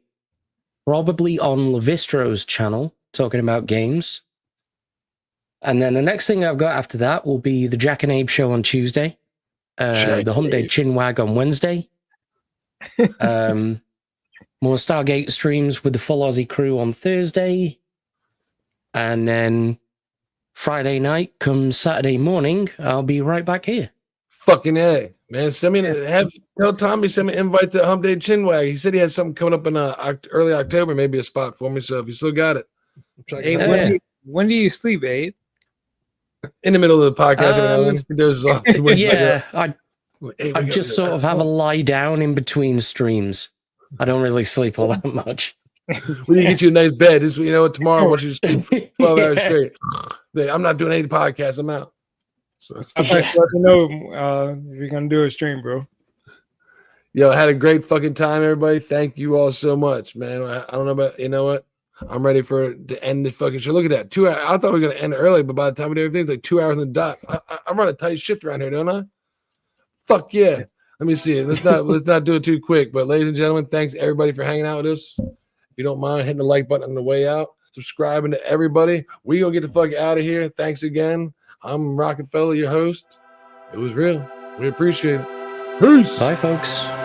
probably on Levistro's channel talking about games. And then the next thing I've got after that will be the Jack and Abe show on Tuesday, the Hump Day Chinwag on Wednesday, more Stargate streams with the full Aussie crew on Thursday, and then Friday night comes Saturday morning, I'll be right back here. Fucking A, man. Send me tell Tommy send me an invite to Hump Day Chinwag. He said he had something coming up in early October, maybe a spot for me. So if you still got it, Hey, when do you sleep, Abe? In the middle of the podcast, I just sort of have a lie down in between streams. I don't really sleep all that much. We need to get you a nice bed. This, you know what? Tomorrow, I want you to sleep 12 hours straight. I'm not doing any podcasts. I'm out. So Let me know if you're gonna do a stream, bro. Yo, I had a great fucking time, everybody. Thank you all so much, man. I don't know about, you know what? I'm ready to end the fucking show. Look at that. 2 hours. I thought we were gonna end early, but by the time we do everything, it's like 2 hours on the dot. I run a tight shift around here, don't I? Fuck yeah. Let me see it. Let's not do it too quick. But ladies and gentlemen, thanks everybody for hanging out with us. If you don't mind hitting the like button on the way out, subscribing to everybody. We gonna get the fuck out of here. Thanks again. I'm Rockefeller, your host. It was real. We appreciate it. Peace. Bye, folks.